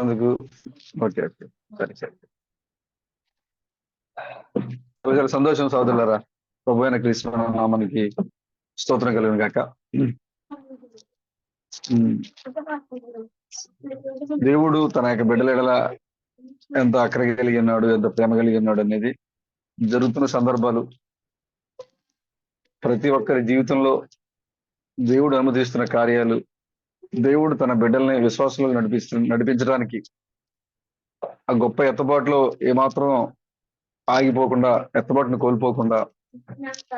పాల్గొన్నందుకు okay okay సరే సరే చాలా సంతోషం సోదరులారా. ప్రభు అయిన క్రీస్తు నామానికి స్తోత్రం కలిగిన గాక. ఉమ్, దేవుడు తన యొక్క బిడ్డల ఎడల ఎంత అక్కర కలిగి ఉన్నాడు, ఎంత ప్రేమ కలిగి ఉన్నాడు అనేది జరుగుతున్న సందర్భాలు ప్రతి ఒక్కరి జీవితంలో దేవుడు అనుమతిస్తున్న కార్యాలు, దేవుడు తన బిడ్డల్ని విశ్వాసంలో నడిపించడానికి ఆ గొప్ప ఎత్తబాటులో ఏమాత్రం ఆగిపోకుండా, ఎత్తబాటును కోల్పోకుండా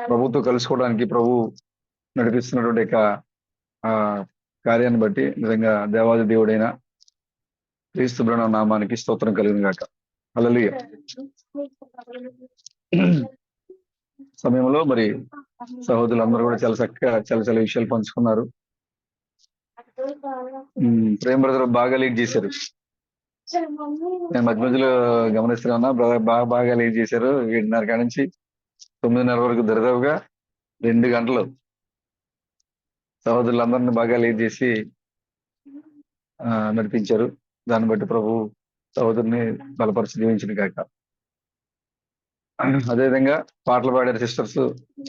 ప్రభుతో కలుసుకోవడానికి ప్రభు నడిపిస్తున్నటువంటి యొక్క ఆ కార్యాన్ని బట్టి నిజంగా దేవాది దేవుడైన క్రీస్తు బ్రహ్మ నామానికి స్తోత్రం కలిగిన గాక. హల్లెలూయా. సమయంలో మరి సహోదరులందరూ కూడా చాలా చక్కగా చాలా విషయాలు పంచుకున్నారు. ప్రేమ బ్రదర్ బాగా లీడ్ చేశారు. నేను మధ్య మధ్యలో గమనిస్తూనే ఉన్నా. బ్రదర్ బాగా లీడ్ చేశారు. 7:30 కాడ నుంచి 9:30 వరకు దరిదాపుగా 2 గంటలు సహోదరులందరినీ బాగా లీడ్ చేసి నడిపించారు. దాన్ని బట్టి ప్రభు సహోదరుని బలపరిచి దీవించిన కాక. అదేవిధంగా పాటలు పాడారు సిస్టర్స్,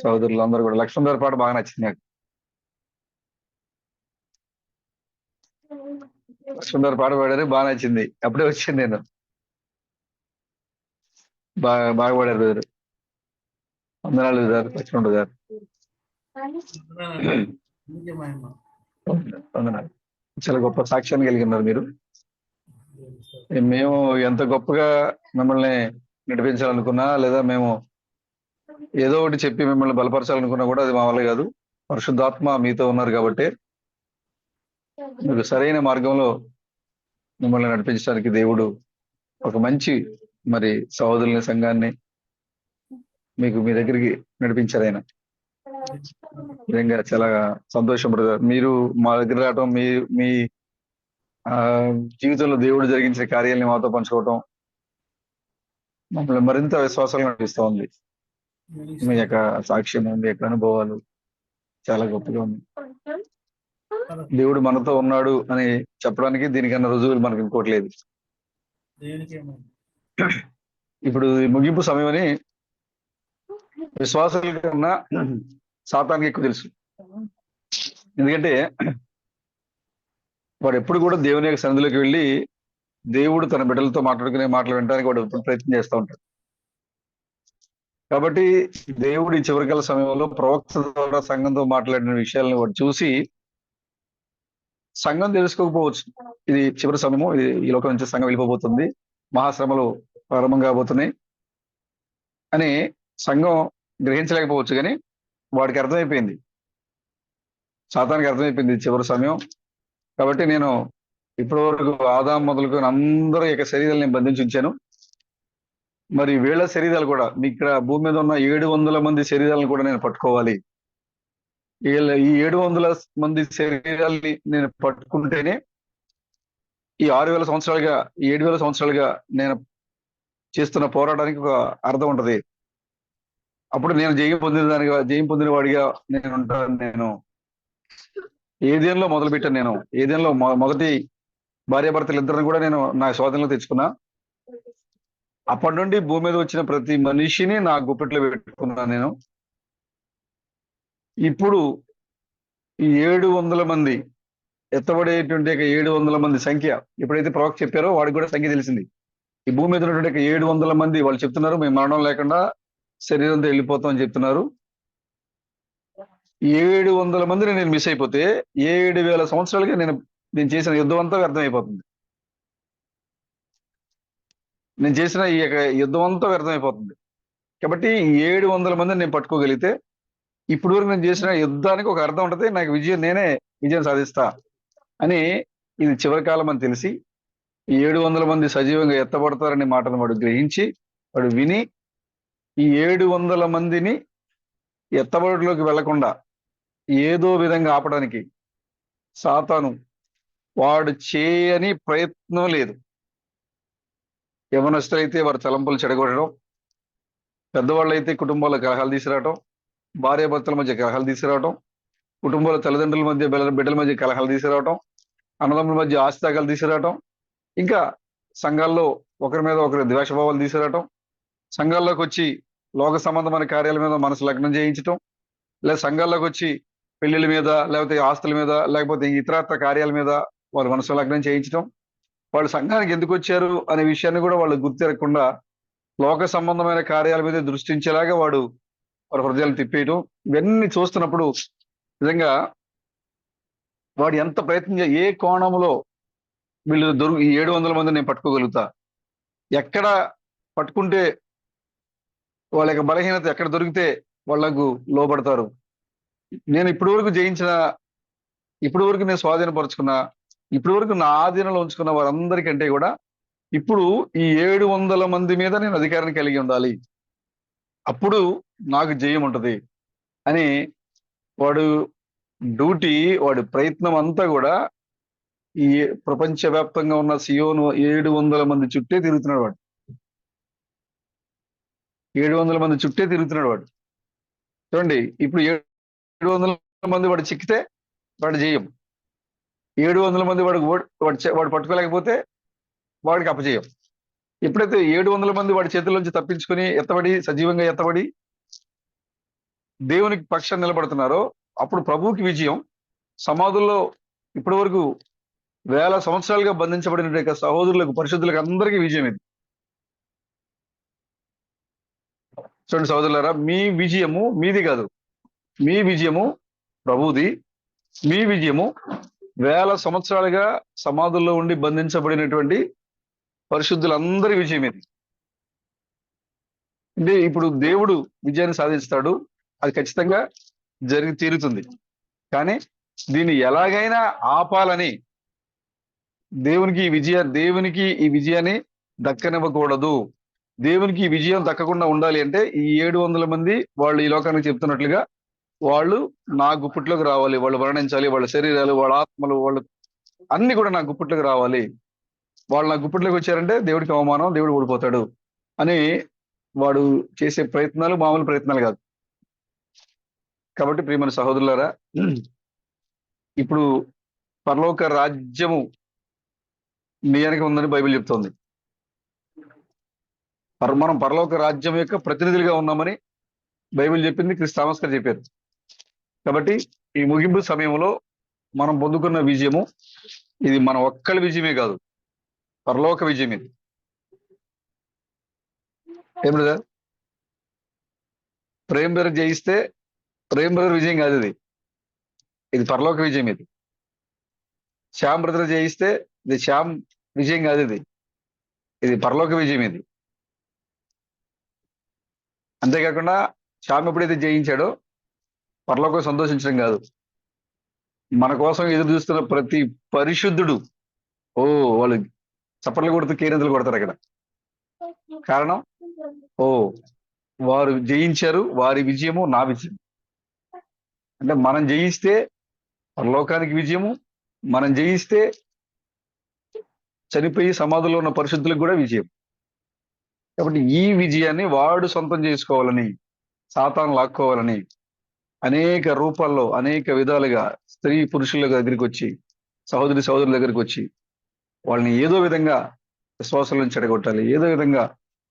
సహోదరులు అందరూ కూడా. లక్ష్మణ్ గారి పాట బాగా నచ్చింది నాకు. లక్ష్మణ్ గారు పాట పాడారు, బాగా నచ్చింది. అప్పుడే వచ్చింది నేను. బాగా పాడారు బ్రదర్. వందనాలు సార్ లక్ష్మణ్ గారు. వందనాలు. చాలా గొప్ప సాక్ష్యాన్ని కలిగి ఉన్నారు మీరు. మేము ఎంత గొప్పగా మిమ్మల్ని నడిపించాలనుకున్నా, లేదా మేము ఏదో ఒకటి చెప్పి మిమ్మల్ని బలపరచాలనుకున్నా కూడా అది మా వల్ల కాదు. పరిశుద్ధాత్మ మీతో ఉన్నారు కాబట్టి మీకు సరైన మార్గంలో మిమ్మల్ని నడిపించడానికి దేవుడు ఒక మంచి మరి సహోదరుల సంఘాన్ని మీకు మీ దగ్గరికి నడిపించారు ఆయన. నిజంగా చాలా సంతోషం బ్రదర్. మీరు మా దగ్గర రావటం, మీ జీవితంలో దేవుడు జరిగించిన కార్యాలని మాతో పంచుకోవటం మమ్మల్ని మరింత విశ్వాసాలు నడిపిస్తూ ఉంది. మీ యొక్క సాక్ష్యం, మీ యొక్క అనుభవాలు చాలా గొప్పగా ఉంది. దేవుడు మనతో ఉన్నాడు అని చెప్పడానికి దీనికన్నా రుజువులు మనకు ఇంకోటి లేదు. ఇప్పుడు ముగింపు సమయం అని విశ్వాసాల కన్నా సాతానికి ఎక్కువ తెలుసు. ఎందుకంటే వాడు ఎప్పుడు కూడా దేవుని యొక్క సన్నిధిలోకి వెళ్ళి దేవుడు తన బిడ్డలతో మాట్లాడుకునే మాటలు వినడానికి వాడు ఎప్పుడు ప్రయత్నం చేస్తూ ఉంటాడు. కాబట్టి దేవుడు ఈ చివరికాల సమయంలో ప్రవక్త ద్వారా సంఘంతో మాట్లాడిన విషయాలను వాడు చూసి సంఘం తెలుసుకోకపోవచ్చు. ఇది చివరి సమయము, ఇది ఈ లోకం నుంచి సంఘం వెళ్ళిపోబోతుంది, మహాశ్రమలు ప్రారంభం కాబోతున్నాయి అని సంఘం గ్రహించలేకపోవచ్చు. కానీ వాడికి అర్థమైపోయింది, సాతానికి అర్థమైపోయింది చివరి సమయం. కాబట్టి నేను ఇప్పటి వరకు ఆదాం మొదలుకొని అందరూ యొక్క శరీరాలు నేను బంధించి ఉంచాను. మరి వీళ్ళ శరీరాలు కూడా, మీ ఇక్కడ భూమి మీద ఉన్న 700 మంది శరీరాలను కూడా నేను పట్టుకోవాలి. ఈ 700 మంది శరీరాల్ని నేను పట్టుకుంటేనే ఈ 6,000 సంవత్సరాలుగా, 7,000 సంవత్సరాలుగా నేను చేస్తున్న పోరాటానికి ఒక అర్థం ఉంటది. అప్పుడు నేను జయం పొందిన వాడిగా నేను ఉంటాను. నేను ఏదేన్లో మొదలు పెట్టాను. నేను ఏదేన్లో మొదటి భార్యాభర్తలు ఇద్దరిని కూడా నేను నా స్వాధీనంలో తెచ్చుకున్నా. అప్పటి నుండి భూమి మీద వచ్చిన ప్రతి మనిషిని నా గుప్పెట్లో పెట్టుకున్నాను నేను. ఇప్పుడు ఈ 700 మంది ఎత్తబడేటువంటి 700 మంది సంఖ్య ఎప్పుడైతే ప్రవక్త చెప్పారో వాడికి కూడా సంఖ్య తెలిసింది. ఈ భూమి మీద ఉన్నటువంటి 700 మంది వాళ్ళు చెప్తున్నారు మేము మరణం లేకుండా శరీరంతో వెళ్ళిపోతాం అని చెప్తున్నారు. 700 మందిని నేను మిస్ అయిపోతే 7,000 సంవత్సరాలకి నేను చేసిన యుద్ధం అంతా వ్యర్థమైపోతుంది. నేను చేసిన ఈ యొక్క యుద్ధం అంతా వ్యర్థమైపోతుంది. కాబట్టి 700 మందిని నేను పట్టుకోగలిగితే ఇప్పుడు వరకు నేను చేసిన యుద్ధానికి ఒక అర్థం ఉంటుంది, నాకు నేనే విజయం సాధిస్తా అని. ఇది చివరి కాలం అని తెలిసి 700 మంది సజీవంగా ఎత్తబడతారనే మాటను వాడు గ్రహించి, వాడు విని ఈ 700 మందిని ఎత్తబడిలోకి వెళ్లకుండా ఏదో విధంగా ఆపడానికి సాతాను వాడు చేయని ప్రయత్నం లేదు. యవనస్తులైతే వారి తలంపులు చెడగొట్టడం, పెద్దవాళ్ళు అయితే కుటుంబాల కలహాలు తీసుకురావటం, భార్యాభర్తల మధ్య కలహాలు తీసుకురావటం, కుటుంబాల తల్లిదండ్రుల మధ్య బిడ్డల మధ్య కలహాలు తీసుకురావటం, అన్నదమ్ముల మధ్య ఆస్తితాగాలు తీసుకురావటం, ఇంకా సంఘాల్లో ఒకరి మీద ఒకరు ద్వేషభావాలు తీసుకురావటం, సంఘాల్లోకి వచ్చి లోక సంబంధమైన కార్యాల మీద మనసు లగ్నం చేయించటం, లేదా సంఘాల్లోకి వచ్చి పెళ్లిళ్ళ మీద, లేకపోతే ఆస్తుల మీద, లేకపోతే ఇతరత్ర కార్యాల మీద వాళ్ళ మనసు లగ్నం చేయించటం, వాళ్ళు సంఘానికి ఎందుకు వచ్చారు అనే విషయాన్ని కూడా వాళ్ళు గుర్తిరగకుండా లోక సంబంధమైన కార్యాల మీద దృష్టించేలాగా వాడి హృదయాలు తిప్పేయటం, ఇవన్నీ చూస్తున్నప్పుడు నిజంగా వాడు ఎంత ఏ కోణంలో వీళ్ళు ఈ 700 మంది నేను పట్టుకోగలుగుతా, ఎక్కడ పట్టుకుంటే వాళ్ళ యొక్క బలహీనత ఎక్కడ దొరికితే వాళ్ళకు లోబడతారు, నేను ఇప్పటి వరకు ఇప్పటి వరకు నేను స్వాధీనపరుచుకున్న, ఇప్పటి వరకు నా ఆధీనంలో ఉంచుకున్న వారందరికంటే కూడా ఇప్పుడు ఈ 700 మంది మీద నేను అధికారాన్ని కలిగి ఉండాలి, అప్పుడు నాకు జయం ఉంటది అని వాడు వాడి ప్రయత్నం అంతా కూడా ఈ ప్రపంచవ్యాప్తంగా ఉన్న సియోను 700 మంది చుట్టే తిరుగుతున్నాడు వాడు. 700 మంది చుట్టే తిరుగుతున్నాడు వాడు. చూడండి, ఇప్పుడు 700 మంది వాడు చిక్కితే వాడు జయం, 700 మంది వాడు పట్టుకోలేకపోతే వాడికి అపజయం. ఎప్పుడైతే 700 మంది వాడి చేతుల్లోంచి తప్పించుకొని సజీవంగా ఎత్తబడి దేవునికి పక్షాన్ని నిలబడుతున్నారో అప్పుడు ప్రభువుకి విజయం. సమాధుల్లో ఇప్పటి వరకు వేల సంవత్సరాలుగా బంధించబడిన సహోదరులకు, పరిశుద్ధులకు అందరికీ విజయం ఇది. చూడండి సహోదరులారా, మీ విజయము మీది కాదు, మీ విజయము ప్రభువుది. మీ విజయము వేల సంవత్సరాలుగా సమాధుల్లో ఉండి బంధించబడినటువంటి పరిశుద్ధులందరి విజయం ఇది. అంటే ఇప్పుడు దేవుడు విజయాన్ని సాధిస్తాడు, అది ఖచ్చితంగా జరిగి తీరుతుంది. కానీ దీన్ని ఎలాగైనా ఆపాలని దేవునికి ఈ విజయాన్ని దక్కనివ్వకూడదు. దేవునికి ఈ విజయం దక్కకుండా ఉండాలి అంటే ఈ 700 మంది వాళ్ళు ఈ లోకానికి చెప్తున్నట్లుగా వాళ్ళు నా గుప్పిట్లోకి రావాలి, వాళ్ళు మరణించాలి, వాళ్ళ శరీరాలు, వాళ్ళ ఆత్మలు, వాళ్ళు అన్ని కూడా నా గుప్పిట్లోకి రావాలి. వాళ్ళు నా గుప్పిట్లోకి వచ్చారంటే దేవుడికి అవమానం, దేవుడు ఓడిపోతాడు అని వాడు చేసే ప్రయత్నాలు మామూలు ప్రయత్నాలు కాదు. కాబట్టి ప్రియమైన సహోదరులారా, ఇప్పుడు పరలోక రాజ్యము మీ వెనక ఉందని బైబిల్ చెప్తోంది. మనం పరలోక రాజ్యం యొక్క ప్రతినిధులుగా ఉన్నామని బైబిల్ చెప్పింది, క్రీస్తు థామస్ గారు చెప్పారు. కాబట్టి ఈ ముగింపు సమయంలో మనం పొందుకున్న విజయము ఇది మన ఒక్కరి విజయమే కాదు, పరలోక విజయం ఇది. ఏం బ్రదర్? ప్రేమ్ బ్రదర్ జయిస్తే ప్రేమ్ బ్రదర్ విజయం కాదు, ఇది పరలోక విజయం. శ్యామ్ బ్రదర్ జయిస్తే ఇది శ్యామ్ విజయం కాదు, ఇది పరలోక విజయం. ఇది అంతేకాకుండా శ్యామ్ ఎప్పుడైతే జయించాడో పరలోకం సంతోషించడం కాదు, మన కోసం ఎదురు చూస్తున్న ప్రతి పరిశుద్ధుడు వాళ్ళు చప్పట్లు కొడుతూ కేరింతలు కొడతారు అక్కడ. కారణం వారు జయించారు, వారి విజయము నా విజయం. అంటే మనం జయిస్తే పరలోకానికి విజయము, మనం జయిస్తే చనిపోయి సమాధిలో ఉన్న పరిశుద్ధులకు కూడా విజయం. కాబట్టి ఈ విజయాన్ని వాడు సొంతం చేసుకోవాలని, సాతాను లాక్కోవాలని అనేక రూపాల్లో, అనేక విధాలుగా స్త్రీ పురుషుల దగ్గరికి వచ్చి, సహోదరుల దగ్గరికి వచ్చి వాళ్ళని ఏదో విధంగా విశ్వాసం నుంచి చెడగొట్టాలి, ఏదో విధంగా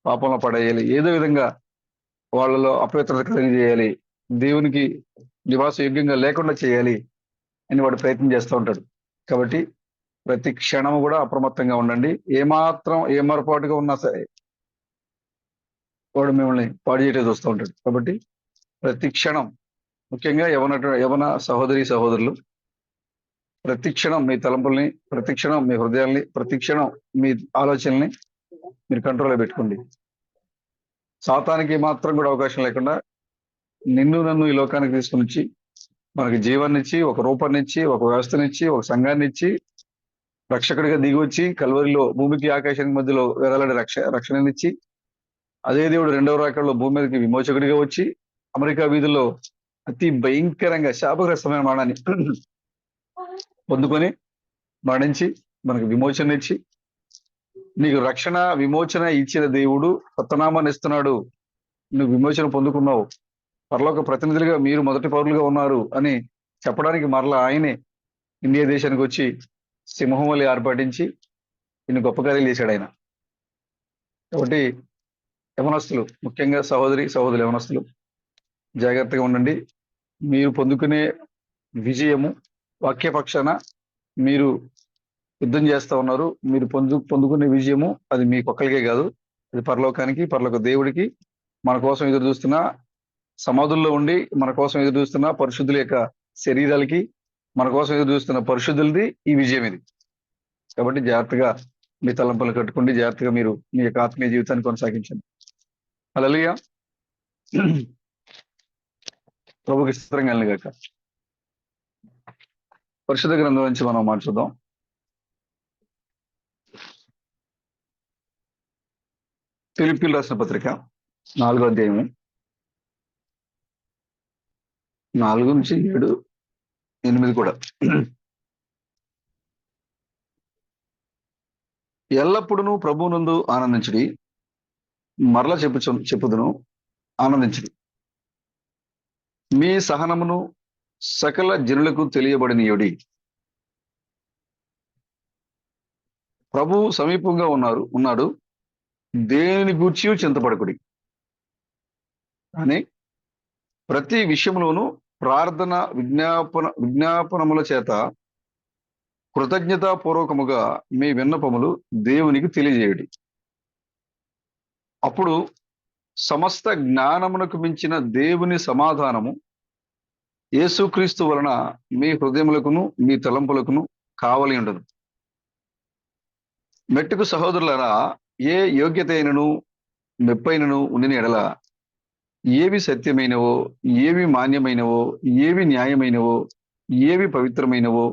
పాపంలో పడేయాలి, ఏదో విధంగా వాళ్ళలో అపవిత్రత కలిగజేయాలి, దేవునికి నివాస యోగ్యంగా లేకుండా చేయాలి అని వాడు ప్రయత్నం చేస్తూ ఉంటాడు. కాబట్టి ప్రతి క్షణము కూడా అప్రమత్తంగా ఉండండి. ఏమరపాటుగా ఉన్నా సరే వాడు మిమ్మల్ని పాడు చేయటం చూస్తూ ఉంటాడు. కాబట్టి ప్రతి క్షణం, ముఖ్యంగా యవన సహోదరులు, ప్రతి క్షణం మీ తలంపుల్ని, ప్రతి క్షణం మీ హృదయాల్ని, ప్రతి క్షణం మీ ఆలోచనల్ని మీరు కంట్రోల్లో పెట్టుకోండి. సాతానికి మాత్రం కూడా అవకాశం లేకుండా నన్ను ఈ లోకానికి తీసుకుని వచ్చి మనకి జీవాన్ని ఇచ్చి, ఒక రూపాన్ని ఇచ్చి, ఒక వ్యవస్థనిచ్చి, ఒక సంఘాన్ని ఇచ్చి, రక్షకుడిగా దిగి వచ్చి కల్వరిలో భూమికి ఆకాశానికి మధ్యలో వేలాడే రక్షణనిచ్చి, అదే దేవుడు రెండవ రాకడలో భూమి మీదకి విమోచకుడిగా వచ్చి అమెరికా వీధుల్లో అతి భయంకరంగా శాపగ్రస్తమైన మరణాన్ని పొందుకొని మరణించి మనకు విమోచన ఇచ్చి, నీకు రక్షణ విమోచన ఇచ్చిన దేవుడు కొత్తనామాన్ని ఇస్తున్నాడు, నువ్వు విమోచన పొందుకున్నావు, పరలోక ప్రతినిధులుగా మీరు మొదటి పౌరులుగా ఉన్నారు అని చెప్పడానికి మరలా ఆయనే ఇండియా దేశానికి వచ్చి సింహం వలె ఆర్పాటించి ఇన్ని గొప్ప కార్యాలు చేశాడు ఆయన. కాబట్టి యవనస్తులు, ముఖ్యంగా సహోదరులు యవనస్తులు జాగ్రత్తగా ఉండండి. మీరు పొందుకునే విజయము వాక్యపక్షాన మీరు యుద్ధం చేస్తా ఉన్నారు. మీరు పొందుకునే విజయము అది మీకొక్కరికే కాదు, అది పరలోకానికి, పరలోక దేవుడికి, మన కోసం ఎదురు చూస్తున్న సమాధుల్లో ఉండి మన కోసం ఎదురు చూస్తున్న పరిశుద్ధుల యొక్క శరీరాలకి, మన కోసం ఎదురు చూస్తున్న పరిశుద్ధులది ఈ విజయం ఇది. కాబట్టి జాగ్రత్తగా మీ తలంపులు కట్టుకోండి, జాగ్రత్తగా మీరు మీ యొక్క ఆత్మీయ జీవితాన్ని కొనసాగించండి. హల్లెలూయా. ప్రభుకి స్తోత్రం కలుగును గాక. పరిశుద్ధ గ్రంథం నుంచి మనం మాట్లాడుదాం. ఫిలిప్పీయులకు రాసిన పత్రిక 4వ అధ్యాయము 4 నుంచి 7, 8 కూడా. ఎల్లప్పుడూ ప్రభువునందు ఆనందించుడి, మరల చెప్పుదును ఆనందించుడి. మీ సహనమును సకల జనులకు తెలియబడినయుడి. ప్రభువు సమీపంగా ఉన్నాడు, దేనిని గూర్చి చింతపడకుడి, కానీ ప్రతి విషయంలోనూ ప్రార్థన విజ్ఞాపనముల చేత కృతజ్ఞతాపూర్వకముగా మీ విన్నపములు దేవునికి తెలియజేయుడి. అప్పుడు సమస్త జ్ఞానమునకు మించిన దేవుని సమాధానము యేసుక్రీస్తు వలన మీ హృదయములకును మీ తలంపులకును కావలి ఉండదు. మెట్టుకు సహోదరులారా, ఏ యోగ్యత అయినను మెప్పైనను ఉండిన ఎడల, ఏవి సత్యమైనవో, ఏవి మాన్యమైనవో, ఏవి న్యాయమైనవో, ఏవి పవిత్రమైనవో,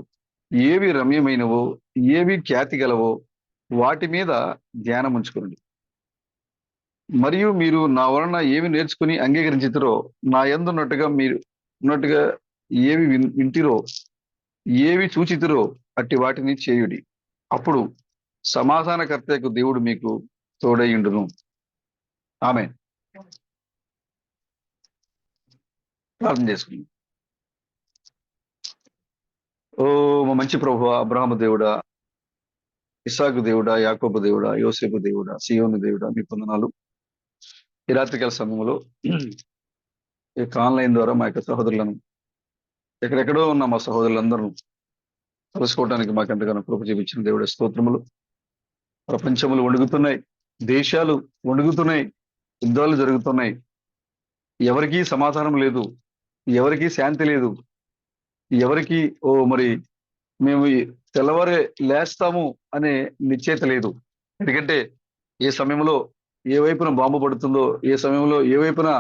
ఏవి రమ్యమైనవో, ఏవి ఖ్యాతి గలవో వాటి మీద ధ్యానం ఉంచుకోండి. మరియు మీరు నా వలన ఏవి నేర్చుకుని అంగీకరించుతారో, నా ఉన్నట్టుగా ఏవి వింటిరో, ఏవి చూచితిరో అట్టి వాటిని చేయుడి. అప్పుడు సమాధానకర్తకు దేవుడు మీకు తోడైయుండును. ఆమేన్. ప్రార్థన చేసుకుందాం. ఓ మా మంచి ప్రభువా, అబ్రహాము దేవుడా, ఇస్సాకు దేవుడా, యాకోబు దేవుడా, యోసేపు దేవుడా, సియోను దేవుడా, మీ వందనాలు. ఈ రాత్రికాల సమయంలో ఈ ఆన్లైన్ ద్వారా మా యొక్క సహోదరులను, ఎక్కడెక్కడో ఉన్న మా సహోదరులందరూ కలుసుకోవడానికి మాకు ఎంతగానో కృప చూపించిన దేవుడి స్తోత్రములు. ప్రపంచములు వణుకుతున్నాయి, దేశాలు వణుకుతున్నాయి, యుద్ధాలు జరుగుతున్నాయి. ఎవరికీ సమాధానం లేదు, ఎవరికీ శాంతి లేదు, ఎవరికి మరి మేము తెల్లవారే లేస్తాము అనే నిశ్చయిత లేదు. ఎందుకంటే ఏ సమయంలో ఏ వైపున బాంబు పడుతుందో, ఏ సమయంలో ఏ వైపున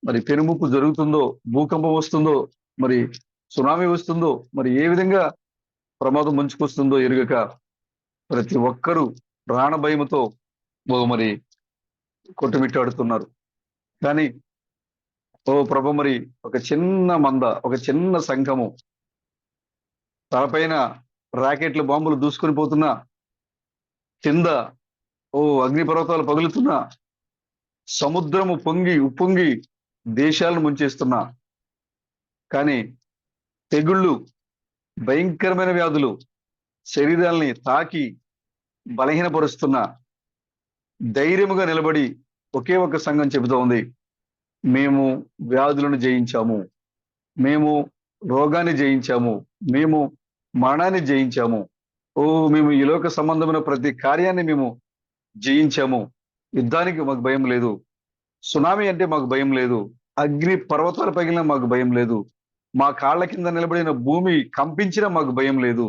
మరి పెనుముప్పు జరుగుతుందో, భూకంపం వస్తుందో, మరి సునామీ వస్తుందో, మరి ఏ విధంగా ప్రమాదం ముంచుకొస్తుందో ఎరుగక ప్రతి ఒక్కరూ ప్రాణ భయముతో మరి కొట్టుమిట్టాడుతున్నారు. కానీ ప్రభు, మరి ఒక చిన్న మంద, ఒక చిన్న సంఘము తలపైన రాకెట్లు బాంబులు దూసుకొని పోతున్నా, కింద అగ్నిపర్వతాలు పగులుతున్నా, సముద్రము ఉప్పొంగి దేశాలను ముంచేస్తున్నా, కానీ తెగుళ్ళు, భయంకరమైన వ్యాధులు శరీరాల్ని తాకి బలహీనపరుస్తున్న ధైర్యముగా నిలబడి ఒకే ఒక సంఘం చెబుతూ ఉంది, మేము వ్యాధులను జయించాము, మేము రోగాన్ని జయించాము, మేము మరణాన్ని జయించాము, మేము ఈ లోక సంబంధమైన ప్రతి కార్యాన్ని మేము జయించాము. యుద్ధానికి మాకు భయం లేదు, సునామీ అంటే మాకు భయం లేదు, అగ్ని పర్వతాలు పగిలినా మాకు భయం లేదు, మా కాళ్ళ కింద నిలబడిన భూమి కంపించినా మాకు భయం లేదు,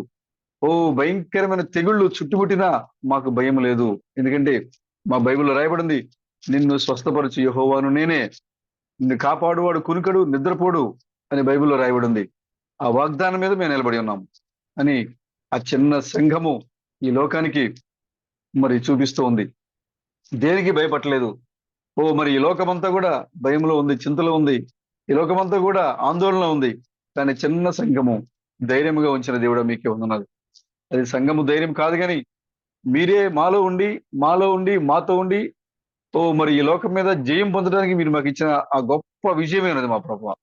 భయంకరమైన తెగుళ్ళు చుట్టుముట్టినా మాకు భయం లేదు. ఎందుకంటే మా బైబిల్లో రాయబడింది, నిన్ను స్వస్థపరచు యెహోవాను నేనే, నిన్ను కాపాడువాడు కునుకడు నిద్రపోడు అని బైబిల్లో రాయబడింది. ఆ వాగ్దానం మీద మేము నిలబడి ఉన్నాం అని ఆ చిన్న సంఘము ఈ లోకానికి మరి చూపిస్తూ ఉంది. దేనికి భయపడలేదు. మరి ఈ లోకమంతా కూడా భయంలో ఉంది, చింతలో ఉంది, ఈ లోకమంతా కూడా ఆందోళన ఉంది. కానీ చిన్న సంఘము ధైర్యముగా ఉంచిన దేవుడు మీకే ఉన్నది. అది సంఘము ధైర్యం కాదు, కానీ మీరే మాలో ఉండి మాతో ఉండి మరి ఈ లోకం మీద జయం పొందడానికి మీరు మాకు ఇచ్చిన ఆ గొప్ప విజయమే ఉన్నది మా ప్రభువా.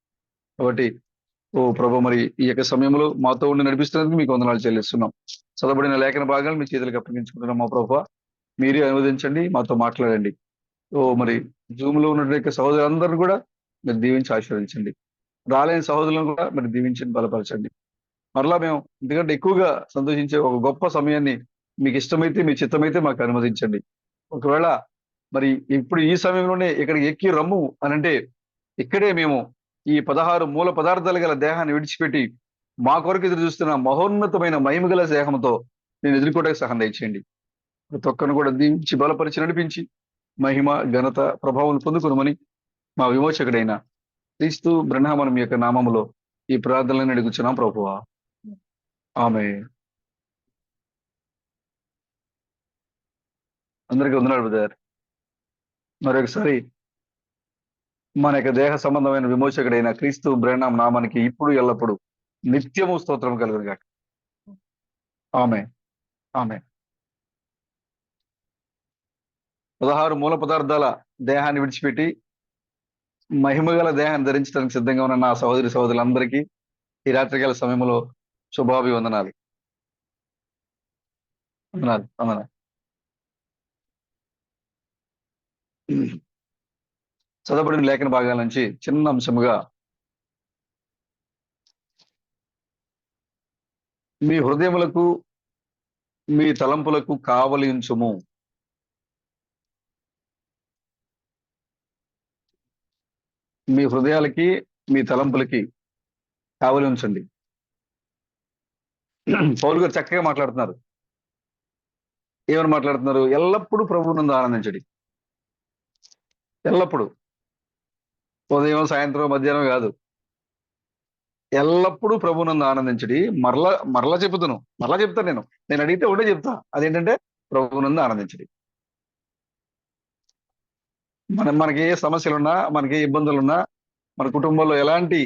కాబట్టి ఓ ప్రభు, మరి ఈ యొక్క సమయంలో మాతో ఉండి నడిపిస్తున్నందుకు మీకు వందనాలు చెల్లిస్తున్నాం. చదవబడిన లేఖన భాగాలు మీ చేతులకు అప్పగించుకుంటున్నాం మా ప్రభు. మీరే అనువదించండి, మాతో మాట్లాడండి. ఓ మరి జూమ్ లో ఉన్న యొక్క సహోదరులందరినీ కూడా మీరు దీవించి ఆశీర్వదించండి. రాలేని సహోదరులను కూడా మరి దీవించండి, బలపరచండి. మరలా మేము ఎందుకంటే ఎక్కువగా సంతోషించే ఒక గొప్ప సమయాన్ని మీకు ఇష్టమైతే, మీ చిత్తమైతే మాకు అనుమతించండి. ఒకవేళ మరి ఇప్పుడు ఈ సమయంలోనే ఇక్కడికి ఎక్కి రమ్ము అని అంటే, ఇక్కడే మేము ఈ 16 మూల పదార్థాలు గల దేహాన్ని విడిచిపెట్టి మా కొరకు ఎదురు చూస్తున్న మహోన్నతమైన మహిమ గల దేహంతో నేను ఎదుర్కోవడానికి సహాయం దయచేయండి. ప్రతి ఒక్కరిని కూడా దీవించి బలపరిచి నడిపించి మహిమ ఘనత ప్రభావం పొందుకునమని మా విమోచకుడైన క్రీస్తు బ్రహ్మణం యొక్క నామములో ఈ ప్రార్థనలను అడుగుచున్నాం ప్రభువా. ఆమె. అందరికీ వందనాలు బ్రదర్. మరొకసారి మన యొక్క దేహ సంబంధమైన విమోచకుడైన క్రీస్తు బ్రహ్మణం నామానికి ఇప్పుడు ఎల్లప్పుడు నిత్యము స్తోత్రం కలుగును గాక. ఆమె. ఆమె. 16 మూల పదార్థాల దేహాన్ని విడిచిపెట్టి మహిమగల దేహాన్ని ధరించడానికి సిద్ధంగా ఉన్న నా సహోదరి సహోదరులందరికీ ఈ రాత్రికాల సమయంలో శుభాభివందనాలు. వందనాలు. వందనాలు. చదవబడిన లేఖన భాగాల నుంచి చిన్న అంశముగా, మీ హృదయములకు మీ తలంపులకు కావలి ఉంచుము. మీ హృదయాలకి మీ తలంపులకి కావలి ఉంచండి. పౌలు గారు చక్కగా మాట్లాడుతున్నారు. ఏమని మాట్లాడుతున్నారు? ఎల్లప్పుడూ ప్రభువునందు ఆనందించండి. ఎల్లప్పుడూ, ఉదయం సాయంత్రం మధ్యాహ్నం కాదు, ఎల్లప్పుడూ ప్రభువునందు ఆనందించడి. మరలా చెప్తాను. నేను అడిగితే ఒకటే చెప్తా, అదేంటంటే ప్రభువునందు ఆనందించడి. మనకి ఏ సమస్యలున్నా, మనకి ఏ ఇబ్బందులున్నా, మన కుటుంబంలో ఎలాంటి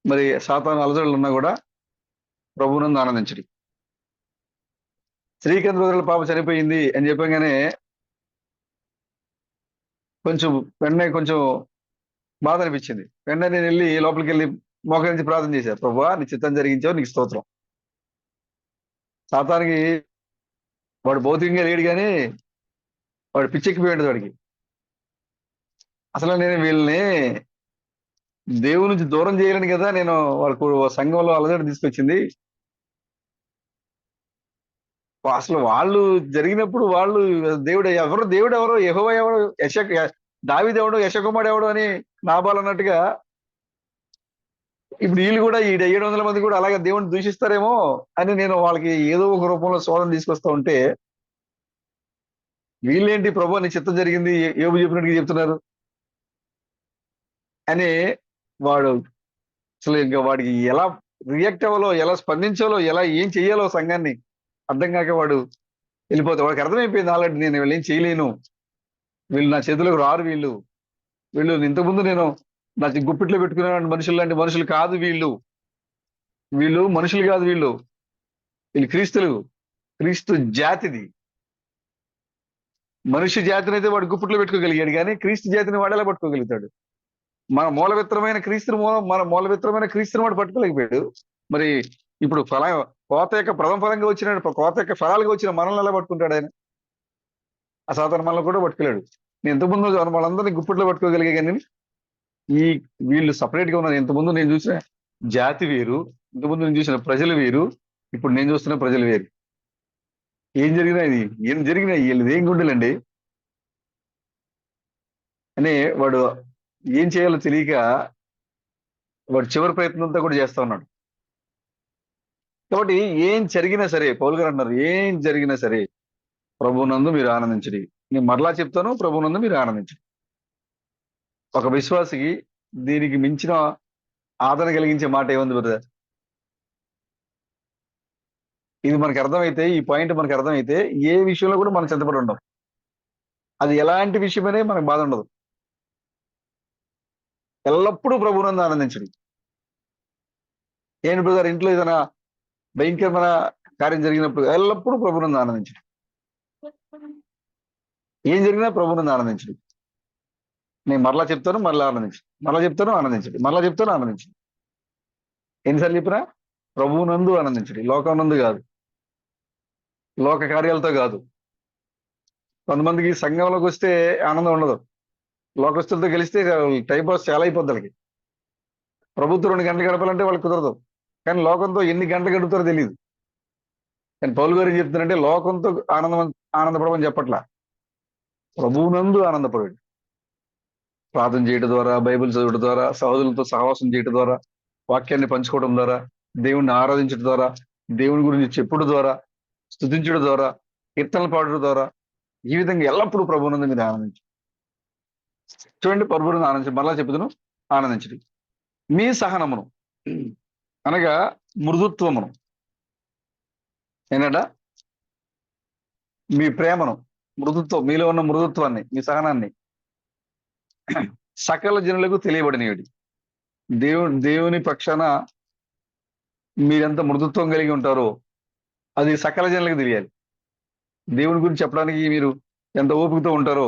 మరి సాతాను అలజడులు ఉన్నా కూడా ప్రభువునందు ఆనందించడి. శ్రీకాంత్ బ్రదర్ల పాప చనిపోయింది అని చెప్పగానే కొంచెం వెంటనే కొంచెం బాధ అనిపించింది. వెంటనే నేను వెళ్ళి లోపలికి వెళ్ళి మోకరించి ప్రార్థన చేశాను. ప్రభువా, నీ చిత్తం జరిగించావు, నీకు స్తోత్రం. సాతానికి వాడు భౌతికంగా లేడు కానీ వాడు పిచ్చెక్కిపోయాడు వాడికి. అసలు నేను వీళ్ళని దేవుడి నుంచి దూరం చేయాలని కదా నేను వాళ్ళకు సంఘంలో అలజడి తీసుకొచ్చింది. అసలు వాళ్ళు జరిగినప్పుడు వాళ్ళు దేవుడు ఎవరో యెహోవా ఎవరో దావీదు ఎవడో యశకుమారుడు ఎవడో అని నాబాల్ అన్నట్టుగా ఇప్పుడు వీళ్ళు కూడా ఈ 700 మంది కూడా అలాగే దేవుడిని దూషిస్తారేమో అని నేను వాళ్ళకి ఏదో ఒక రూపంలో శోధన తీసుకొస్తా ఉంటే, వీళ్ళేంటి ప్రభు నీ చిత్తం జరిగింది యోబు చెప్పినట్టుగా చెప్తున్నారు అని వాడు అసలు ఇంకా వాడికి ఎలా రియాక్ట్ అవ్వాలో, ఎలా స్పందించాలో, ఎలా ఏం చెయ్యాలో సంఘాన్ని అర్థం కాక వాడు వెళ్ళిపోతాడు. వాడికి అర్థమైపోయింది ఆల్రెడీ, నేను వీళ్ళు ఏం చేయలేను, వీళ్ళు నా చేతులకు రారు, వీళ్ళు ఇంతకుముందు నేను నా గుప్పిట్లో పెట్టుకునే మనుషులు లాంటి మనుషులు కాదు వీళ్ళు. వీళ్ళు మనుషులు కాదు, వీళ్ళు క్రీస్తులు, క్రీస్తు జాతిది. మనుష్య జాతిని అయితే వాడు గుప్పిట్లో పెట్టుకోగలిగాడు, కానీ క్రీస్తు జాతిని వాడు ఎలా పట్టుకోగలుగుతాడు? మన మూలవిత్రమైన క్రీస్తుని వాడు పట్టుకోలేకపోయాడు. మరి ఇప్పుడు కోత యొక్క ప్రథమ ఫలంగా వచ్చిన, కోత యొక్క ఫలాలుగా వచ్చిన మనల్ని ఎలా పట్టుకుంటాడు ఆయన? అసాధారణ మనల్ని కూడా పట్టుకోలేడు. నేను ఇంతకుముందు వాళ్ళందరినీ గుప్పిట్లో పట్టుకోగలిగే, కానీ ఈ వీళ్ళు సపరేట్ గా ఉన్నారు. ఇంతకుముందు నేను చూసిన జాతి వేరు, ఇంతకుముందు నేను చూసిన ప్రజలు వేరు, ఇప్పుడు నేను చూస్తున్న ప్రజలు వేరు. ఏం జరిగినా వీళ్ళది ఏం గుండెలండి అని వాడు ఏం చేయాలో తెలియక వాడు చివరి ప్రయత్నం అంతా కూడా చేస్తా ఉన్నాడు. కాబట్టి ఏం జరిగినా సరే, పౌలు గారు అంటున్నారు, ఏం జరిగినా సరే ప్రభువునందు మీరు ఆనందించండి. నేను మరలా చెప్తాను, ప్రభువునందు మీరు ఆనందించండి. ఒక విశ్వాసికి దీనికి మించిన ఆదరణ కలిగించే మాట ఏముంది బ్రదర్? ఇది మనకు అర్థమైతే, ఈ పాయింట్ మనకు అర్థమైతే ఏ విషయంలో కూడా మనం చింతపడి ఉండం. అది ఎలాంటి విషయమనే మనకు బాధ ఉండదు. ఎల్లప్పుడూ ప్రభువునందు ఆనందించండి. ఏంటి బ్రదర్, ఇంట్లో ఏదైనా భయంకరమైన కార్యం జరిగినప్పుడు ఎల్లప్పుడూ ప్రభువునందు ఆనందించండి. ఏం జరిగినా ప్రభువునందు ఆనందించండి. నేను మరలా చెప్తాను, మరలా ఆనందించండి. మరలా చెప్తాను, ఆనందించండి. మరలా చెప్తాను, ఆనందించండి. ఎన్నిసార్లు చెప్పినా ప్రభువునందు ఆనందించండి, లోకం కాదు, లోక కార్యాలతో కాదు. కొంతమందికి సంఘంలోకి వస్తే ఆనందం ఉండదు, లోకస్తులతో గెలిస్తే టైం పాస్ చాలా అయిపోద్ది వాళ్ళకి. ప్రభుత్వం 2 గంటలు గడపాలంటే వాళ్ళకి కుదరదు, కానీ లోకంతో ఎన్ని గంటలు గడుపుతారో తెలియదు. కానీ పౌలు గారు ఏం చెప్తున్నారంటే లోకంతో ఆనందపడమని చెప్పట్లా, ప్రభువునందు ఆనందపడండి. ప్రార్థన చేయడం ద్వారా, బైబిల్ చదవడం ద్వారా, సహోదరులతో సహవాసం చేయడం ద్వారా, వాక్యాన్ని పంచుకోవడం ద్వారా, దేవుణ్ణి ఆరాధించడం ద్వారా, దేవుని గురించి చెప్పుడు ద్వారా, స్తుతించడం ద్వారా, కీర్తనలు పాడడం ద్వారా, ఈ విధంగా ఎల్లప్పుడూ ప్రభువునందు మీరు ఆనందించండి. చూడండి, ప్రభువునందు ఆనందించండి. మరలా చెప్పుదును, ఆనందించండి. మీ సహనమును అనగా మృదుత్వమును, ఏంటంట, మీ ప్రేమను, మృదుత్వం, మీలో ఉన్న మృదుత్వాన్ని, మీ సహనాన్ని సకల జనులకు తెలియబడినవి. దేవుని పక్షాన మీరెంత మృదుత్వం కలిగి ఉంటారో అది సకల జనులకు తెలియాలి. దేవుని గురించి చెప్పడానికి మీరు ఎంత ఓపికతో ఉంటారో,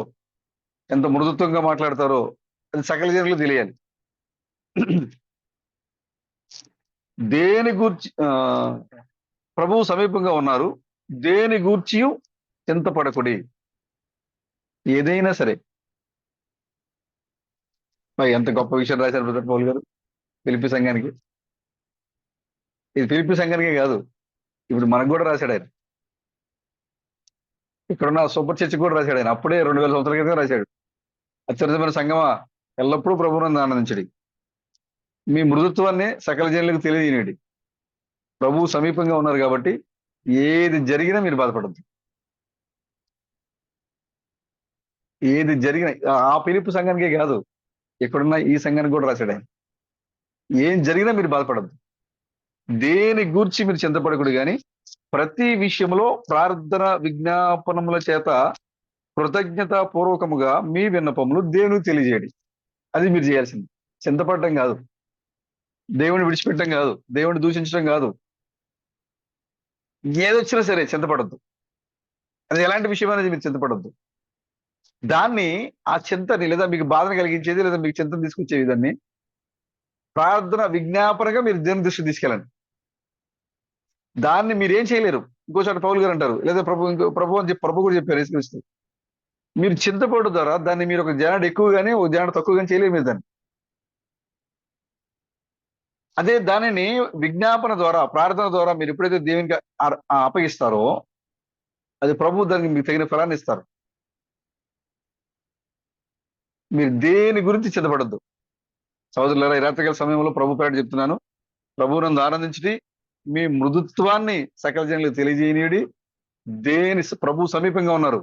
ఎంత మృదుత్వంగా మాట్లాడతారో అది సకల జనులకు తెలియాలి. దేని గూర్చి ప్రభువు సమీపంగా ఉన్నారు, దేని గూర్చి చింతపడకుడి. ఏదైనా సరే, మరి ఎంత గొప్ప విషయం రాశారు బ్రదర్ పౌల్ గారు ఫిలిప్పీ సంఘానికి. ఇది ఫిలిప్పీ సంఘానికే కాదు, ఇప్పుడు మనకు కూడా రాశాడు ఆయన. ఇక్కడున్న సూపర్ చర్చ్ కూడా రాశాడు ఆయన. అప్పుడే 2000 సంవత్సరాల క్రితం రాశాడు. అత్యర్థమైన సంఘమా, ఎల్లప్పుడూ ప్రభువునందు ఆనందించడి, మీ మృదుత్వాన్ని సకల జనులకు తెలియజేయండి. ప్రభువు సమీపంగా ఉన్నారు కాబట్టి ఏది జరిగినా మీరు బాధపడద్దు. ఏది జరిగినా, ఆ ఫిలిప్పీ సంఘానికే కాదు, ఇక్కడున్న ఈ సంఘానికి కూడా రాశాడు ఆయన. ఏం జరిగినా మీరు బాధపడద్దు, దేని గూర్చి మీరు చింతపడకూడదు, కానీ ప్రతి విషయంలో ప్రార్థన విజ్ఞాపనముల చేత కృతజ్ఞత పూర్వకముగా మీ విన్నపములు దేవునికి తెలియజేయండి. అది మీరు చేయాల్సింది. చింతపడటం కాదు, దేవుని విడిచిపెట్టడం కాదు, దేవుని దూషించడం కాదు. ఏదొచ్చినా సరే చింతపడద్దు. అది ఎలాంటి విషయం అనేది మీరు చింతపడద్దు. దాన్ని, ఆ చింతని, లేదా మీకు బాధను కలిగించేది, లేదా మీకు చింతను తీసుకొచ్చేది, దాన్ని ప్రార్థన విజ్ఞాపనగా మీరు దేవుని దృష్టికి తీసుకెళ్ళండి. దాన్ని మీరు ఏం చేయలేరు. ఇంకోసారి పౌలు గారు అంటారు, లేదా ప్రభు అని చెప్పి ప్రభు కూడా చెప్పారు యేసుక్రీస్తు, మీరు చింతపడడం ద్వారా దాన్ని మీరు ఒక జానడు ఎక్కువగానే ఒక జానడు తక్కువగానే చేయలేరు మీరు దాన్ని. అదే దానిని విజ్ఞాపన ద్వారా, ప్రార్థన ద్వారా మీరు ఎప్పుడైతే దేవునికి అప్పగిస్తారో అది ప్రభు దానికి మీకు తగిన ఫలాన్ని ఇస్తారు. మీరు దేని గురించి చింతపడద్దు. సహోదరులారా, ఈ రాత్రికాల సమయంలో ప్రభు పేరట చెప్తున్నాను, ప్రభువునందు ఆనందించి మీ మృదుత్వాన్ని సకల జనులకు తెలియజేయనిడి. ప్రభు సమీపంగా ఉన్నారు.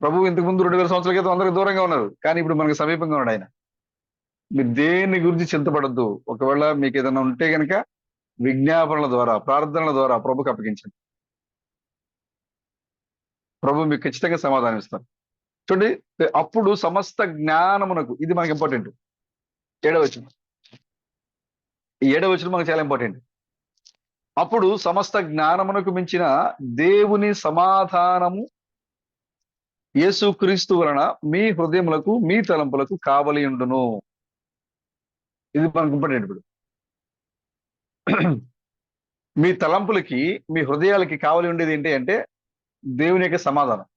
ప్రభు ఇంతకు ముందు 2000 సంవత్సరాల క్రితం అందరికి దూరంగా ఉన్నారు, కానీ ఇప్పుడు మనకు సమీపంగా ఉన్నాడు ఆయన. మీరు దేని గురించి చింతపడద్దు. ఒకవేళ మీకు ఏదైనా ఉంటే కనుక విజ్ఞాపనల ద్వారా, ప్రార్థనల ద్వారా ప్రభుకి అప్పగించండి. ప్రభు మీకు ఖచ్చితంగా సమాధానం ఇస్తారు. చూడండి, అప్పుడు సమస్త జ్ఞానమునకు, ఇది మనకి ఇంపార్టెంట్. 7వ వచనం, ఈ 7వ వచనం మనకు చాలా ఇంపార్టెంట్. అప్పుడు సమస్త జ్ఞానమునకు మించిన దేవుని సమాధానము యేసుక్రీస్తు వలన మీ హృదయములకు, మీ తలంపులకు కావలి ఉండును. ఇది మనకు ఇంపార్టెంట్. ఇప్పుడు మీ తలంపులకి, మీ హృదయాలకి కావలి ఉండేది ఏంటి అంటే దేవుని యొక్క సమాధానం.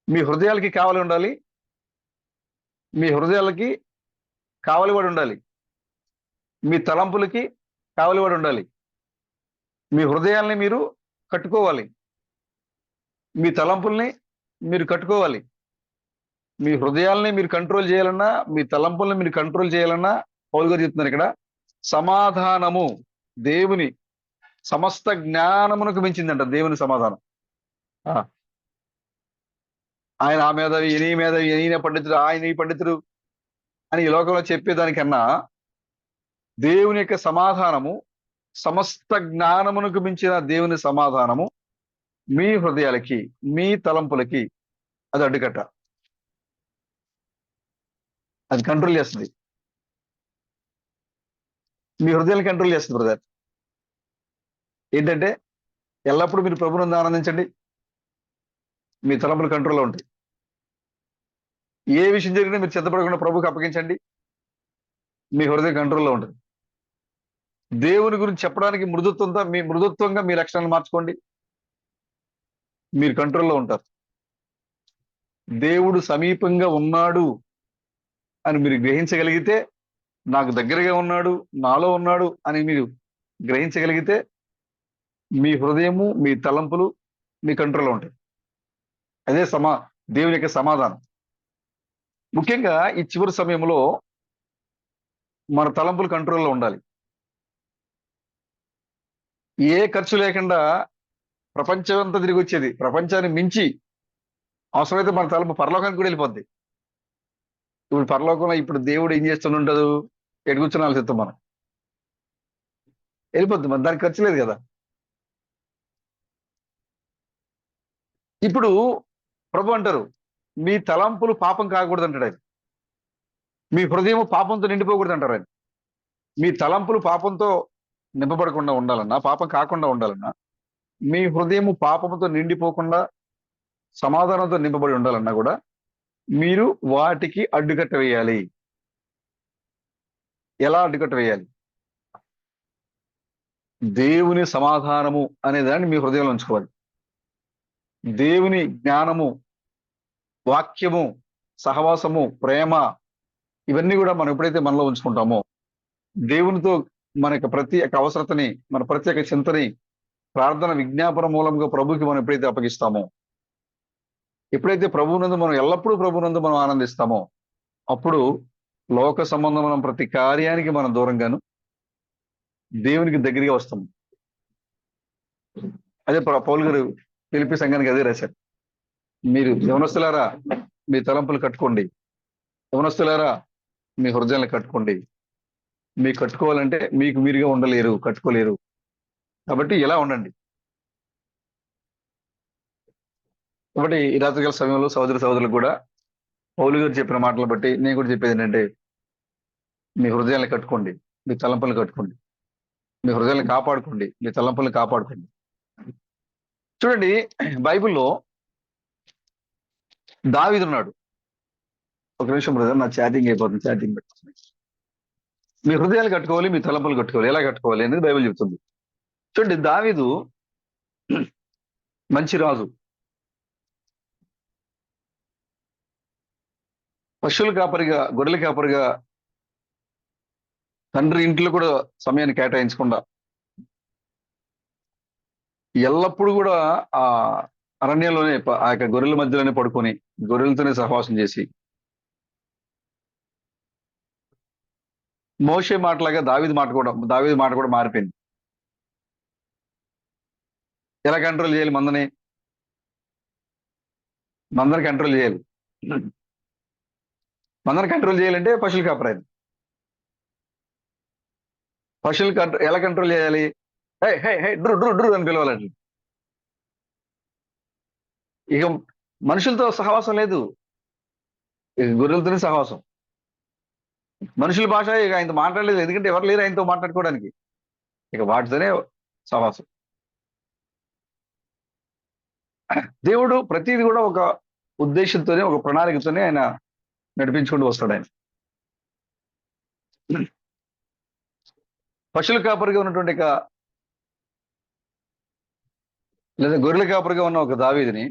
మీ హృదయాలకి కావలి ఉండాలి, మీ హృదయాలకి కావలివాడు ఉండాలి, మీ తలంపులకి కావలివాడు ఉండాలి. మీ హృదయాల్ని మీరు కట్టుకోవాలి, మీ తలంపుల్ని మీరు కట్టుకోవాలి. మీ హృదయాల్ని మీరు కంట్రోల్ చేయాలన్నా, మీ తలంపుల్ని మీరు కంట్రోల్ చేయాలన్నా, పౌలు గారు చెప్తున్నారు ఇక్కడ, సమాధానము దేవుని సమస్త జ్ఞానమునకు మించిందంట దేవుని సమాధానం. ఆయన ఆ మేధావి, ఈయన పండితుడు, ఆయన ఈ పండితుడు అని ఈ లోకంలో చెప్పేదానికన్నా దేవుని యొక్క సమాధానము, సమస్త జ్ఞానమునకు మించిన దేవుని సమాధానము మీ హృదయాలకి, మీ తలంపులకి అది అడ్డుకట్ట. అది కంట్రోల్ చేస్తుంది. మీ హృదయాన్ని కంట్రోల్ చేస్తుంది బ్రదర్. ఏంటంటే ఎల్లప్పుడూ మీరు ప్రభువునందు ఆనందించండి, మీ తలంపులు కంట్రోల్లో ఉంటాయి. ఏ విషయం జరిగినా మీరు చింతపడకుండా ప్రభువుకి అప్పగించండి. మీ హృదయ కంట్రోల్లో ఉంటుంది. దేవుని గురించి చెప్పడానికి మృదుత్వంగా మీ లక్షణాలు మార్చుకోండి, మీరు కంట్రోల్లో ఉంటారు. దేవుడు సమీపంగా ఉన్నాడు అని మీరు గ్రహించగలిగితే, నాకు దగ్గరగా ఉన్నాడు, నాలో ఉన్నాడు అని మీరు గ్రహించగలిగితే, మీ హృదయము, మీ తలంపులు మీ కంట్రోల్లో ఉంటాయి. అదే దేవుని యొక్క సమాధానం. ముఖ్యంగా ఈ చివరి సమయంలో మన తలంపులు కంట్రోల్లో ఉండాలి. ఏ ఖర్చు లేకుండా ప్రపంచం అంతా తిరిగి వచ్చేది, ప్రపంచాన్ని మించి అవసరమైతే మన తలంపు పరలోకానికి కూడా వెళ్ళిపోద్ది. ఇప్పుడు పరలోకంలో ఇప్పుడు దేవుడు ఏం చేస్తుంటాడు, ఎటు కూర్చొని ఆలోచిస్తాం మనం, వెళ్ళిపోద్ది, మరి దానికి ఖర్చు లేదు కదా. ఇప్పుడు ప్రభు అంటారు, మీ తలంపులు పాపం కాకూడదు అంటాడు ఆయన. మీ హృదయం పాపంతో నిండిపోకూడదు అంటారు ఆయన. మీ తలంపులు పాపంతో నింపబడకుండా ఉండాలన్నా, పాపం కాకుండా ఉండాలన్నా, మీ హృదయం పాపంతో నిండిపోకుండా సమాధానంతో నింపబడి ఉండాలన్నా కూడా మీరు వాటికి అడ్డుకట్ట వేయాలి. ఎలా అడ్డుకట్ట వేయాలి? దేవుని సమాధానము అనే దాన్ని మీ హృదయంలో ఉంచుకోవాలి. దేవుని జ్ఞానము, వాక్యము, సహవాసము, ప్రేమ, ఇవన్నీ కూడా మనం ఎప్పుడైతే మనలో ఉంచుకుంటామో, దేవునితో మన యొక్క ప్రతి ఒక్క అవసరతని, మన ప్రతి ఒక్క చింతని, ప్రార్థన విజ్ఞాపన మూలంగా ప్రభుకి మనం ఎప్పుడైతే అప్పగిస్తామో, ఎప్పుడైతే ప్రభువునందు మనం ఎల్లప్పుడూ ప్రభువునందు మనం ఆనందిస్తామో, అప్పుడు లోక సంబంధమైన ప్రతి కార్యానికి మనం దూరంగాను దేవునికి దగ్గరగా వస్తాం. అదే పౌలు గారు ఫిలిప్పీ సంఘానికి అదే రాశారు. మీరు యవనస్తులారా మీ తలంపులు కట్టుకోండి, యవనస్తులారా మీ హృదయాన్ని కట్టుకోండి. మీకు కట్టుకోవాలంటే మీకు మీరుగా ఉండలేరు, కట్టుకోలేరు. కాబట్టి ఇలా ఉండండి. కాబట్టి ఈ రాత్రికాల సమయంలో సహోదరులకు కూడా పౌలు గారు చెప్పిన మాటలు బట్టి నేను కూడా చెప్పేది ఏంటంటే, మీ హృదయాన్ని కట్టుకోండి, మీ తలంపులు కట్టుకోండి, మీ హృదయాన్ని కాపాడుకోండి, మీ తలంపుల్ని కాపాడుకోండి. చూడండి, బైబిల్లో దావీదు ఉన్నాడు. ఒక నిమిషం బ్రదర్, నా చాటింగ్ అయిపోతుంది, చాటింగ్ పెట్టుకోండి. మీ హృదయాలు కట్టుకోవాలి, మీ తలంపులు కట్టుకోవాలి. ఎలా కట్టుకోవాలి అనేది బైబిల్ చెప్తుంది. చూడండి, దావీదు మంచి రాజు, పశువుల కాపరిగా, గొర్రెల కాపరిగా, తండ్రి ఇంట్లో కూడా సమయాన్ని కేటాయించకుండా ఎల్లప్పుడూ కూడా ఆ అరణ్యంలోనే ఆ యొక్క గొర్రెల మధ్యలోనే పడుకొని గొర్రెలతోనే సహవాసం చేసి, మోషే మాటలాగా దావీదు మాట కూడా మారిపోయింది. ఎలా కంట్రోల్ చేయాలి మందని కంట్రోల్ చేయాలి. మందని కంట్రోల్ చేయాలంటే పశువులు కాపరాయి. ఎలా కంట్రోల్ చేయాలి? హే హే హే డ్రు డ్రు డ్రు అని పిలవాలండి. ఇక మనుషులతో సహవాసం లేదు, ఇక గొర్రెలతోనే సహవాసం. మనుషుల భాష ఇక ఆయనతో మాట్లాడలేదు, ఎందుకంటే ఎవరు లేరు ఆయనతో మాట్లాడుకోవడానికి. ఇక వాటితోనే సహవాసం. దేవుడు ప్రతిది కూడా ఒక ఉద్దేశంతోనే, ఒక ప్రణాళికతోనే ఆయన నడిపించుకుంటూ వస్తాడు. ఆయన పశువుల కాపరిగా ఉన్నటువంటి లేదా గొర్రెల కాపరిగా ఉన్న ఒక దావీదుని,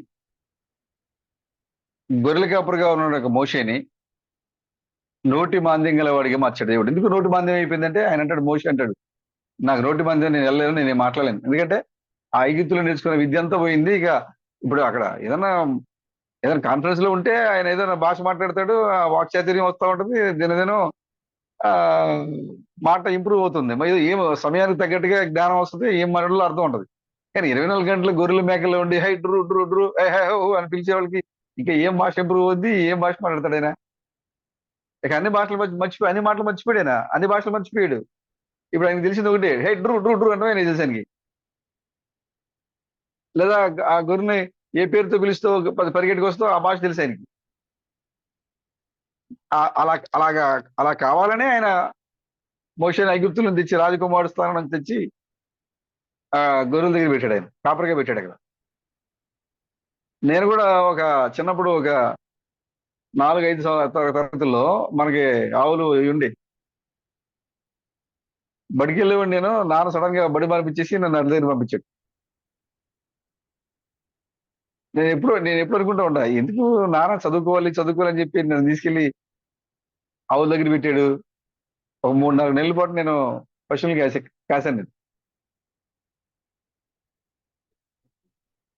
గొర్రెల కాపరిగా ఉన్న ఒక మోషేని నోటి మాంద్యం గల వాడిగా మార్చాడు దేవుడు. ఎందుకు నోటి మాంద్యం అయిపోయిందంటే, ఆయన అంటాడు, మోషే అంటాడు, నాకు నోటి మాంద్యం, నేను వెళ్ళలేను, నేను మాట్లాడలేను. ఎందుకంటే ఆ ఐగుప్తులో నేర్చుకున్న విద్య అంతా పోయింది. ఇక ఇప్పుడు అక్కడ ఏదైనా కాన్ఫరెన్స్ లో ఉంటే ఆయన ఏదైనా భాష మాట్లాడతాడు, ఆ వాక్చాతుర్యం వస్తూ ఉంటుంది, దినదినం ఆ మాట ఇంప్రూవ్ అవుతుంది. మరి ఏం సమయానికి తగ్గట్టుగా జ్ఞానం వస్తుంది, ఏం మాట్లాడాలో అర్థం ఉంటుంది. కానీ 24 గంటలు గొర్రెల మేకల్లో ఉండి హై డ్రు డ్రు డ్రు అని పిలిచే వాళ్ళకి ఇంకా ఏం భాష ఇంప్రూవ్ అవుద్ది, ఏం భాష మాట్లాడతాడు ఆయన? ఇక అన్ని భాషలు మర్చిపోయి, అన్ని మాటలు మర్చిపోయాడు ఆయన, అన్ని భాషలు మర్చిపోయాడు. ఇప్పుడు ఆయనకు తెలిసింది ఒకటి, హే డ్రు డ్రు డ్రు అంటే ఆయన దేశానికి. లేదా ఆ గొర్రెని ఏ పేరుతో పిలుస్తూ పరిగెట్టుకు వస్తూ ఆ భాష తెలుసు ఆయనకి. అలాగా అలా కావాలనే ఆయన మోషేని ఐగుప్తులను తెచ్చి రాజకుమారుడు స్థానం నుంచి తెచ్చి ఆ గొర్రెల దగ్గర పెట్టాడు, ఆయన కాపరిగా పెట్టాడు అక్కడ. నేను కూడా చిన్నప్పుడు ఒక 4-5 తరగతుల్లో మనకి ఆవులు ఉండి బడికి వెళ్ళేవాడిని నేను. నాన్న సడన్ గా బడి పంపించేసి నన్ను అడి దగ్గర పంపించాడు. నేను ఎప్పుడు అనుకుంటా ఉంటా, ఎందుకు నాన్న చదువుకోవాలి చదువుకోవాలి అని చెప్పి నన్ను తీసుకెళ్లి ఆవుల దగ్గర పెట్టాడు. ఒక 3, 4 నెలల పాటు నేను పశువులు కాశాను నేను.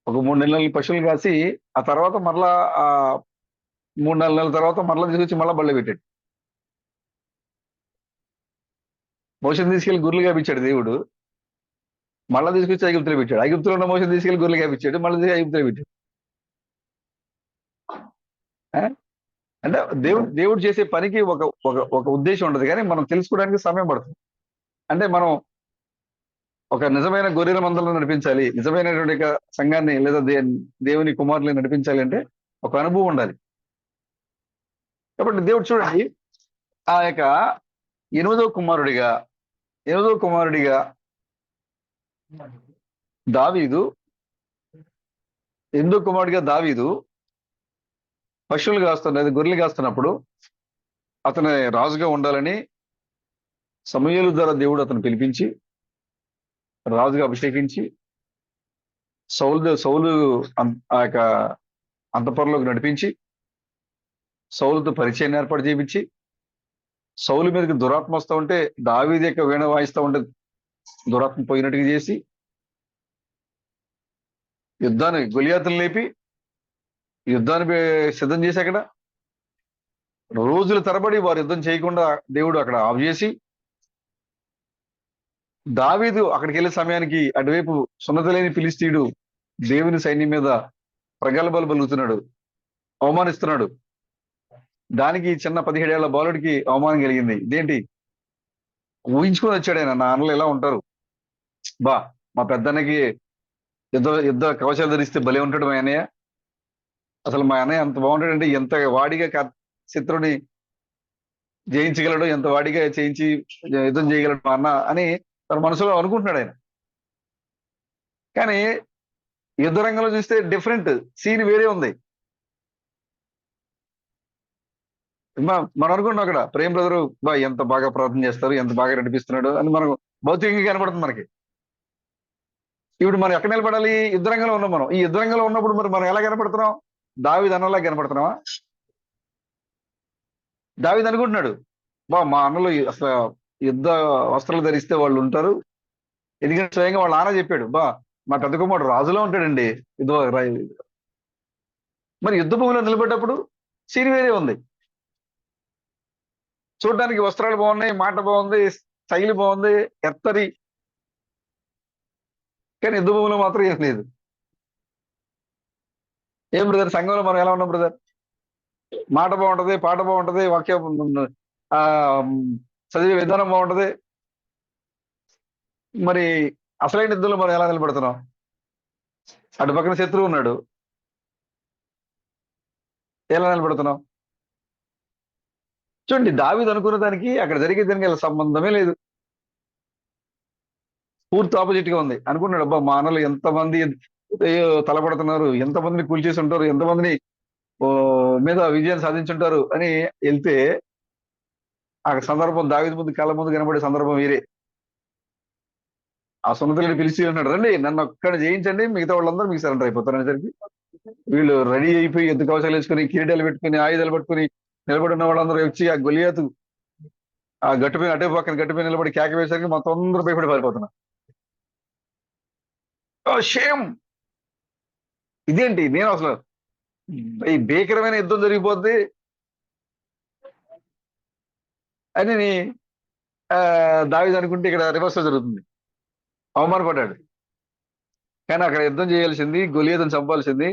ఒక 3 నెలలు పశువులు కాసి, ఆ తర్వాత మరలా ఆ 3, 4 నెలల తర్వాత మరలా తీసుకొచ్చి మళ్ళా బళ్ళో పెట్టాడు. మోషన్ తీసుకెళ్లి గుర్రెలు కాపించాడు దేవుడు. మళ్ళా తీసుకొచ్చి ఐగుప్తులో పెట్టాడు. ఐగుప్తులో ఉన్న మోషన్ తీసుకెళ్లి గొర్రెలు కాపించాడు. మళ్ళీ ఐగుప్తులో పెట్టాడు. ఆ? అంటే దేవుడు చేసే పనికి ఒక ఒక ఒక ఉద్దేశం ఉండదు, కానీ మనం తెలుసుకోవడానికి సమయం పడుతుంది. అంటే మనం ఒక నిజమైన గొర్రెల మందలను నడిపించాలి, నిజమైనటువంటి ఒక సంఘాన్ని లేదా దేవుని కుమారుల్ని నడిపించాలి అంటే ఒక అనుభవం ఉండాలి. కాబట్టి దేవుడు చూడండి, ఆ యొక్క ఎనిమిదో కుమారుడిగా ఎనిమిదో కుమారుడిగా దావీదు ఎనిమిదో కుమారుడిగా దావీదు పశువులు కాస్తున్నది, గొర్రెలు కాస్తున్నప్పుడు అతని రాజుగా ఉండాలని సమూయేలు ద్వారా దేవుడు అతను పిలిపించి రాజుగా అభిషేకించి సౌలు ఆ యొక్క అంతఃపురంలోకి నడిపించి సౌలుతో పరిచయాన్ని ఏర్పాటు చేయించి సౌలు మీదకి దురాత్మ వస్తూ ఉంటే దావీదు యొక్క వీణ వాయిస్తూ ఉంటే దురాత్మ పోయినట్టుగా చేసి యుద్ధాన్ని గొలియాతులు లేపి యుద్ధాన్ని సిద్ధం చేసి అక్కడ రోజుల తరబడి వారు యుద్ధం చేయకుండా దేవుడు అక్కడ ఆఫ్ చేసి దావీదు అక్కడికి వెళ్ళే సమయానికి అటువైపు సున్నత లేని ఫిలిస్తీయుడు దేవుని సైన్యం మీద ప్రగల్భాలు పలుకుతున్నాడు, అవమానిస్తున్నాడు. దానికి చిన్న 17 ఏళ్ల బాలుడికి అవమానం కలిగింది. ఇదేంటి, ఊహించుకొని వచ్చాడు ఆయన, నా అన్నలు ఎలా ఉంటారు, బా మా పెద్దన్నకి యుద్ధ యుద్ధ కవచాలు ధరిస్తే భలే ఉంటాడు మా అన్నయ్య, అసలు మా అన్నయ్య అంత బాగుంటాడంటే, ఎంత వాడిగా శత్రుని జయించగలడు, ఎంత వాడిగా చేయించి యుద్ధం చేయగలడు మా అన్న అని తన మనసులో అనుకుంటున్నాడు ఆయన. కానీ యుద్ధ రంగంలో చూస్తే డిఫరెంట్ సీన్ వేరే ఉంది. మనం అనుకుంటున్నాం అక్కడ ప్రేమ్ బ్రదరు బా ఎంత బాగా ప్రార్థన చేస్తారు, ఎంత బాగా నడిపిస్తున్నాడు అని మనం భౌతికంగా కనపడుతుంది మనకి. ఇప్పుడు మనం ఎక్కడ నిలబడాలి, యుద్ధ రంగంలో ఉన్నాం. మనం ఈ యుద్ధ రంగంలో ఉన్నప్పుడు మరి మనం ఎలా కనపడుతున్నాం, దావీదు అన్నలా కనపడుతున్నావా? దావీదు అనుకుంటున్నాడు, బా మా అన్నలు అసలు యుద్ధ వస్త్రాలు ధరిస్తే వాళ్ళు ఉంటారు, ఎందుకంటే స్వయంగా వాళ్ళ నాన్న చెప్పాడు, బా మా పెద్ద కుమారుడు రాజులో ఉంటాడండి. యుద్ధ మరి యుద్ధ భూమిలో నిలబడ్డప్పుడు సీన్ వేరే ఉంది. చూడడానికి వస్త్రాలు బాగున్నాయి, మాట బాగుంది, శైలి బాగుంది, ఎత్తరి, కానీ యుద్ధ భూమిలో మాత్రం ఏం లేదు. ఏం బ్రదర్, సంఘంలో మనం ఎలా ఉన్నాం బ్రదర్? మాట బాగుంటది, పాట బాగుంటది, వాక్యం ఆ చదివే విధానం బాగుంటది, మరి అసలైన యుద్ధంలో మనం ఎలా నిలబడుతున్నాం? అటు పక్కన శత్రువు ఉన్నాడు, ఎలా నిలబడుతున్నాం? చూడండి, దావీదు అనుకున్న దానికి అక్కడ జరిగే దానికి అసలు సంబంధమే లేదు, పూర్తి ఆపోజిట్ గా ఉంది. అనుకున్నాడు, అబ్బా మా అన్నలు ఎంతమంది తలపడుతున్నారు, ఎంతమందిని కూల్చేసి ఉంటారు, ఎంతమందిని ఓ మీద విజయాన్ని సాధించుంటారు అని వెళ్తే ఆ సందర్భం దావీదు ముందు కళ్ళ ముందు కనబడే సందర్భం వేరే. ఆ సున్నతులని పిలిచి అన్నాడు, రండి నన్ను ఒక్కడ జయించండి, మిగతా వాళ్ళందరూ మీకు సరెండర్ అయిపోతారు అనేసరికి వీళ్ళు రెడీ అయిపోయి యుద్ధ కవచాలు వేసుకుని కిరీటాలు పెట్టుకుని ఆయుధాలు పట్టుకుని నిలబడి ఉన్న వాళ్ళందరూ వచ్చి ఆ గొలియాతు ఆ గట్టుపై అటే పక్కన గట్టుపై నిలబడి కేక వేసరికి మొత్తం అందరూ భయపడి పారిపోతున్నారు. షేమ్, ఇదేంటి, నేను అసలు ఈ భీకరమైన యుద్ధం జరిగిపోద్ది అని ఆ దావీదు అనుకుంటే ఇక్కడ రివర్స్ జరుగుతుంది. అవమానపడ్డాడు. కానీ అక్కడ యుద్ధం చేయాల్సింది, గొలియాతును చంపాల్సింది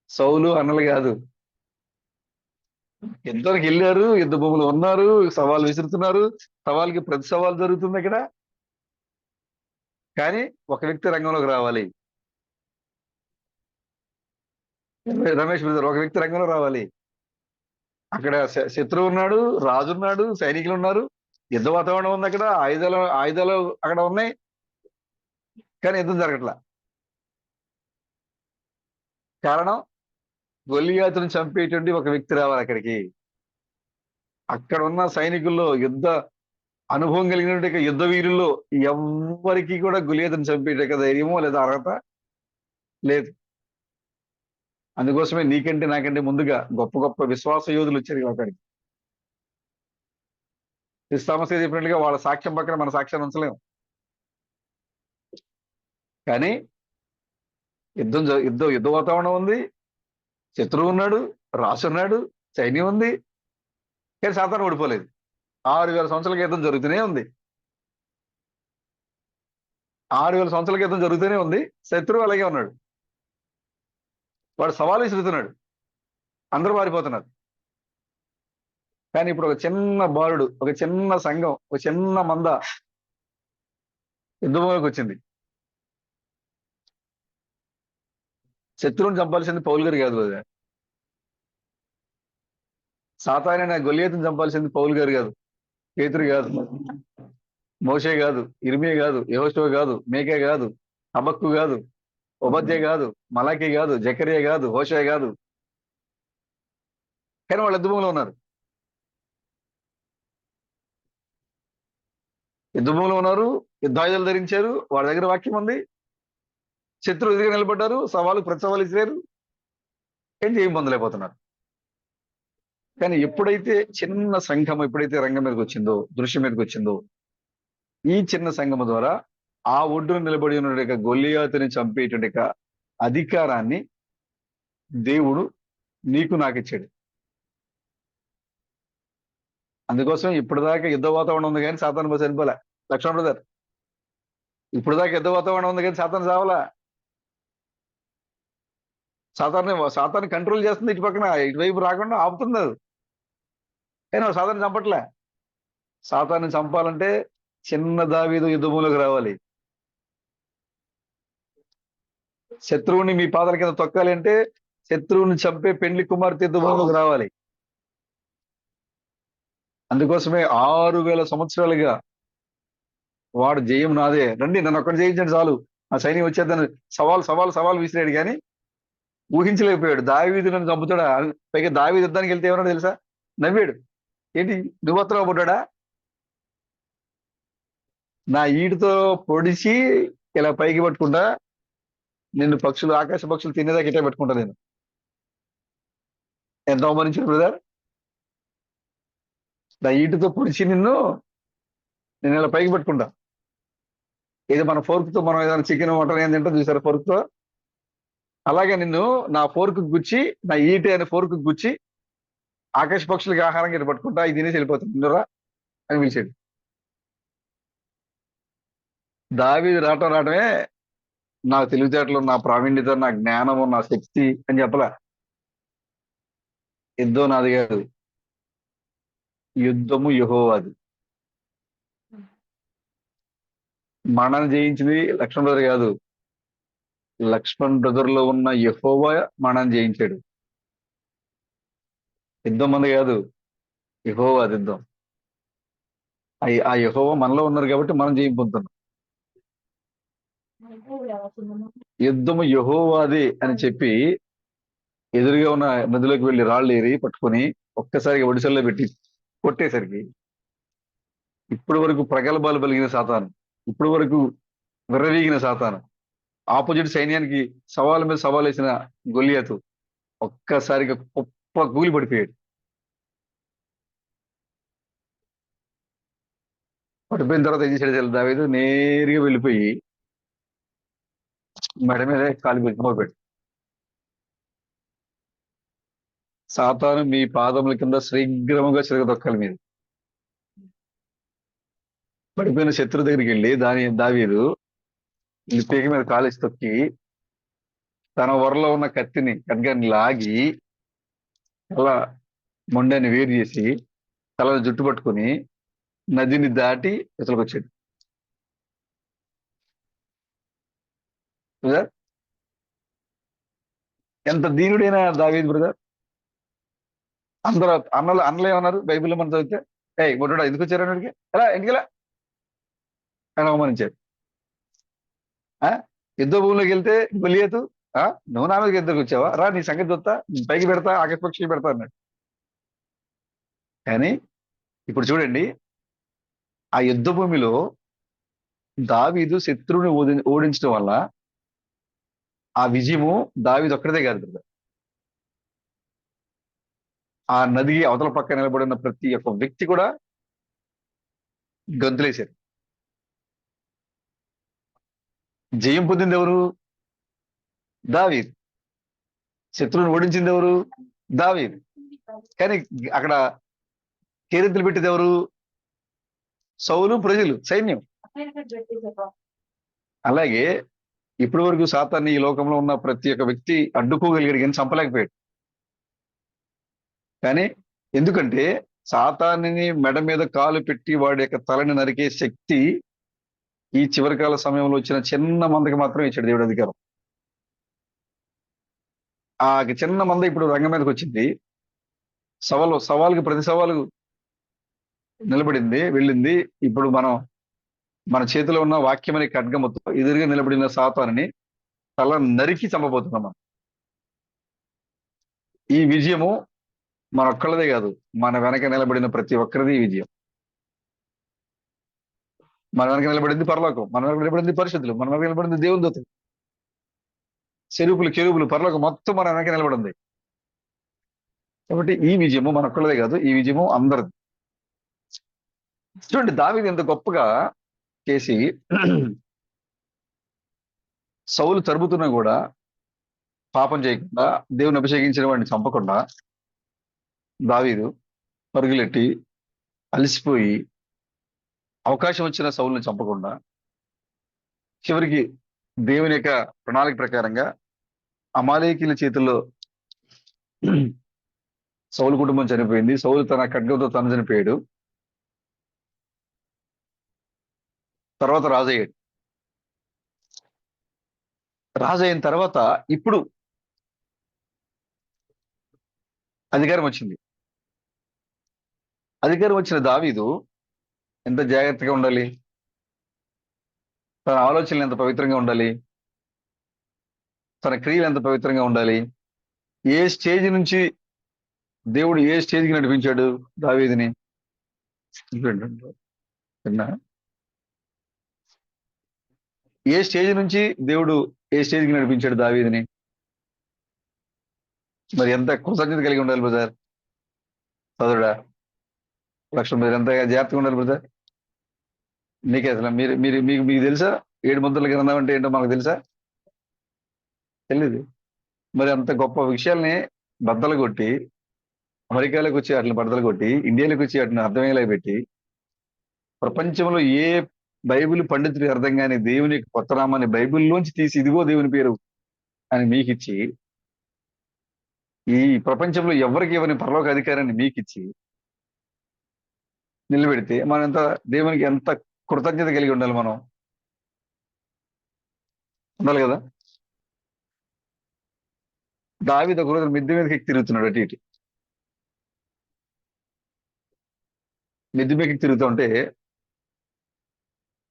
సౌలు అన్నలు కాదు. యుద్ధానికి వెళ్ళారు, యుద్ధ భూములు ఉన్నారు, సవాల్ విసురుతున్నారు, సవాల్కి ప్రతి సవాల్ జరుగుతుంది అక్కడ. కానీ ఒక వ్యక్తి రంగంలోకి రావాలి, రమేష్ బ్రదర్, ఒక వ్యక్తి రంగంలో రావాలి. అక్కడ శత్రువు ఉన్నాడు, రాజు ఉన్నాడు, సైనికులు ఉన్నారు, యుద్ధ వాతావరణం ఉంది, అక్కడ ఆయుధాలు ఆయుధాలు అక్కడ ఉన్నాయి, కానీ యుద్ధం జరగట్లా. కారణం, గొలియాతును చంపేటువంటి ఒక వ్యక్తి రావాలి అక్కడికి. అక్కడ ఉన్న సైనికుల్లో యుద్ధ అనుభవం కలిగినటువంటి యుద్ధ వీరుల్లో ఎవ్వరికి కూడా గులియతను చంపేట ధైర్యమో లేదా అర్హత లేదు. అందుకోసమే నీకంటే నాకంటే ముందుగా గొప్ప గొప్ప విశ్వాస యోధులు వచ్చారు ఈ లోకానికి. క్రిస్తామసే చెప్పినట్లుగా వాళ్ళ సాక్ష్యం పక్కన మన సాక్ష్యాన్ని ఉంచలేము. కానీ యుద్ధ వాతావరణం ఉంది, శత్రువు ఉన్నాడు, రాసు ఉన్నాడు, సైన్యం ఉంది. కానీ సాతాను ఓడిపోలేదు. 6,000 సంవత్సరాల క్రితం జరుగుతూనే ఉంది. 6,000 సంవత్సరాల క్రితం జరుగుతూనే ఉంది. శత్రువు అలాగే ఉన్నాడు. వాడు సవాలు విసురుతున్నాడు. అందరూ పారిపోతున్నారు. కానీ ఇప్పుడు ఒక చిన్న బాలుడు, ఒక చిన్న సంఘం, ఒక చిన్న మంద యుద్ధంలోకి వచ్చింది. శత్రువుని చంపాల్సింది పౌలు గారు కాదు కదా. సాతానైన గొల్లియతుని చంపాల్సింది పౌలు గారు కాదు, పేతురు కాదు, మోషే కాదు, ఇర్మియా కాదు, యెహోషువ కాదు, మేకే కాదు, హబక్కు కాదు, ఓబద్య కాదు, మలాకి కాదు, జకరియా కాదు, హోషేయ కాదు. కానీ వాళ్ళు యుద్ధభూమిలో ఉన్నారు. యుద్ధభూమిలో ఉన్నారు, యుద్ధాయుధాలు ధరించారు, వాళ్ళ దగ్గర వాక్యం ఉంది. శత్రువు ఎదురుగా నిలబడ్డారు, ప్రతి సవాలు ఇచ్చారు. ఏం చేయం పొందలేకపోతున్నారు. కానీ ఎప్పుడైతే చిన్న సంఘం ఎప్పుడైతే రంగం మీదకి వచ్చిందో, దృశ్యం మీదకి వచ్చిందో, ఈ చిన్న సంఘము ద్వారా ఆ ఒడ్డును నిలబడి ఉన్న గొల్లియాతుని చంపేటువంటి అధికారాన్ని దేవుడు నీకు నాకు ఇచ్చాడు. అందుకోసం ఇప్పటిదాకా యుద్ధ వాతావరణం ఉంది కానీ సాతాను చనిపోలే. లక్ష్మణ్ బ్రదర్, ఇప్పటిదాకా యుద్ధ వాతావరణం ఉంది కానీ సాతాను చావలా. సాతాన్ని కంట్రోల్ చేస్తుంది, ఇటు పక్కన ఇటువైపు రాకుండా ఆపుతుంది అది. కానీ సాతాన్ని చంపట్లే. సాతాన్ని చంపాలంటే చిన్న దావీదు యుద్ధభూమిలోకి రావాలి. శత్రువుని మీ పాదాల కింద తొక్కాలి అంటే శత్రువుని చంపే పెండ్లి కుమార్తె యుద్ధభూమిలోకి రావాలి. అందుకోసమే 6,000 సంవత్సరాలుగా వాడు జయం నాదే, రండి నన్ను ఒక్కటి జయించండి చాలు, ఆ సైన్యం వచ్చేద్దని సవాల్ విసిరాడు. కానీ ఊహించలేకపోయాడు దావీదు నన్ను చంపుతాడా. పైగా దావీదు యుద్ధానికి వెళ్తే ఏమన్నా తెలుసా, నవ్వాడు. ఏంటి నువ్వొత్తరావు పుట్టాడా, నా ఈటుతో పొడిచి ఇలా పైకి పట్టుకుంటా, నిన్ను ఆకాశ పక్షులు తినేదాకా ఇటే పెట్టుకుంటా నేను. ఎంత అవమానించాడు బ్రదర్. నా ఈటుతో పొడిచి నేను ఇలా పైకి పట్టుకుంటా. ఏదో మన ఫోర్క్తో మనం ఏదైనా చికెన్ మటన్ ఏం తింటా చూసారు ఫోర్క్తో, అలాగే నిన్ను నా ఫోర్క్ గుచ్చి, నా ఈటి అనే ఫోర్క్ గుచ్చి ఆకాశ పక్షులకి ఆహారం ఇటు పట్టుకుంటా, ఇది తినేసి వెళ్ళిపోతుంది నిన్నురా అని పిలిచాడు. దావీదు రావటమే నా తెలివితేటలు, నా ప్రావీణ్యత, నా జ్ఞానము, నా శక్తి అని చెప్పలా. యుద్ధం నాది కాదు, యుద్ధము యెహోవాది. మనల్ని జయించింది లక్ష్మణ్ బ్రదర్ కాదు, లక్ష్మణ్ బ్రదర్ లో ఉన్న యెహోవా మనల్ని జయించాడు. యుద్ధం మంది కాదు, యెహోవాది యుద్ధం. ఆ యెహోవా మనలో ఉన్నారు కాబట్టి మనం జయం పొందుతున్నాం. యుద్ధము యెహోవాది అని చెప్పి ఎదురుగా ఉన్న నదిలోకి వెళ్లి రాళ్ళు ఏరి పట్టుకొని ఒక్కసారిగా ఒడిసెల్లో పెట్టి కొట్టేసరికి ఇప్పటి వరకు ప్రగల్భాలు పలిగిన సాతాను, ఇప్పటి వరకు విర్రవీగిన సాతాను, ఆపోజిట్ సైన్యానికి సవాలు మీద సవాలు వేసిన గొల్లియాతు ఒక్కసారిగా కుప్ప కూలి పడిపోయాడు. పడిపోయిన తర్వాత ఏం చేశాడు దావీదు, నేరుగా వెళ్ళిపోయి మెడ మీద కాలు పెట్టి, సాతాను మీ పాదముల కింద శీఘ్రముగా చిరగదొక్కాలి మీరు. పడిపోయిన శత్రు దగ్గరికి వెళ్ళి దావీదు పీక మీద కాలేసి తొక్కి తన వరలో ఉన్న ఖడ్గాన్ని లాగి అలా మొండాన్ని వేరు చేసి తలని జుట్టు పట్టుకొని నదిని దాటి ఇతలకొచ్చాడు. బ్రదర్, ఎంత దీనుడైనా దావీదు బ్రదర్. అందరూ అన్నలు ఏమన్నారు బైబిల్లో మనం చదివితే, ముట్టుడా ఎందుకు వచ్చారు అడిగి ఎలా ఇంటికి అని అవమానించారు. యుద్ధ భూమిలోకి వెళ్తే గొలియాతు, నువ్వు నా మీదకి ఎందుకు వచ్చావా, రా నీ సంగతి చూస్తా, పైకి పెడతా, ఆకాశ పక్షులు పెడతా అన్నాడు. కానీ ఇప్పుడు చూడండి, ఆ యుద్ధ భూమిలో దావీదు శత్రువుని ఓడించడం వల్ల ఆ విజయము దావీదు ఒక్కడిదే కాదు బ్రదర్. ఆ నది అవతల పక్క నిలబడిన ప్రతి ఒక్క వ్యక్తి కూడా గంతులేశారు. జయం పొందింది ఎవరు? దావీదు. శత్రువుని ఓడించింది ఎవరు? దావీదు. కానీ అక్కడ కేరింతలు పెట్టేది ఎవరు? సౌలు, ప్రజలు, సైన్యం. అలాగే ఇప్పటి వరకు సాతాన్ని ఈ లోకంలో ఉన్న ప్రతి ఒక్క వ్యక్తి అడ్డుకోగలిగాడు కానీ చంపలేకపోయాడు. కానీ ఎందుకంటే సాతాన్ని మెడ మీద కాలు పెట్టి వాడి యొక్క తలని నరికే శక్తి ఈ చివరి కాల సమయంలో వచ్చిన చిన్న మందకి మాత్రం ఇచ్చాడు దేవుడి అధికారం. ఆ చిన్న మంద ఇప్పుడు రంగం మీదకి వచ్చింది. సవాలుకి ప్రతి సవాలు నిలబడింది, వెళ్ళింది. ఇప్పుడు మన చేతిలో ఉన్న వాక్యం అనే ఖడ్గముతో ఎదురుగా నిలబడిన సాతానుని తల నరికి చంపబోతున్నాం మనం. ఈ విజయము మన ఒక్కళ్ళదే కాదు, మన వెనక నిలబడిన ప్రతి ఒక్కరిది ఈ విజయం. మన వెనక నిలబడింది పరలోకం, మన వెనక నిలబడింది పరిశుద్ధులు, మన వెనక నిలబడింది దేవుని దూతలు, కెరూబులు పరలోకం మొత్తం మన వెనక నిలబడింది. కాబట్టి ఈ విజయము మన ఒక్కళ్ళదే కాదు, ఈ విజయము అందరిది. చూడండి దావీదు ఎంత గొప్పగా చేసి సౌలు తరుముతున్నా కూడా పాపం చేయకుండా, దేవుని అభిషేకించిన వాడిని చంపకుండా దావీదు పరుగులెట్టి అలసిపోయి అవకాశం వచ్చిన సౌలుని చంపకుండా చివరికి దేవుని యొక్క ప్రణాళిక ప్రకారంగా అమాలేకీల చేతుల్లో సౌలు కుటుంబం చనిపోయింది. సౌలు తన ఖడ్గంతో తను చనిపోయాడు. తర్వాత రాజయ్యాడు. రాజైన తర్వాత ఇప్పుడు అధికారం వచ్చింది. అధికారం వచ్చిన దావీదు ఎంత జాగ్రత్తగా ఉండాలి, తన ఆలోచనలు ఎంత పవిత్రంగా ఉండాలి, తన క్రియలు ఎంత పవిత్రంగా ఉండాలి. ఏ స్టేజ్ నుంచి దేవుడు ఏ స్టేజ్కి నడిపించాడు దావీదుని? విన్నా? ఏ స్టేజ్ నుంచి దేవుడు ఏ స్టేజ్కి నడిపించాడు దావీదుని? మరి ఎంత కృతజ్ఞత కలిగి ఉండాలి బ్రదర్, సోదరుడా, లక్ష్మణ్ బ్రదర్, ఎంత జాగ్రత్తగా ఉండాలి బ్రదర్. నీకే అసలు మీరు మీరు మీకు మీకు తెలుసా 7 ముద్రల గ్రంథం అంటే ఏంటో మనకు తెలుసా? తెలియదు. మరి అంత గొప్ప విషయాల్ని బద్దలు కొట్టి అమెరికాలోకి వచ్చి వాటిని బద్దలు కొట్టి ఇండియాలోకి వచ్చి వాటిని అర్థమయ్యేలా పెట్టి ప్రపంచంలో ఏ బైబిల్ పండితుడికి అర్థం కాని దేవుని యొక్క కొత్త నామాన్ని బైబిల్లోంచి తీసి ఇదిగో దేవుని పేరు అని మీకిచ్చి, ఈ ప్రపంచంలో ఎవరికి ఎవరిని పరలోక అధికారాన్ని మీకిచ్చి నిలబెడితే మనం దేవునికి ఎంత కృతజ్ఞత కలిగి ఉండాలి. మనం ఉండాలి కదా. దావీదు ఒక రోజు మిద్దె మీదకి ఎక్కి తిరుగుతున్నాడు, అటు ఇటు మిద్దె మీదకి తిరుగుతూ ఉంటే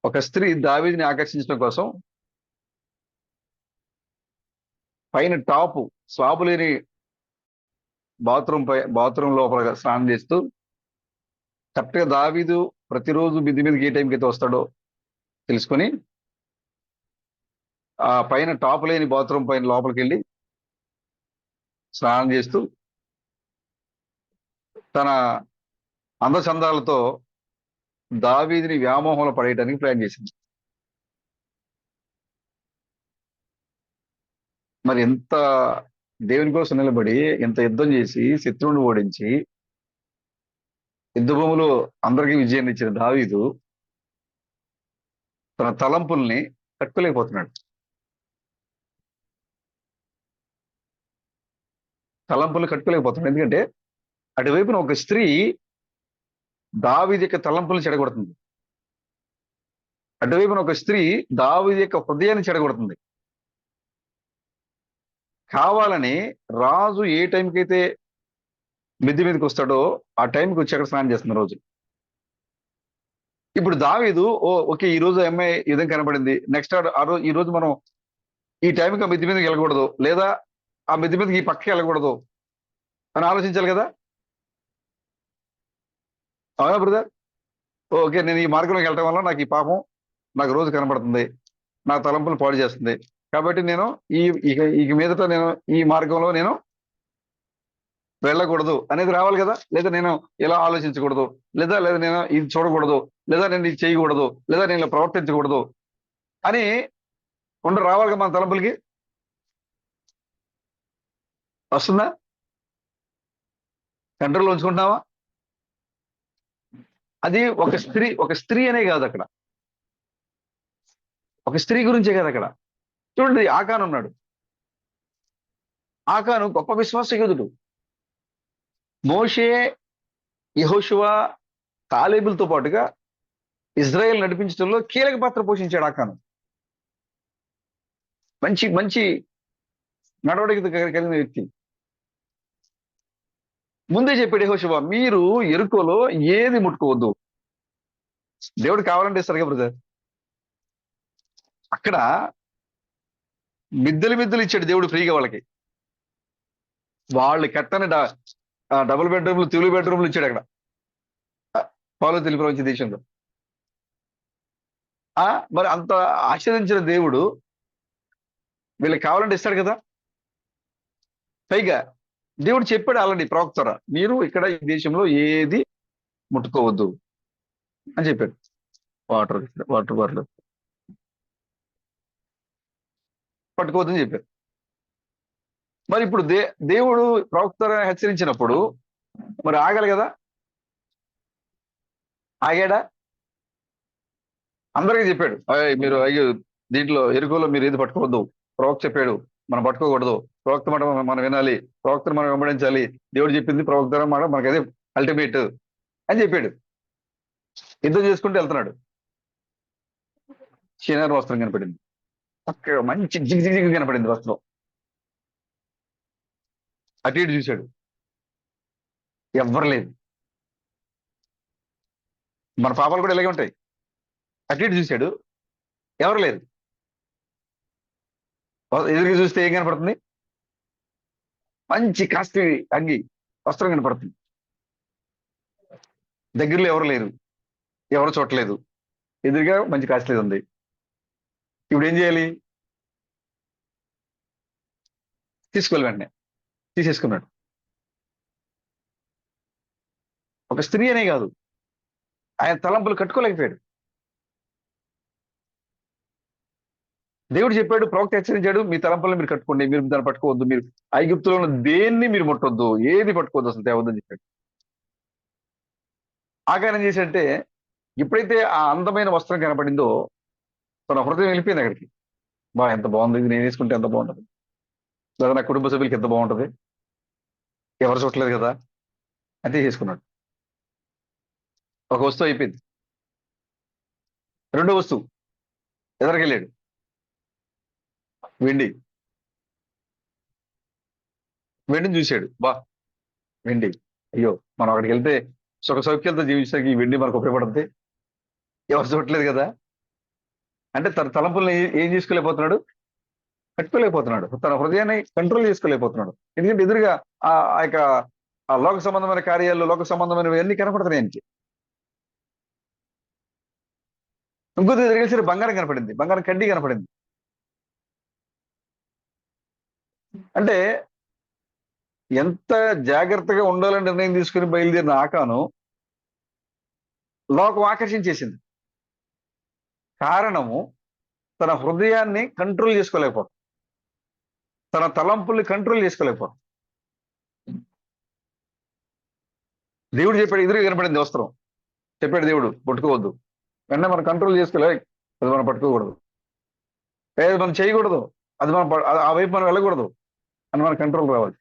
ఒక స్త్రీ దావీదుని ఆకర్షించడం కోసం పైన టాపు స్లాబ్ లేని బాత్రూమ్ లోపల స్నానం చేస్తూ కరెక్ట్ గా దావీదు ప్రతిరోజు మిద్దె మీదకి ఏ టైంకి అయితే వస్తాడో తెలుసుకొని ఆ పైన టాప్ లేని బాత్రూమ్ పైన లోపలికి వెళ్ళి స్నానం చేస్తూ తన అందచందాలతో దావీదుని వ్యామోహంలో పడేయడానికి ప్లాన్ చేసింది. మరి ఎంత దేవుని కోసం నిలబడి ఎంత యుద్ధం చేసి శత్రువుని ఓడించి యుద్ధ భూమిలో అందరికీ విజయాన్ని ఇచ్చిన దావీదు తన తలంపుల్ని కట్టుకోలేకపోతున్నాడు. తలంపులు కట్టుకోలేకపోతున్నాడు. ఎందుకంటే అటువైపున ఒక స్త్రీ దావీదు యొక్క తలంపులను చెడగొడుతుంది. అటువైపున ఒక స్త్రీ దావీదు యొక్క హృదయాన్ని చెడగొడుతుంది. కావాలని రాజు ఏ టైంకి అయితే మిద్దె మీదకి వస్తాడో ఆ టైంకి వచ్చి అక్కడ స్నానం చేస్తున్న రోజు. ఇప్పుడు దావీదు ఓకే, ఈ రోజు అమ్మాయి ఈ విధంగా కనబడింది, నెక్స్ట్ ఈ రోజు మనం ఈ టైంకి ఆ మిద్దె మీదకి వెళ్ళకూడదు, లేదా ఆ మిద్దె మీదకి ఈ పక్కకి వెళ్ళకూడదు అని ఆలోచించాలి కదా. అవునా బ్రదర్? ఓకే, నేను ఈ మార్గంలోకి వెళ్ళటం వల్ల నాకు ఈ పాపం నాకు రోజు కనబడుతుంది, నా తలంపులు పాడు చేస్తుంది. కాబట్టి నేను ఈ ఇక ఇక మీదట నేను ఈ మార్గంలో నేను వెళ్ళకూడదు అనేది రావాలి కదా. లేదా నేను ఇలా ఆలోచించకూడదు, లేదా నేను ఇది చూడకూడదు, లేదా నేను ఇది చేయకూడదు, లేదా నేను ఇలా ప్రవర్తించకూడదు అని రావాలి కదా మన తలంపులకి. వస్తుందా? కంట్రోల్ ఉంచుకుంటున్నావా? అది ఒక స్త్రీ అనే కాదు అక్కడ, ఒక స్త్రీ గురించే కాదు అక్కడ. చూడండి, ఆకాను ఉన్నాడు. ఆకాను గొప్ప విశ్వాస యోధుడు. మోషే, యెహోషువ, కాలేబులతో పాటుగా ఇజ్రాయెల్ నడిపించడంలో కీలక పాత్ర పోషించాడు ఆకాను. మంచి మంచి నడవడిక కలిగిన వ్యక్తి. ముందే చెప్పాడు యెహోషువ, మీరు ఎరుకోలో ఏది ముట్టుకోవద్దు. దేవుడు కావాలంటే ఇస్తారు కదా బ్రదర్. అక్కడ మిద్దెలు ఇచ్చాడు దేవుడు ఫ్రీగా వాళ్ళకి. వాళ్ళు కట్టని డబుల్ బెడ్రూమ్లు, త్రిబుల్ బెడ్రూమ్లు ఇచ్చాడు అక్కడ పాలు తెలుపు ప్రపంచ దేశంలో. మరి అంత ఆశీర్వదించిన దేవుడు వీళ్ళకి కావాలంటే ఇస్తాడు కదా. పైగా దేవుడు చెప్పాడు ఆల్రెడీ ప్రవక్త ద్వారా, మీరు ఇక్కడ ఈ దేశంలో ఏది ముట్టుకోవద్దు అని చెప్పాడు. వాటర్ వాటర్ బాటిల్ పట్టుకోవద్దని చెప్పారు. మరి ఇప్పుడు దేవుడు ప్రవక్త ద్వారా హెచ్చరించినప్పుడు మరి ఆగాలి కదా. ఆగాడా? అందరికీ చెప్పాడు, మీరు అయ్యో దీంట్లో ఎరుకలో మీరు ఏది పట్టుకోవద్దు, ప్రవక్త చెప్పాడు మనం పట్టుకోకూడదు, ప్రవక్త మాట మనం వినాలి, ప్రవక్తను మనం వెంబడించాలి, దేవుడు చెప్పింది ప్రవక్త మాట మనకు అదే అల్టిమేట్ అని చెప్పాడు. యుద్ధం చేసుకుంటూ వెళ్తున్నాడు. షినార్ వస్త్రం కనపడింది, అక్కడ మంచి జిగ్ జిగ్ జిగ్ కనపడింది వస్త్రం. అటు ఇటు చూశాడు, ఎవ్వరు లేదు. మన పాపాలు కూడా ఇలాగే ఉంటాయి. అటు ఇటు చూశాడు, ఎవరు లేరు. ఎదురుగా చూస్తే ఏం కనపడుతుంది? మంచి కాస్ట్లీ అంగి వస్త్రం కనపడుతుంది. దగ్గరలో ఎవరు లేరు, ఎవరు చూడలేదు, ఎదురుగా మంచి కాస్ట్లీ ఉంది. ఇప్పుడు ఏం చేయాలి? తీసుకోవాలి. వెంటనే తీసేసుకున్నాడు. ఒక స్త్రీ అనే కాదు, ఆయన తలంపులు కట్టుకోలేకపోయాడు. దేవుడు చెప్పాడు, ప్రవక్త హెచ్చరించాడు, మీ తలంపులను మీరు కట్టుకోండి, మీరు దాన్ని పట్టుకోవద్దు, మీరు ఐగుప్తులో ఉన్న దేన్ని మీరు ముట్టొద్దు, ఏది పట్టుకోవద్దు, అసలు తేవద్దని చెప్పాడు. ఆకారం చేశాడంటే ఎప్పుడైతే ఆ అందమైన వస్త్రం కనపడిందో తన హృదయం వెళ్ళిపోయింది అక్కడికి. ఎంత బాగుంది, ఇది నేను వేసుకుంటే ఎంత బాగుంటది, లేదా నా కుటుంబ సభ్యులకి ఎంత బాగుంటది, ఎవరు చూడలేదు కదా అంతే చేసుకున్నాడు. ఒక వస్తువు అయిపోయింది. రెండో వస్తువు ఎదరికెళ్ళాడు. వెండి. వెండిని చూశాడు. వెండి, అయ్యో మనం అక్కడికి వెళ్తే సుఖ సౌఖ్యాలతో జీవించడానికి ఈ వెండి మనకు ఉపయోగపడుతుంది, ఎవరు చూడట్లేదు కదా. అంటే తన తలంపుల్ని ఏం చేసుకోలేకపోతున్నాడు, కట్టుకోలేకపోతున్నాడు. తన హృదయాన్ని కంట్రోల్ చేసుకోలేకపోతున్నాడు. ఎందుకంటే ఎదురుగా ఆ ఆ యొక్క ఆ లోక సంబంధమైన కార్యాలు, లోక సంబంధమైనవి అన్ని కనపడుతున్నాయి ఆయనకి. ఇంకొద్ది తిరిగేసరి బంగారం కనపడింది, బంగారం కడ్డీ కనపడింది. అంటే ఎంత జాగ్రత్తగా ఉండాలని నిర్ణయం తీసుకుని బయలుదేరిన ఆకాను లోకం ఆకర్షించేసింది. కారణము తన హృదయాన్ని కంట్రోల్ చేసుకోలేకపోవడం, తన తలంపుల్ని కంట్రోల్ చేసుకోలేకపోవడం. దేవుడు చెప్పాడు, ఎదురుగా కనపడింది వస్త్రం, చెప్పాడు దేవుడు పట్టుకోవద్దు. వెంటనే మనం కంట్రోల్ చేసుకోలే, అది మనం పట్టుకోకూడదు, లేదు మనం చేయకూడదు, అది మనం ఆ వైపు మనం వెళ్ళకూడదు అని మన కంట్రోల్ రావాలి.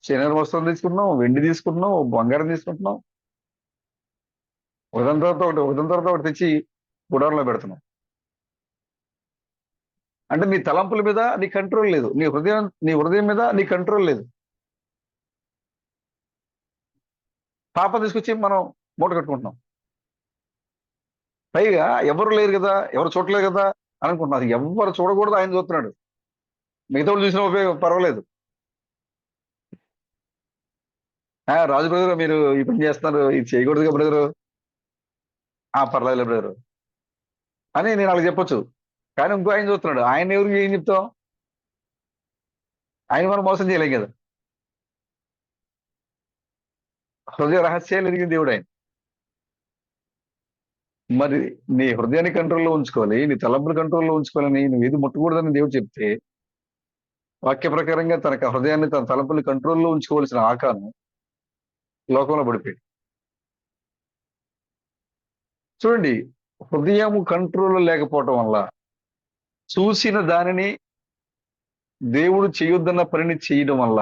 శరీర వస్త్రం తీసుకుంటున్నాం, వెండి తీసుకుంటున్నాం, బంగారం తీసుకుంటున్నాం, ఒకదాని తర్వాత ఒకటి తెచ్చి గుడారంలో పెడుతున్నాం. అంటే నీ తలంపుల మీద నీ కంట్రోల్ లేదు, నీ హృదయం మీద నీ కంట్రోల్ లేదు. పాపం తీసుకొచ్చి మనం మూట కట్టుకుంటున్నాం. పైగా ఎవరు లేరు కదా, ఎవరు చూడలేదు కదా అనుకుంటున్నాం. అది ఎవరు చూడకూడదు, ఆయన చూస్తున్నాడు. మిగతా వాళ్ళు చూసిన ఉపయోగం పర్వాలేదు. రాజు బ్రదర్ మీరు ఈ పని చేస్తున్నారు, ఇది చేయకూడదుగా బ్రదరు, పర్లేదు బ్రదర్ అని నేను వాళ్ళకి చెప్పొచ్చు. కానీ ఇంకో ఆయన చూస్తున్నాడు, ఆయన ఎవరికి ఏం చెప్తాం? ఆయన మనం మోసం చేయలేం కదా. హృదయ రహస్యాలు ఎరిగిన దేవుడు ఆయన. మరి నీ హృదయాన్ని కంట్రోల్లో ఉంచుకోవాలి, నీ తలంపులు కంట్రోల్లో ఉంచుకోవాలని నువ్వు ఏది ముట్టకూడదని దేవుడు చెప్తే, వాక్య ప్రకారంగా తన హృదయాన్ని తన తలంపులు కంట్రోల్లో ఉంచుకోవాల్సిన ఆకాను లోకంలో పడిపోయాడు. చూడండి, హృదయము కంట్రోల్లో లేకపోవటం వల్ల, చూసిన దానిని దేవుడు చేయొద్దన్న పనిని చేయడం వల్ల,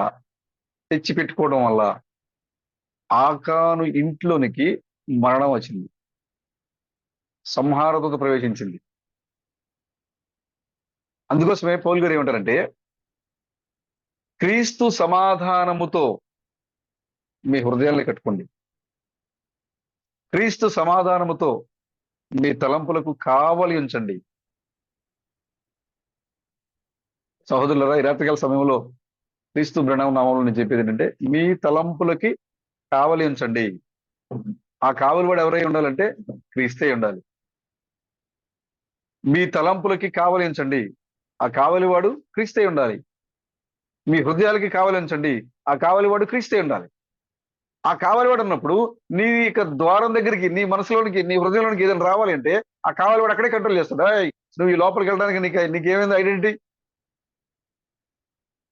తెచ్చి పెట్టుకోవడం వల్ల ఆకాను ఇంట్లోనికి మరణం వచ్చింది, సంహారదూత ప్రవేశించింది. అందుకోసమే పౌలు గారు ఏమంటారంటే, క్రీస్తు సమాధానముతో మీ హృదయాల్ని కట్టుకోండి, క్రీస్తు సమాధానముతో మీ తలంపులకు కావలి ఉంచండి. సహోదరులరా, ఈ రాత్రికాల సమయంలో క్రీస్తు నామంలో నేను చెప్పేది ఏంటంటే, మీ తలంపులకి కావలి ఉంచండి. ఆ కావలి వాడు ఎవరై ఉండాలంటే క్రీస్తే ఉండాలి. మీ తలంపులకి కావలి ఉంచండి, ఆ కావలి వాడు క్రీస్తే ఉండాలి. మీ హృదయాలకి కావలి ఉంచండి, ఆ కావలి వాడు క్రీస్తే ఉండాలి. ఆ కావలి వాడు ఉన్నప్పుడు నీ యొక్క ద్వారం దగ్గరికి, నీ మనసులోనికి, నీ హృదయంలోనికి ఏదైనా రావాలి అంటే ఆ కావలి వాడు అక్కడే కంట్రోల్ చేస్తాడు. నువ్వు ఈ లోపలికి వెళ్ళడానికి నీకేమైంది ఐడెంటిటీ?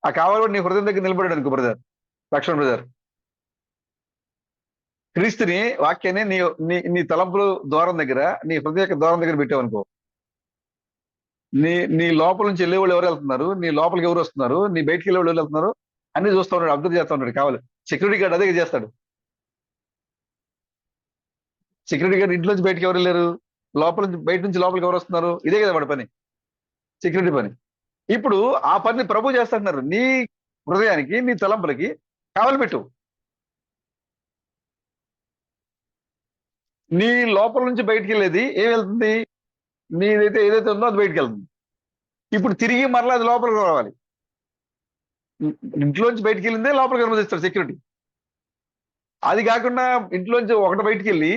ఆ కావలి వాడు నీ హృదయం దగ్గర నిలబడాడు అనుకో బ్రదర్, లక్ష్మణ్ బ్రదర్, క్రీస్తుని వాక్యాన్ని నీ నీ నీ తలంపుల ద్వారం దగ్గర, నీ హృదయ ద్వారం దగ్గర పెట్టావనుకో, నీ నీ లోపల నుంచి వెళ్ళే వాళ్ళు ఎవరు వెళ్తున్నారు, నీ లోపలికి ఎవరు వస్తున్నారు, నీ బయటికి వెళ్ళే వాళ్ళు ఎవరు వెళ్తున్నారు అన్ని చూస్తూ ఉన్నాడు, అబ్జర్వ్ చేస్తూ ఉన్నాడు. కావాలి సెక్యూరిటీ గార్డ్ అదే చేస్తాడు. సెక్యూరిటీ గార్డ్ ఇంట్లోంచి బయటకి ఎవరు వెళ్ళారు, లోపల నుంచి బయట నుంచి లోపలికి ఎవరు వస్తున్నారు, ఇదే కదా వాడి పని, సెక్యూరిటీ పని. ఇప్పుడు ఆ పని ప్రభు చేస్తున్నారు. నీ హృదయానికి, నీ తలంపులకి కావలి పెట్టు. నీ లోపల నుంచి బయటికి వెళ్ళేది ఏం వెళ్తుంది? నీదైతే ఏదైతే ఉందో అది బయటికి వెళ్తుంది. ఇప్పుడు తిరిగి మరలా అది లోపలికి రావాలి. ఇంట్లోంచి బయటికి వెళ్ళిందే లోపలికి అనుమతిస్తాడు సెక్యూరిటీ. అది కాకుండా ఇంట్లోంచి ఒకటి బయటికి వెళ్ళి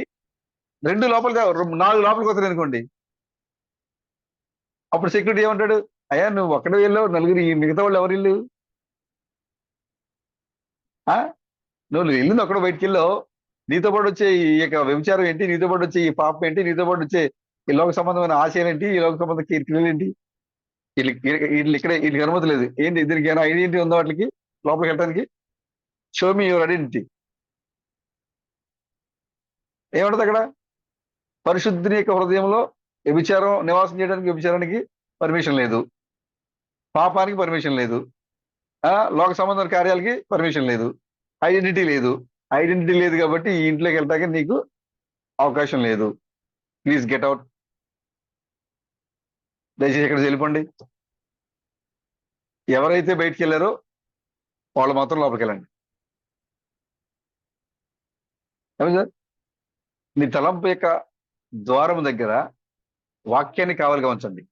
రెండు లోపలికి, నాలుగు లోపలికి వస్తాయి అనుకోండి, అప్పుడు సెక్యూరిటీ ఏమంటాడు? అయ్యా నువ్వు ఒక్కడే వెళ్ళావు, నలుగురు ఈ మిగతా వాళ్ళు ఎవరు ఇల్లు? ఆ నువ్వు వెళ్ళింది ఒక్కడ బయటికి వెళ్ళావు, నీతో పాటు వచ్చే ఈ యొక్క వ్యభిచారం ఏంటి, నీతో పాటు వచ్చే ఈ పాపం ఏంటి, నీతో పాటు వచ్చే ఈ లోక సంబంధమైన ఆశయం ఏంటి, ఈ లోక సంబంధ కీర్తులు ఏంటి, వీళ్ళు ఇక్కడే, వీళ్ళకి అనుమతి లేదు. ఏంటి దీనికి ఏమైనా ఐడెంటిటీ ఉందో వాటికి లోపలికి వెళ్ళడానికి? Show me your identity. ఏమంటది అక్కడ? పరిశుద్ధుని యొక్క హృదయంలో వ్యభిచారం నివాసం చేయడానికి, వ్యభిచారానికి పర్మిషన్ లేదు, పాపానికి పర్మిషన్ లేదు, లోక సంబంధ కార్యాలకి పర్మిషన్ లేదు, ఐడెంటిటీ లేదు. ఐడెంటిటీ లేదు కాబట్టి ఈ ఇంట్లోకి వెళ్ళడానికి నీకు అవకాశం లేదు. ప్లీజ్ గెట్ అవుట్, దయచేసి ఇక్కడ వెళ్ళిపోండి. ఎవరైతే బయటికి వెళ్ళారో వాళ్ళు మాత్రం లోపలికి వెళ్ళండి. ఏమి సార్? నీ తలంపు యొక్క ద్వారం దగ్గర వాక్యాన్ని కావాలిగా ఉంచండి.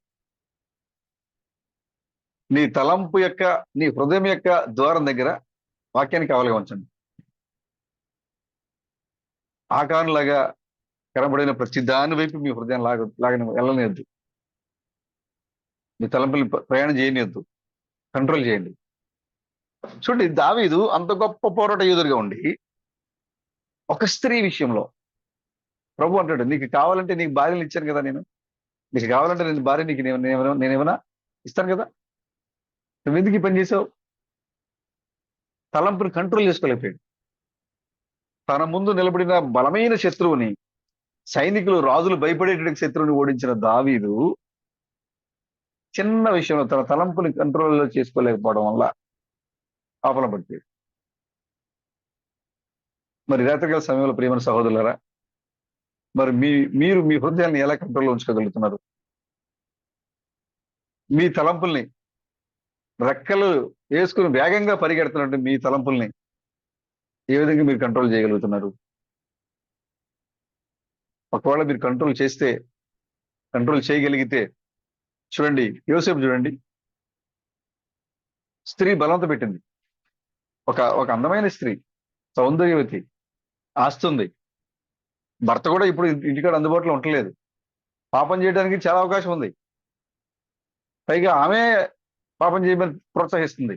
నీ తలంపు యొక్క, నీ హృదయం యొక్క ద్వారం దగ్గర వాక్యాన్ని కావాలిగా ఉంచండి. ఆకారంలాగా కనబడిన ప్రతి దాని వైపు మీ హృదయం లాగని వెళ్ళనియద్దు. మీ తలంపులు ప్రయాణం చేయనియద్దు, కంట్రోల్ చేయండి. చూడండి, దావీదు అంత గొప్ప పోరాట యోధుడిగా ఉండి ఒక స్త్రీ విషయంలో ప్రభు అంటాడు, నీకు కావాలంటే నీకు భార్యలు ఇచ్చాను కదా, నేను నీకు కావాలంటే నేను భార్య నీకు నేనేమైనా ఇస్తాను కదా, నువ్వు ఎందుకు ఈ పని చేసావు? తలంపుని కంట్రోల్ చేసుకోలేకపోయాడు. తన ముందు నిలబడిన బలమైన శత్రువుని, సైనికులు రాజులు భయపడేటువంటి శత్రువుని ఓడించిన దావీదు చిన్న విషయంలో తన తలంపుని కంట్రోల్లో చేసుకోలేకపోవడం వల్ల పాపలం పడిపోయాడు. మరి రాత్రికాల సమయంలో ప్రియమైన సహోదరులారా, మరి మీరు మీ హృదయాన్ని ఎలా కంట్రోల్లో ఉంచుకోగలుగుతున్నారు? మీ తలంపుల్ని రెక్కలు వేసుకుని వేగంగా పరిగెడుతున్నట్టు మీ తలంపుల్ని ఏ విధంగా మీరు కంట్రోల్ చేయగలుగుతున్నారు? ఒకవేళ మీరు కంట్రోల్ చేయగలిగితే, చూడండి యోసేపు చూడండి, స్త్రీ బలవంత పెట్టింది. ఒక అందమైన స్త్రీ, సౌందర్యవతి, ఆస్తుంది. భర్త కూడా ఇప్పుడు ఇంటికాడ అందుబాటులో ఉండలేదు. పాపం చేయడానికి చాలా అవకాశం ఉంది. పైగా ఆమె పాపం చేయమని ప్రోత్సహిస్తుంది.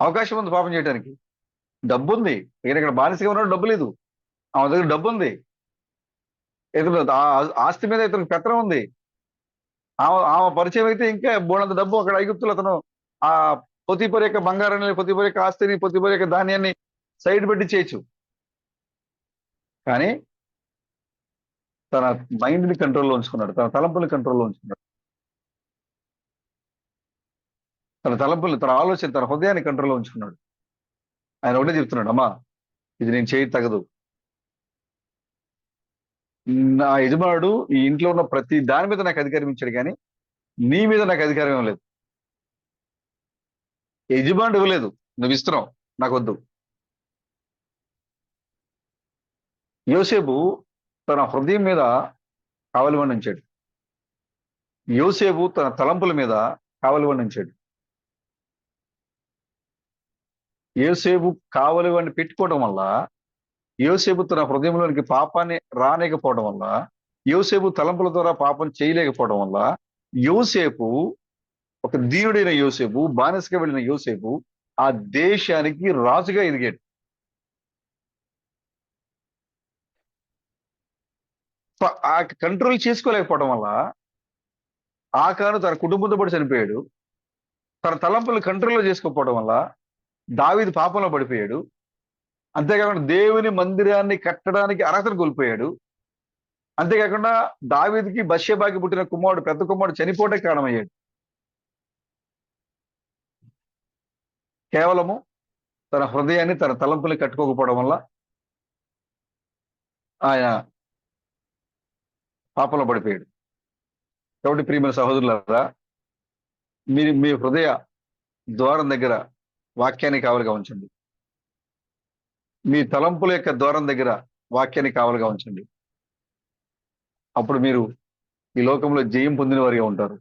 అవకాశం ఉంది పాపం చేయడానికి. డబ్బు ఉంది. ఇక్కడ బానిసగా ఉన్నాడు, డబ్బు లేదు. ఆమె దగ్గర డబ్బు ఉంది. ఇతను ఆస్తి మీద ఇతనికి పెత్తనం ఉంది. ఆమె పరిచయం అయితే ఇంకా బోనంత డబ్బు అక్కడ ఐగుప్తులు అతను ఆ పొతిపొరి యొక్క బంగారాన్ని, పొతిపొరి యొక్క ఆస్తిని, పొతిపొరి యొక్క ధాన్యాన్ని సైడ్ పెట్టి చేయొచ్చు. కానీ తన మైండ్ ని కంట్రోల్లో ఉంచుకున్నాడు, తన తలంపుల్ని కంట్రోల్లో ఉంచుకున్నాడు, తన తలంపుల్ని, తన ఆలోచన, తన హృదయాన్ని కంట్రోల్లో ఉంచుకున్నాడు. ఆయన ఒకటే చెప్తున్నాడు, అమ్మా ఇది నేను చేయి తగదు. నా యజమానుడు ఈ ఇంట్లో ఉన్న ప్రతి దాని మీద నాకు అధికారం ఇచ్చాడు, కానీ నీ మీద నాకు అధికారం ఇవ్వలేదు. యజమానుడు ఇవ్వలేదు, నువ్వు ఇస్తున్నావు, నాకు వద్దు. యోసేపు తన హృదయం మీద కావలివాడిని ఉంచాడు. యోసేపు తన తలంపుల మీద కావలివాడిని ఉంచాడు. యోసేపు కావలివాడిని పెట్టుకోవడం వల్ల, యోసేపు తన హృదయంలోనికి పాపాన్ని రానికపోవడం వల్ల, యోసేపు తలంపుల ద్వారా పాపం చేయలేకపోవడం వల్ల, యోసేపు ఒక దీనుడైన యోసేపు, బానిసగా వెళ్ళిన యోసేపు ఆ దేశానికి రాజుగా ఎదిగాడు. ఆ కంట్రోల్ చేసుకోలేకపోవడం వల్ల ఆకాను తన కుటుంబంతో పాటు చనిపోయాడు. తన తలంపులు కంట్రోల్లో చేసుకోకపోవడం వల్ల దావీదు పాపంలో పడిపోయాడు. అంతేకాకుండా దేవుని మందిరాన్ని కట్టడానికి అర్హతను కోల్పోయాడు. అంతేకాకుండా దావీదుకి బత్షెబాకి పుట్టిన కుమారుడు, పెద్ద కుమారుడు చనిపోవడానికి కారణమయ్యాడు. కేవలము తన హృదయాన్ని, తన తలంపుల్ని కట్టుకోకపోవడం వల్ల ఆయన పాపంలో పడిపోయాడు. కాబట్టి ప్రియమైన సహోదరులారా, మీరు మీ హృదయ ద్వారం దగ్గర వాక్యాన్ని కావలిగా ఉంచండి. మీ తలంపుల యొక్క ద్వారం దగ్గర వాక్యాన్ని కావలిగా ఉంచండి. అప్పుడు మీరు ఈ లోకంలో జయం పొందిన వారిగా ఉంటారు.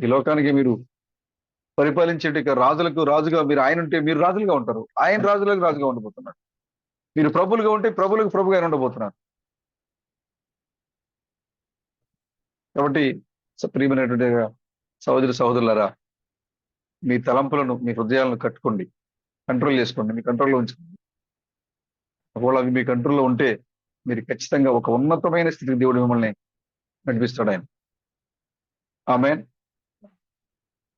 ఈ లోకానికి మీరు పరిపాలించే రాజులకు రాజుగా మీరు ఆయన ఉంటే మీరు రాజులుగా ఉంటారు. ఆయన రాజులకు రాజుగా ఉండబోతున్నారు. మీరు ప్రభులుగా ఉంటే ప్రభులకు ప్రభుగా ఉండబోతున్నారు. కాబట్టి ప్రియమైనటువంటి సహోదరి సహోదరులారా, మీ తలంపులను, మీ హృదయాలను కట్టుకోండి, కంట్రోల్ చేసుకోండి, మీ కంట్రోల్లో ఉంచుకోండి. ఒకవేళ అవి మీ కంట్రోల్లో ఉంటే మీరు ఖచ్చితంగా ఒక ఉన్నతమైన స్థితికి దేవుడు మిమ్మల్ని నడిపిస్తాడు ఆయన. ఆమేన్.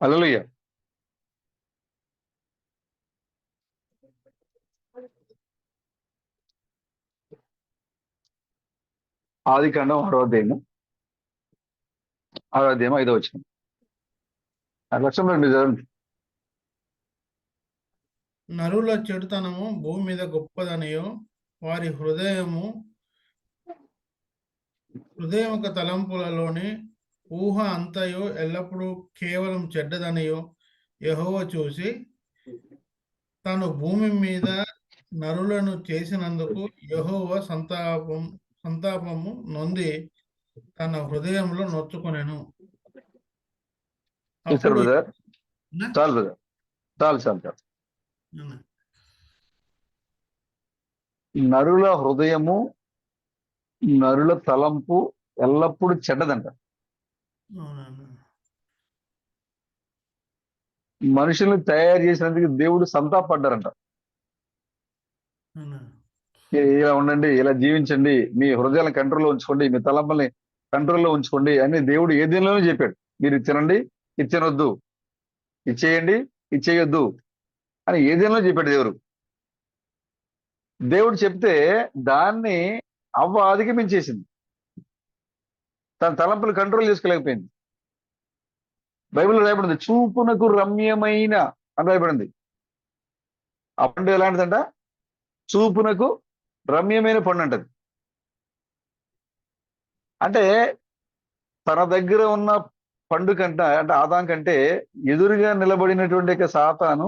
హల్లెలూయా. ఆదికాండం 6వ అధ్యాయము 5వ వచనం. లక్ష్యంలో చదవండి. నరుల చెడుతనము భూమి మీద గొప్పదనియో, వారి హృదయముక తలంపులలోని ఊహ అంతయో ఎల్లప్పుడూ కేవలం చెడ్డదనియో యెహోవా చూసి, తాను భూమి మీద నరులను చేసినందుకు యెహోవా సంతాపము నొంది తన హృదయంలో నొచ్చుకొనెను. చూసారు అప్పుడు బ్రదర్? చాలు బ్రదర్, చాలు చాలు చాలు. నరుల హృదయము, నరుల తలంపు ఎల్లప్పుడూ చెడ్డదంట. మనుషుల్ని తయారు చేసినందుకు దేవుడు సంతాపడ్డారంట. ఇలా ఉండండి, ఇలా జీవించండి, మీ హృదయాలను కంట్రోల్లో ఉంచుకోండి, మీ తలంపుల్ని కంట్రోల్లో ఉంచుకోండి అని దేవుడు ఏ దీనిలోనూ చెప్పాడు. మీరు తినండి, ఇది తినొద్దు, ఇది చేయండి, ఇది చేయొద్దు అని ఏ దీనిలో చెప్పాడు దేవుడు. దేవుడు చెప్తే దాన్ని అవ్వ అధిగమించేసింది. తన తలంపులు కంట్రోల్ చేసుకోలేకపోయింది. బైబిల్లో రాయబడింది, చూపునకు రమ్యమైన అని రాయబడింది. ఆ పండు ఎలాంటిదంట? చూపునకు రమ్యమైన పండు అంటది. అంటే తన దగ్గర ఉన్న పండు కంట, అంటే ఆదాం కంటే ఎదురుగా నిలబడినటువంటి సాతాను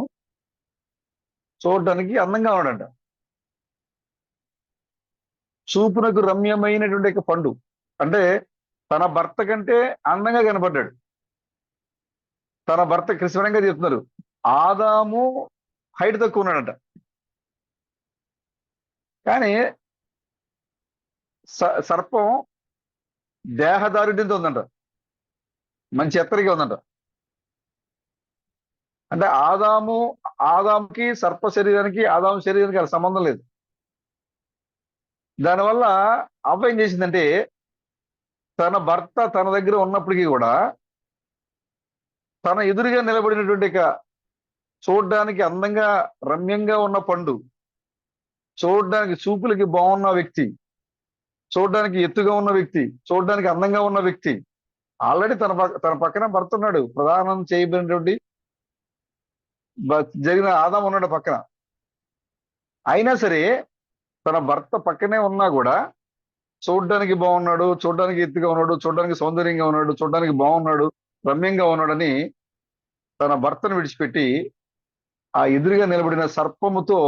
చూడడానికి అందంగా ఉన్నాడంట. చూపునకు రమ్యమైనటువంటి పండు అంటే తన భర్త కంటే అందంగా కనపడ్డాడు. తన భర్త కృష్ణంగా చెప్తున్నారు, ఆదాము హైట్ తక్కువ ఉన్నాడంట. కానీ సర్పం దేహదారుఢ్యంతో ఉందంట, మంచి ఎత్తరిగా ఉందంట. అంటే ఆదాముకి సర్ప శరీరానికి ఆదాము శరీరానికి అలా సంబంధం లేదు. దానివల్ల అవ్వ ఏం చేసిందంటే తన భర్త తన దగ్గర ఉన్నప్పటికీ కూడా తన ఎదురుగా నిలబడినటువంటి చూడడానికి అందంగా రమ్యంగా ఉన్న పండు, చూడడానికి చూపులకి బాగున్న వ్యక్తి, చూడడానికి ఎత్తుగా ఉన్న వ్యక్తి, చూడడానికి అందంగా ఉన్న వ్యక్తి ఆల్రెడీ తన పక్కన భర్త ఉన్నాడు. ప్రదానం చేయబడినటువంటి జరిగిన ఆదాం ఉన్నాడు పక్కన. అయినా సరే తన భర్త పక్కనే ఉన్నా కూడా చూడడానికి బాగున్నాడు, చూడడానికి ఎత్తుగా ఉన్నాడు, చూడడానికి సౌందర్యంగా ఉన్నాడు, చూడడానికి బాగున్నాడు, రమ్యంగా ఉన్నాడని తన భర్తను విడిచిపెట్టి ఆ ఎదురుగా నిలబడిన సర్పముతో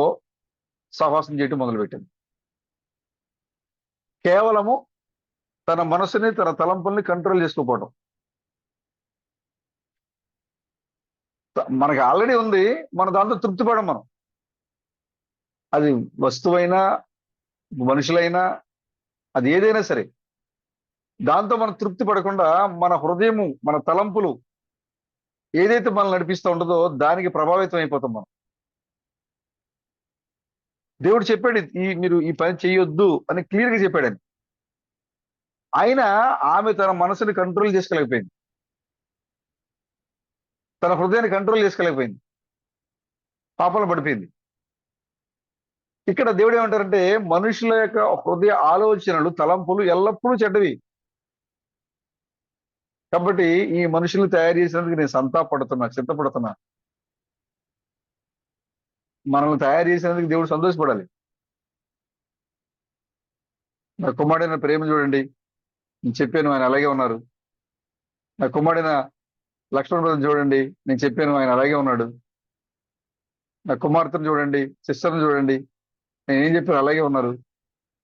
సహవాసం చేయటం మొదలుపెట్టింది. కేవలము తన మనసుని తన తలంపుల్ని కంట్రోల్ చేసుకోపోవడం. మనకి ఆల్రెడీ ఉంది, మన దాంతో తృప్తి పడం మనం. అది వస్తువైనా మనుషులైనా అది ఏదైనా సరే దాంతో మనం తృప్తి పడకుండా మన హృదయము మన తలంపులు ఏదైతే మనల్ని నడిపిస్తూ ఉంటుందో దానికి ప్రభావితం అయిపోతాం మనం. దేవుడు చెప్పాడు మీరు ఈ పని చేయొద్దు అని క్లియర్ గా చెప్పాడు ఆయన. అయినా ఆమె తన మనసుని కంట్రోల్ చేసుకోలేకపోయింది, తన హృదయాన్ని కంట్రోల్ చేసుకోలేకపోయింది, పాపంలో పడిపోయింది. ఇక్కడ దేవుడు ఏమంటారంటే మనుషుల యొక్క హృదయ ఆలోచనలు తలంపులు ఎల్లప్పుడూ చెడ్డవి. కాబట్టి ఈ మనుషులు తయారు చేసినందుకు నేను సంతాపడుతున్నా, చింతపడుతున్నా. మనల్ని తయారు చేసినందుకు దేవుడు సంతోషపడాలి. నా కుమారుడైన ప్రేమ చూడండి, నేను చెప్పాను ఆయన అలాగే ఉన్నారు. నా కుమారుడైన లక్ష్మణ బ్రదర్ చూడండి, నేను చెప్పాను ఆయన అలాగే ఉన్నాడు. నా కుమార్తెను చూడండి, సిస్టర్ని చూడండి, నేను ఏం చెప్పాను అలాగే ఉన్నారు.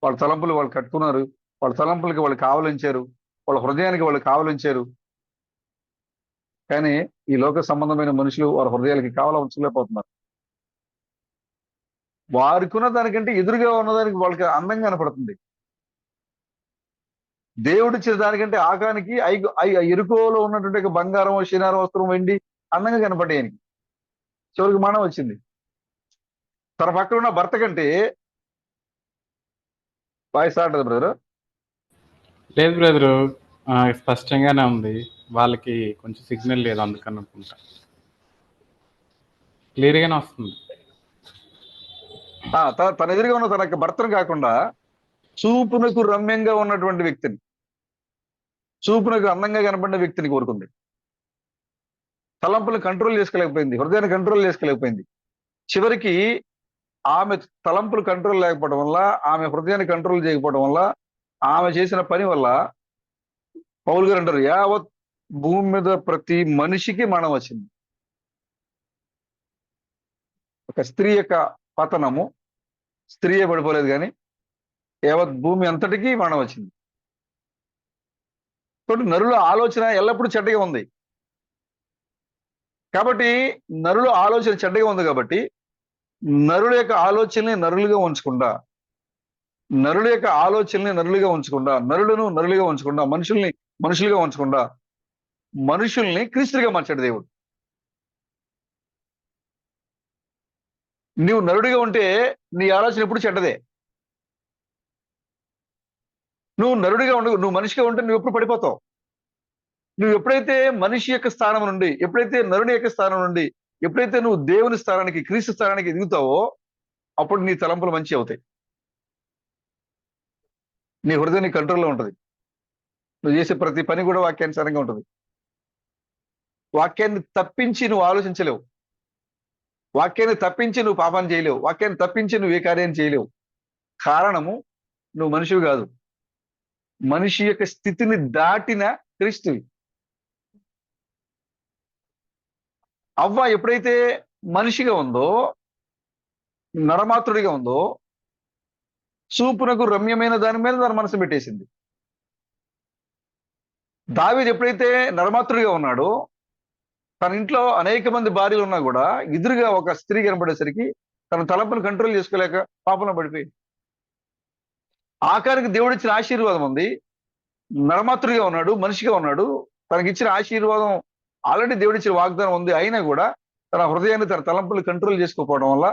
వాళ్ళ తలంపులు వాళ్ళు కట్టుకున్నారు, వాళ్ళ తలంపులకి వాళ్ళు కావలించారు, వాళ్ళ హృదయానికి వాళ్ళు కావలించారు. కానీ ఈ లోక సంబంధమైన మనుషులు వారి హృదయాలకి కావాల ఉంచలేకపోతున్నారు. వారికి ఉన్న దానికంటే ఎదురుగా ఉన్నదానికి వాళ్ళకి అందంగా కనపడుతుంది. దేవుడిచ్చిన దానికంటే ఆకానికి ఎరుకోలో ఉన్నటువంటి బంగారం, శినారం, వస్త్రం, వెండి అందంగా కనపడ్డాయనికి. చివరికి మరణం వచ్చింది. తన పక్కన ఉన్న భర్త కంటే వాయిస్ ఆడదు బ్రదర్. లేదు బ్రదరు, స్పష్టంగానే ఉంది. వాళ్ళకి కొంచెం సిగ్నల్ లేదు అందుకని అనుకుంటా. క్లియర్ గానే వస్తుంది. తన ఎదురుగా ఉన్న తన భర్తను కాకుండా చూపునకు రమ్యంగా ఉన్నటువంటి వ్యక్తిని, చూపునకు అందంగా కనపడిన వ్యక్తిని కోరుకుంది. తలంపులను కంట్రోల్ చేసుకోలేకపోయింది, హృదయాన్ని కంట్రోల్ చేసుకోలేకపోయింది. చివరికి ఆమె తలంపులు కంట్రోల్ లేకపోవడం వల్ల, ఆమె హృదయాన్ని కంట్రోల్ చేయకపోవడం వల్ల, ఆమె చేసిన పని వల్ల పౌలు గారు అంటారు యావత్ భూమి మీద ప్రతి మనిషికి మరణం వచ్చింది. ఒక స్త్రీ యొక్క పతనము స్త్రీయే పడిపోలేదు కానీ యావత్ భూమి అంతటికీ మరణం వచ్చింది. కాబట్టి నరుల ఆలోచన ఎల్లప్పుడూ చెడ్డగా ఉంది. కాబట్టి నరుల ఆలోచన చెడ్డగా ఉంది కాబట్టి నరుల యొక్క ఆలోచనని నరులుగా ఉంచకుండా, నరుల యొక్క ఆలోచనని నరులుగా ఉంచకుండా, నరులను నరులుగా ఉంచకుండా, మనుషుల్ని మనుషులుగా ఉంచకుండా మనుషుల్ని క్రీస్తులుగా మార్చాడు దేవుడు. నువ్వు నరుడిగా ఉంటే నీ ఆలోచన ఎప్పుడు చెడ్డదే. నువ్వు నరుడిగా ఉండు, నువ్వు మనిషిగా ఉంటే నువ్వు ఎప్పుడు పడిపోతావు. నువ్వు ఎప్పుడైతే మనిషి యొక్క స్థానం నుండి, ఎప్పుడైతే నరుని యొక్క స్థానం నుండి, ఎప్పుడైతే నువ్వు దేవుని స్థానానికి, క్రీస్తు స్థానానికి ఎదుగుతావో అప్పుడు నీ తలంపులు మంచి అవుతాయి. నీ హృదయం నీ కంట్రోల్లో ఉంటుంది. నువ్వు చేసే ప్రతి పని కూడా వాక్యానుసారంగా ఉంటుంది. వాక్యాన్ని తప్పించి నువ్వు ఆలోచించలేవు, వాక్యాన్ని తప్పించి నువ్వు పాపాన్ని చేయలేవు, వాక్యాన్ని తప్పించి నువ్వు ఏ కార్యాన్ని చేయలేవు. కారణము నువ్వు మనిషివి కాదు, మనిషి యొక్క స్థితిని దాటిన క్రీస్తువి. అవ్వ ఎప్పుడైతే మనిషిగా ఉందో, నరమాత్రుడిగా ఉందో, చూపునకు రమ్యమైన దాని మీద తన మనసు పెట్టేసింది. దావీదు ఎప్పుడైతే నరమాత్రుడిగా ఉన్నాడో, తన ఇంట్లో అనేక మంది భార్యలు ఉన్నా కూడా ఎదురుగా ఒక స్త్రీ కనబడేసరికి తన తలంపును కంట్రోల్ చేసుకోలేక పాపంలో పడిపోయింది. ఆకానికి దేవుడు ఇచ్చిన ఆశీర్వాదం ఉంది. నరమాతృగా ఉన్నాడు, మనిషిగా ఉన్నాడు. తనకిచ్చిన ఆశీర్వాదం ఆల్రెడీ దేవుడిచ్చిన వాగ్దానం ఉంది. అయినా కూడా తన హృదయాన్ని, తన తలంపులు కంట్రోల్ చేసుకోకపోవడం వల్ల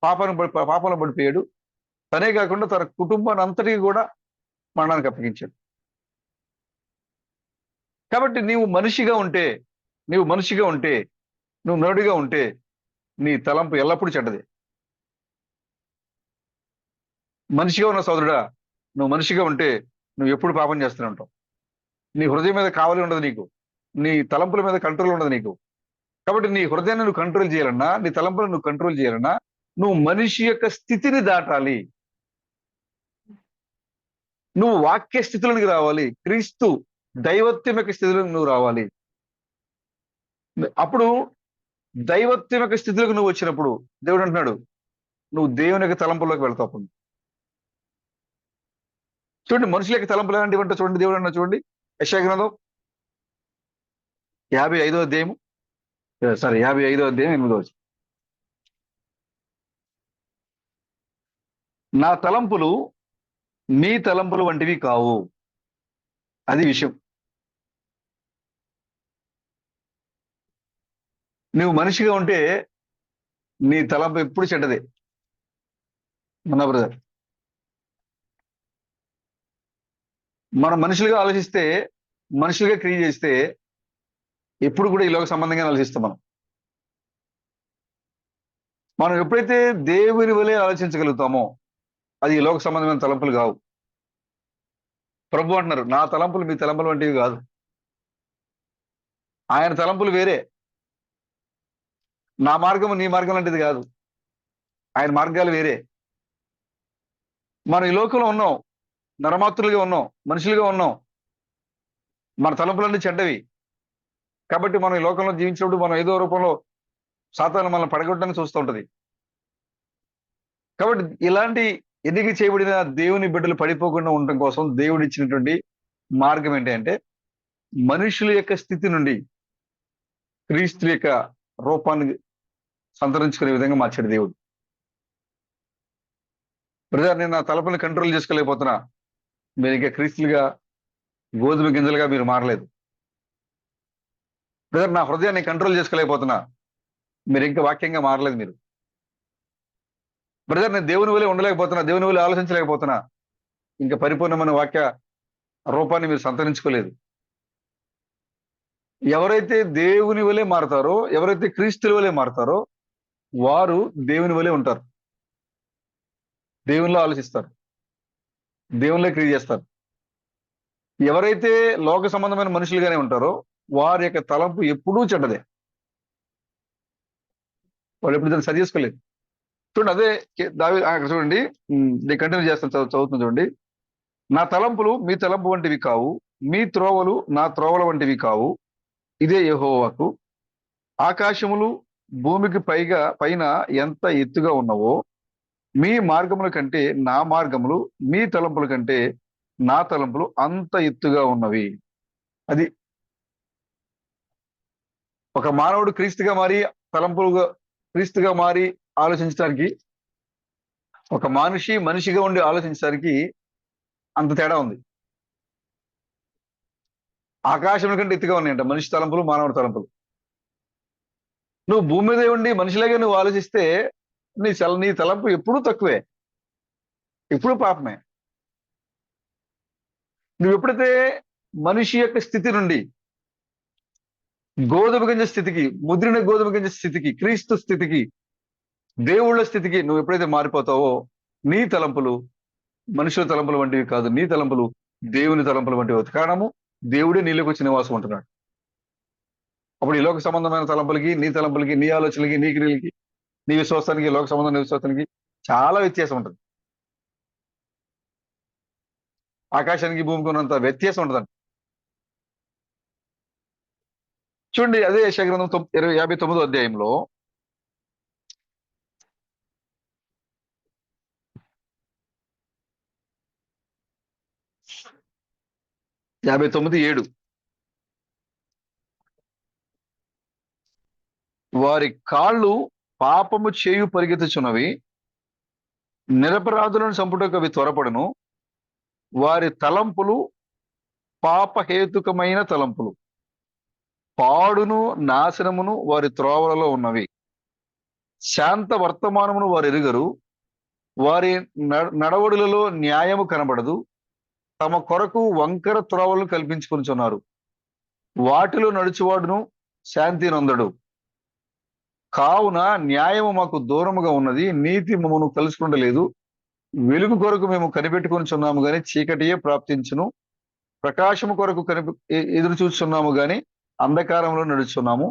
పాపంలో పడిపోయాడు. తనే కాకుండా తన కుటుంబాన్ని అంతటికి కూడా మరణానికి అప్పగించాడు. కాబట్టి నీవు మనిషిగా ఉంటే, నువ్వు నరుడిగా ఉంటే నీ తలంపు ఎల్లప్పుడూ చెడ్డదే. మనిషిగా ఉన్న సోదరుడా, నువ్వు మనిషిగా ఉంటే నువ్వు ఎప్పుడు పాపం చేస్తూనే ఉంటావు. నీ హృదయం మీద కావలి ఉండదు నీకు. నీ తలంపుల మీద కంట్రోల్ ఉండదు నీకు. కాబట్టి నీ హృదయాన్ని నువ్వు కంట్రోల్ చేయాలన్నా, నీ తలంపులను నువ్వు కంట్రోల్ చేయాలన్నా, నువ్వు మనిషి యొక్క స్థితిని దాటాలి. నువ్వు వాక్య స్థితిలోనికి రావాలి. క్రీస్తు దైవత్వం యొక్క స్థితిలోకి నువ్వు రావాలి. అప్పుడు దైవత్వం యొక్క స్థితిలోకి నువ్వు వచ్చినప్పుడు దేవుడు అంటున్నాడు, నువ్వు దేవుని యొక్క తలంపుల్లోకి వెళ్తావు. అప్పుడు చూడండి, మనుషుల యొక్క తలంపులు ఎలాంటివి అంటే చూడండి, దేవుడు అన్న చూడండి, యెషయా గ్రంథం 55వ అధ్యాయము 55వ అధ్యాయం 8వ వచనం. నా తలంపులు మీ తలంపులు వంటివి కావు. అది విషయం. నువ్వు మనిషిగా ఉంటే నీ తలంపు ఎప్పుడు చెడ్డదే మన బ్రదర్. మనం మనుషులుగా ఆలోచిస్తే, మనుషులుగా క్రియ చేస్తే ఎప్పుడు కూడా ఈ లోక సంబంధంగా ఆలోచిస్తాం. మనం ఎప్పుడైతే దేవుని వలె ఆలోచించగలుగుతామో అది ఈ లోక సంబంధమైన తలంపులు కావు. ప్రభు అంటున్నారు, నా తలంపులు మీ తలంపులు వంటివి కాదు. ఆయన తలంపులు వేరే. నా మార్గము నీ మార్గం లాంటిది కాదు. ఆయన మార్గాలు వేరే. మనం ఈ లోకంలో ఉన్నాం, నరమాతృలుగా ఉన్నాం, మనుషులుగా ఉన్నాం. మన తలంపులన్నీ చెడ్డవి. కాబట్టి మనం ఈ లోకంలో జీవించినప్పుడు మనం ఏదో రూపంలో సాతాను మనల్ని పడగొట్టడానికి చూస్తూ ఉంటది. కాబట్టి ఇలాంటి ఎన్నిక చేయబడిన దేవుని బిడ్డలు పడిపోకుండా ఉండటం కోసం దేవుడు ఇచ్చినటువంటి మార్గం ఏంటి అంటే, మనుషుల యొక్క స్థితి నుండి క్రీస్తు యొక్క రూపాన్ని సంతరించుకునే విధంగా మార్చాడు దేవుడు. బ్రదర్, నేను నా తలపుని కంట్రోల్ చేసుకోలేకపోతున్నా. మీరు ఇంకా క్రీస్తులుగా, గోధుమ గింజలుగా మీరు మారలేదు. బ్రదర్, నా హృదయాన్ని కంట్రోల్ చేసుకోలేకపోతున్నా. మీరు ఇంకా వాక్యంగా మారలేదు మీరు. బ్రదర్, నేను దేవుని వలె ఉండలేకపోతున్నా, దేవుని వలె ఆలోచించలేకపోతున్నా. ఇంకా పరిపూర్ణమైన వాక్య రూపాన్ని మీరు సంతరించుకోలేదు. ఎవరైతే దేవుని వలె మారతారో, ఎవరైతే క్రీస్తుల వలె మారతారో వారు దేవుని వలె ఉంటారు. దేవునిలో ఆలోచిస్తారు, దేవునిలో క్రియ చేస్తారు. ఎవరైతే లోక సంబంధమైన మనుషులుగానే ఉంటారో వారి యొక్క తలంపు ఎప్పుడూ చెడ్డదే. వాళ్ళు ఎప్పుడు దాన్ని సరి చేసుకోలేదు. చూడండి, అదే అక్కడ చూడండి, నేను కంటిన్యూ చేస్తాను, చదువుతుంది చూడండి. నా తలంపులు మీ తలంపు వంటివి కావు, మీ త్రోవలు నా త్రోవల వంటివి కావు. ఇదే యెహోవాకు. ఆకాశములు భూమికి పైన ఎంత ఎత్తుగా ఉన్నవో మీ మార్గముల కంటే నా మార్గములు, మీ తలంపుల కంటే నా తలంపులు అంత ఎత్తుగా ఉన్నవి. అది ఒక మానవుడు క్రీస్తుగా మారి క్రీస్తుగా మారి ఆలోచించడానికి, ఒక మనిషిగా ఉండి ఆలోచించడానికి అంత తేడా ఉంది. ఆకాశం కంటే ఎత్తుగా ఉన్నాయంట మనిషి తలంపులు, మానవుడి తలంపులు. నువ్వు భూమి మీద ఉండి మనిషిలాగే నువ్వు ఆలోచిస్తే నీ తలంపు ఎప్పుడూ తక్కువే, ఎప్పుడూ పాపమే. నువ్వు ఎప్పుడైతే మనిషి యొక్క స్థితి నుండి గోధుమ గింజ స్థితికి, ముద్రిన గోధుమ గింజ స్థితికి, క్రీస్తు స్థితికి, దేవుళ్ళ స్థితికి నువ్వు ఎప్పుడైతే మారిపోతావో నీ తలంపులు మనుషుల తలంపులు వంటివి కాదు, నీ తలంపులు దేవుని తలంపులు వంటివి అవుతాయి. కారణము, దేవుడే నీలోకి వచ్చి నివాసం ఉంటున్నాడు. అప్పుడు ఈ లోక సంబంధమైన తలంపులకి, నీ తలంపులకి, నీ ఆలోచనలకి, నీ క్రియలకి, నీ విశ్వాసానికి, లోక సంబంధమైన విశ్వాసానికి చాలా వ్యత్యాసం ఉంటుంది. ఆకాశానికి భూమికి ఉన్నంత వ్యత్యాసం ఉంటుంది. చూడండి, అదే యెషయా గ్రంథం 59వ అధ్యాయంలో 59:7 వారి కాళ్ళు పాపము చేయు పరిగెత్తుచున్నవి, నిరపరాధులను చంపుటకు అవి త్వరపడును, వారి తలంపులు పాపహేతుకమైన తలంపులు. పాడును నాశనమును వారి త్రోవలలో ఉన్నవి. శాంత వర్తమానమును వారు ఎరుగరు. వారి నడవడులలో న్యాయము కనబడదు. తమ కొరకు వంకర త్రోవలు కల్పించుకొనిచున్నారు. వాటిలో నడుచువాడును శాంతి నొందడు. కావున న్యాయము మాకు దూరముగా ఉన్నది, నీతి మమ్మను కలుసుకుంటలేదు. వెలుగు కొరకు మేము కనిపెట్టుకొనిచున్నాము గాని చీకటియే ప్రాప్తించును. ప్రకాశము కొరకు ఎదురు చూస్తున్నాము గాని అంధకారంలో నడుచున్నాము.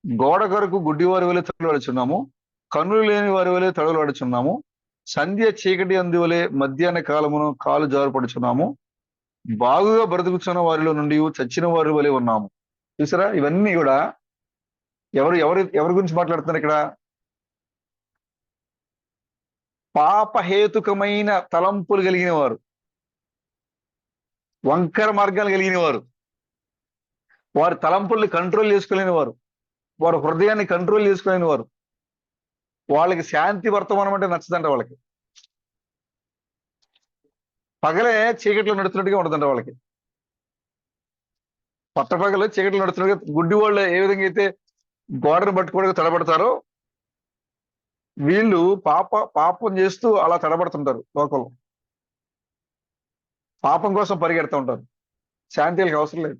గోడ కొరకు గుడ్డివారి వలె తడులాడుచున్నాము, కన్నులు లేని వారి వలె తడులాడుచున్నాము. సంధ్య చీకటి అందు వలె మధ్యాహ్న కాలమును కాలు జారుపడుచున్నాము. బాగుగా బ్రతుకుచున్న వారిలో నుండి చచ్చిన వారి వలె ఉన్నాము. చూసారా, ఇవన్నీ కూడా ఎవరు ఎవరు ఎవరి గురించి మాట్లాడుతున్నారు ఇక్కడ? పాపహేతుకమైన తలంపులు కలిగిన వారు, వంకర మార్గాలు కలిగిన వారు, వారి తలంపుల్ని కంట్రోల్ చేసుకోలేని వారు, వారి హృదయాన్ని కంట్రోల్ చేసుకోలేని వారు, వాళ్ళకి శాంతి వర్తమానం అంటే నచ్చదంట. వాళ్ళకి పగలే చీకట్లో నడుస్తున్నట్టుగా ఉండదంట. వాళ్ళకి పట్టపగలు చీకట్లో నడుస్తున్నట్టుగా, గుడ్డి వాళ్ళు ఏ విధంగా అయితే గోడను పట్టుకోవడానికి తడబడతారో, వీళ్ళు పాపం చేస్తూ అలా తడబడుతుంటారు. లోకంలో పాపం కోసం పరిగెడుతూ ఉంటారు. శాంతి వాళ్ళకి అవసరం లేదు.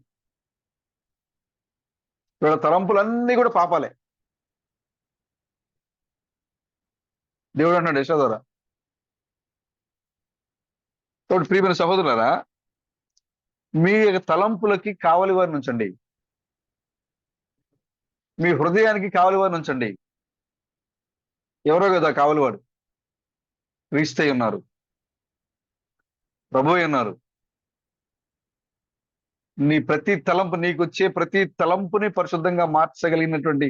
వీళ్ళ తలంపులన్నీ కూడా పాపాలే. దేవుడు అంటున్నాడు యెషయా ద్వారా, తోటి ప్రియమైన సహోదరులారా, మీ యొక్క తలంపులకి కావలి వారిని ఉంచండి, మీ హృదయానికి కావలి వారిని ఉంచండి. ఎవరో కదా కావలివాడు? క్రీస్తు ఉన్నారు, ప్రభువే ఉన్నారు. నీ ప్రతి తలంపు, నీకు వచ్చే ప్రతి తలంపుని పరిశుద్ధంగా మార్చగలిగినటువంటి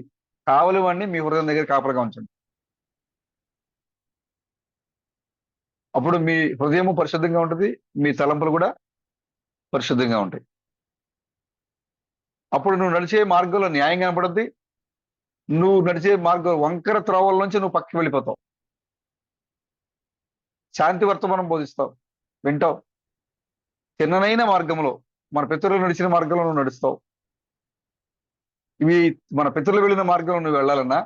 కావలివాడిని మీ హృదయం దగ్గర కాపలుగా ఉంచండి. అప్పుడు మీ హృదయము పరిశుద్ధంగా ఉంటుంది, మీ తలంపులు కూడా పరిశుద్ధంగా ఉంటాయి. అప్పుడు నువ్వు నడిచే మార్గంలో న్యాయం కనపడుద్ది. నువ్వు నడిచే మార్గం వంకర త్రోవల నుంచి నువ్వు పక్కకి వెళ్ళిపోతావు. శాంతి వర్తమానం బోధిస్తావు, వింటావు. చిన్ననైన మార్గంలో, మన పితరులు నడిచిన మార్గంలో నువ్వు నడుస్తావు. ఇవి మన పితరులు వెళ్ళిన మార్గంలో నువ్వు వెళ్ళాలన్నా,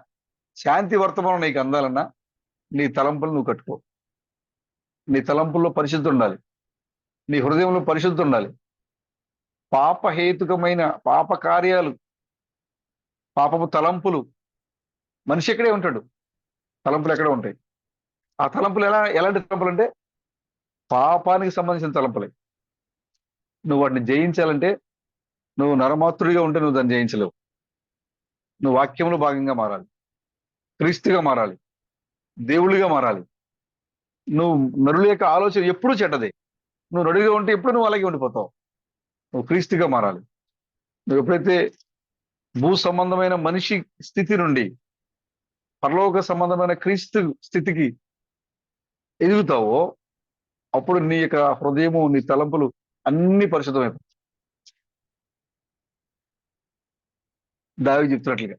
శాంతి వర్తమానం నీకు అందాలన్నా, నీ తలంపులు నువ్వు కట్టుకో. నీ తలంపుల్లో పరిశుద్ధి ఉండాలి, నీ హృదయంలో పరిశుద్ధి ఉండాలి. పాపహేతుకమైన పాప కార్యాలు, పాపపు తలంపులు, మనిషి ఎక్కడే ఉంటాడు, తలంపులు ఎక్కడే ఉంటాయి. ఆ తలంపులు ఎలాంటి తలంపులు అంటే పాపానికి సంబంధించిన తలంపులే. నువ్వు వాటిని జయించాలంటే, నువ్వు నరమాత్రుడిగా ఉంటే నువ్వు దాన్ని జయించలేవు. నువ్వు వాక్యంలో భాగంగా మారాలి, క్రీస్తుగా మారాలి, దేవుడిగా మారాలి. నువ్వు నరుల యొక్క ఆలోచన ఎప్పుడూ చెడ్డదే. నువ్వు నడుగా ఉంటే ఎప్పుడు నువ్వు అలాగే ఉండిపోతావు. నువ్వు క్రీస్తుగా మారాలి. నువ్వు ఎప్పుడైతే భూ సంబంధమైన మనిషి స్థితి నుండి పరలోక సంబంధమైన క్రీస్తు స్థితికి ఎదుగుతావో, అప్పుడు నీ యొక్క హృదయము, నీ తలంపులు అన్ని పరిశుద్ధమైపోతాయి. దావీదు చెప్తున్నట్లుగా.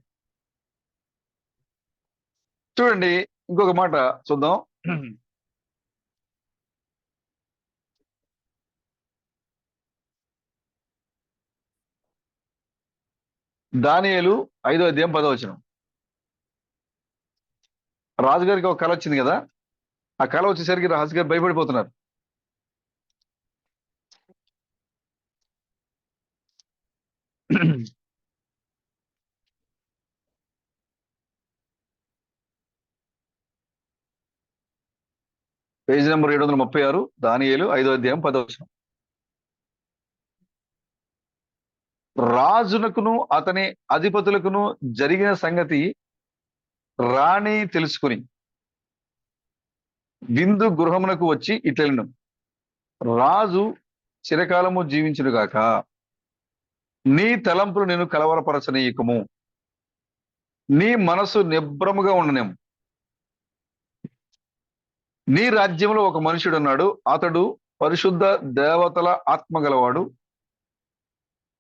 చూడండి, ఇంకొక మాట చూద్దాం. దానియేలు 5వ అధ్యాయం 10వ వచనం. రాజుగారికి ఒక కళ వచ్చింది కదా, ఆ కళ వచ్చేసరికి రాజుగారు భయపడిపోతున్నారు. పేజ్ నెంబర్ 736, దానియేలు 5వ అధ్యాయం 10వ వచనం. రాజునకును అతని అధిపతులకును జరిగిన సంగతి రాణి తెలుసుకుని విందు గృహమునకు వచ్చి ఇట్లెను, రాజు చిరకాలము జీవించునుగాక, నీ తలంపులు నేను కలవరపరచనీయకము, నీ మనసు నిబ్రముగా ఉండనేము. నీ రాజ్యంలో ఒక మనుషుడు ఉన్నాడు, అతడు పరిశుద్ధ దేవతల ఆత్మ గలవాడు.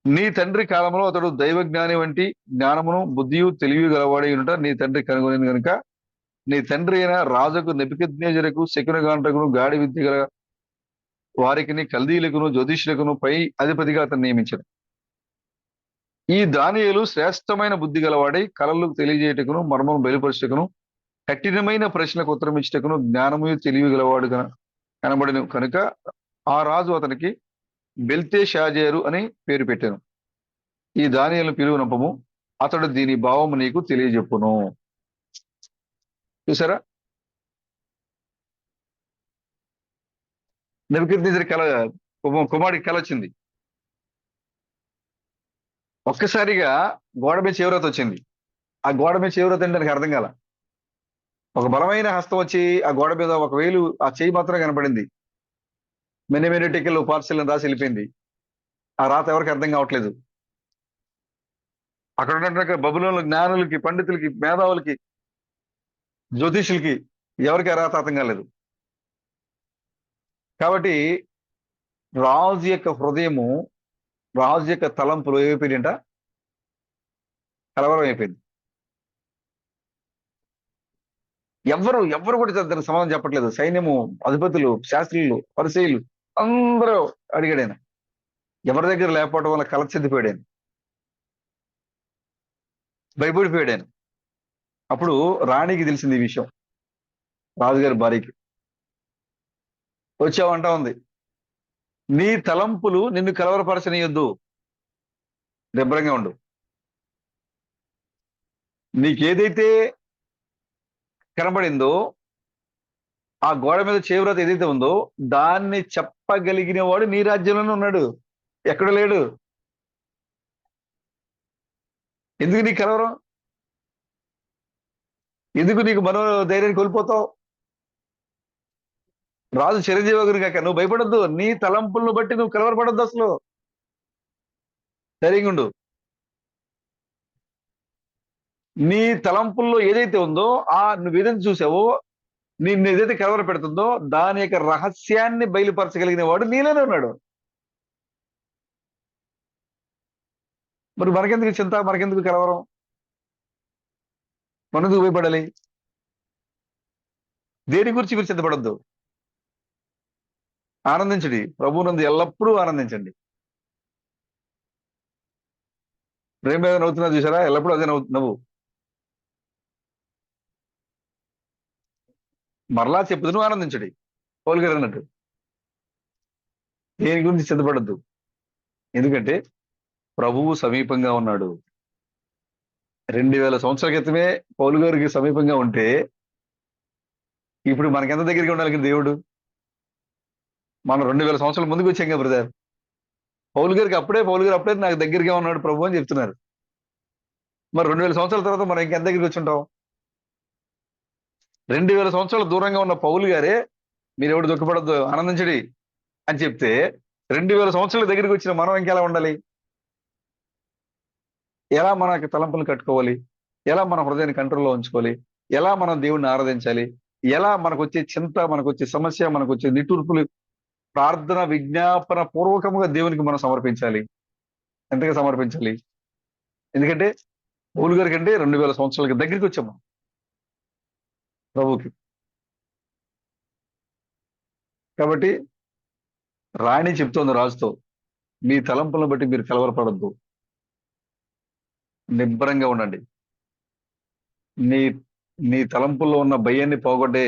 నీ తండ్రి కాలంలో అతడు దైవజ్ఞాని వంటి జ్ఞానమును బుద్ధియు తెలివి గలవాడి ఉంట నీ తండ్రి కనుగొని కనుక నీ తండ్రి అయిన రాజుకు నెబుకద్నెజరుకు శకునగాండ్రకును గాడి విద్య గల వారికిని కల్దీలకును జ్యోతిష్యులకును పై అధిపతిగా అతను నియమించాడు. ఈ దానియేలు శ్రేష్టమైన బుద్ధి గలవాడై కలలు తెలియజేయటకును మర్మం బయలుపరచుటకును కఠినమైన ప్రశ్నలకు ఉత్తరం ఇచ్చుటకును జ్ఞానము తెలివి గలవాడు కనబడిన కనుక ఆ రాజు అతనికి బెల్తెషాజరు అని పేరు పెట్టాను. ఈ దానియేలు పిలువనంపము, అతడు దీని భావము నీకు తెలియజెప్పును. చూసారా, నెబుకద్నెజరు కుమారుడికి కల వచ్చింది. ఒక్కసారిగా గోడ మీద చేవ్రత వచ్చింది. ఆ గోడ మీద చేవ్రత అంటే నాకు అర్థం కాల. ఒక బలమైన హస్తం వచ్చి ఆ గోడ మీద ఒక వేలు, ఆ చేయి మాత్రం కనపడింది. మెనమెనటికల్ పార్సల్ రాసి వెళ్ళిపోయింది. ఆ రాత ఎవరికి అర్థం కావట్లేదు. అక్కడ ఉన్నటువంటి బబులోని జ్ఞానులకి, పండితులకి, మేధావులకి, జ్యోతిషులకి ఎవరికి ఆ రాత అర్థం కాలేదు. కాబట్టి రాజు యొక్క హృదయము, రాజు యొక్క తలంపులు ఏమైపోయిందంట? కలవరం అయిపోయింది. ఎవరు కూడా దానికి సమాధానం చెప్పట్లేదు. సైన్యము, అధిపతులు, శాస్త్రులు, పరిచయులు అందరూ అడిగాడు ఆయన. ఎవరి దగ్గర లేకపోవడం వల్ల కల చెందిపోయాడు ఆయన, భయపడిపోయాడు ఆయన. అప్పుడు రాణికి తెలిసింది ఈ విషయం, రాజుగారి భార్యకి. వచ్చావంటా ఉంది, నీ తలంపులు నిన్ను కలవరపరచనీయొద్దు, నిబ్బరంగా ఉండు. నీకేదైతే కనబడిందో, ఆ గోడ మీద చేవ్రత ఏదైతే ఉందో దాన్ని చెప్పగలిగిన వాడు నీ రాజ్యంలోనే ఉన్నాడు, ఎక్కడ లేడు. ఎందుకు నీకు కలవరం? ఎందుకు నీకు ధైర్యాన్ని కోల్పోతావు? రాజు చిరంజీవి కాక నువ్వు భయపడొద్దు. నీ తలంపులను బట్టి నువ్వు కలవరపడొద్దు. అసలు ధైర్యంగా ఉండు. నీ తలంపుల్లో ఏదైతే ఉందో, నువ్వు ఏదైతే చూసావో, నిన్ను ఏదైతే కలవర పెడుతుందో దాని యొక్క రహస్యాన్ని బయలుపరచగలిగిన వాడు నీలోనే ఉన్నాడు. మరి మనకెందుకు చింత, మనకెందుకు కలవరం, మనెందుకు భయపడాలి? దేని గురించి మీరు చింతపడొద్దు, ఆనందించండి. ప్రభువునందు ఎల్లప్పుడూ ఆనందించండి. ప్రేమ మీద నవ్వుతున్నా చూసారా, ఎల్లప్పుడూ అదే నవ్వు. మరలా చెప్పుదును ఆనందించండి, పౌలు గారు అన్నట్టు. దేని గురించి చింతపడద్దు, ఎందుకంటే ప్రభువు సమీపంగా ఉన్నాడు. 2000 సంవత్సరాల క్రితమే పౌలు గారికి సమీపంగా ఉంటే ఇప్పుడు మనకెంత దగ్గరికి ఉండాలి దేవుడు? మనం 2000 సంవత్సరాల ముందుకు వచ్చాం కదా బ్రదర్. పౌలు గారు అప్పుడే నాకు దగ్గరగా ఉన్నాడు ప్రభు అని చెప్తున్నారు. మరి 2000 సంవత్సరాల తర్వాత మనం ఇంకెంత దగ్గరికి వచ్చి ఉంటాం? 2000 సంవత్సరాలు దూరంగా ఉన్న పౌలు గారే మీరు ఎవడు దుఃఖపడద్దు, ఆనందించడి అని చెప్తే 2000 సంవత్సరాల దగ్గరికి వచ్చిన మనం ఇంకెలా ఉండాలి? ఎలా మనకి తలంపులు కట్టుకోవాలి? ఎలా మన హృదయాన్ని కంట్రోల్లో ఉంచుకోవాలి? ఎలా మనం దేవుణ్ణి ఆరాధించాలి? ఎలా మనకు వచ్చే చింత, మనకు వచ్చే సమస్య, మనకు వచ్చే నిట్టూర్పులు ప్రార్థన విజ్ఞాపన పూర్వకంగా దేవునికి మనం సమర్పించాలి. ఎంతగా సమర్పించాలి? ఎందుకంటే పౌలు గారి కంటే 2000 సంవత్సరాలకి దగ్గరికి వచ్చాము ప్రభుకి. కాబట్టి రాణి చెప్తోంది రాజుతో, మీ తలంపులను బట్టి మీరు కలవరపడద్దు, నిబ్బరంగా ఉండండి. నీ నీ తలంపుల్లో ఉన్న భయాన్ని పోగొట్టే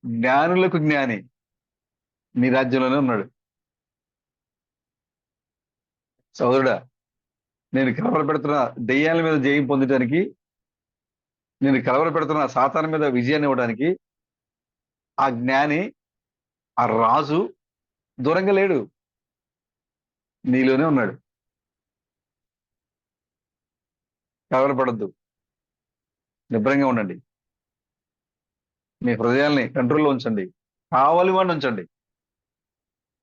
జ్ఞానులకు జ్ఞాని నీ రాజ్యంలోనే ఉన్నాడు. సోదరుడా, నేను కలవరపెడుతున్న దెయ్యాల మీద జయం పొందడానికి, నేను కలవరపెడుతున్న సాతాను మీద విజయాన్ని ఇవ్వడానికి ఆ జ్ఞాని, ఆ రాజు దూరంగా లేడు, నీలోనే ఉన్నాడు. కలవరపడద్దు, నిబ్బరంగా ఉండండి. మీ హృదయాల్ని కంట్రోల్లో ఉంచండి, కావలివాడిని ఉంచండి.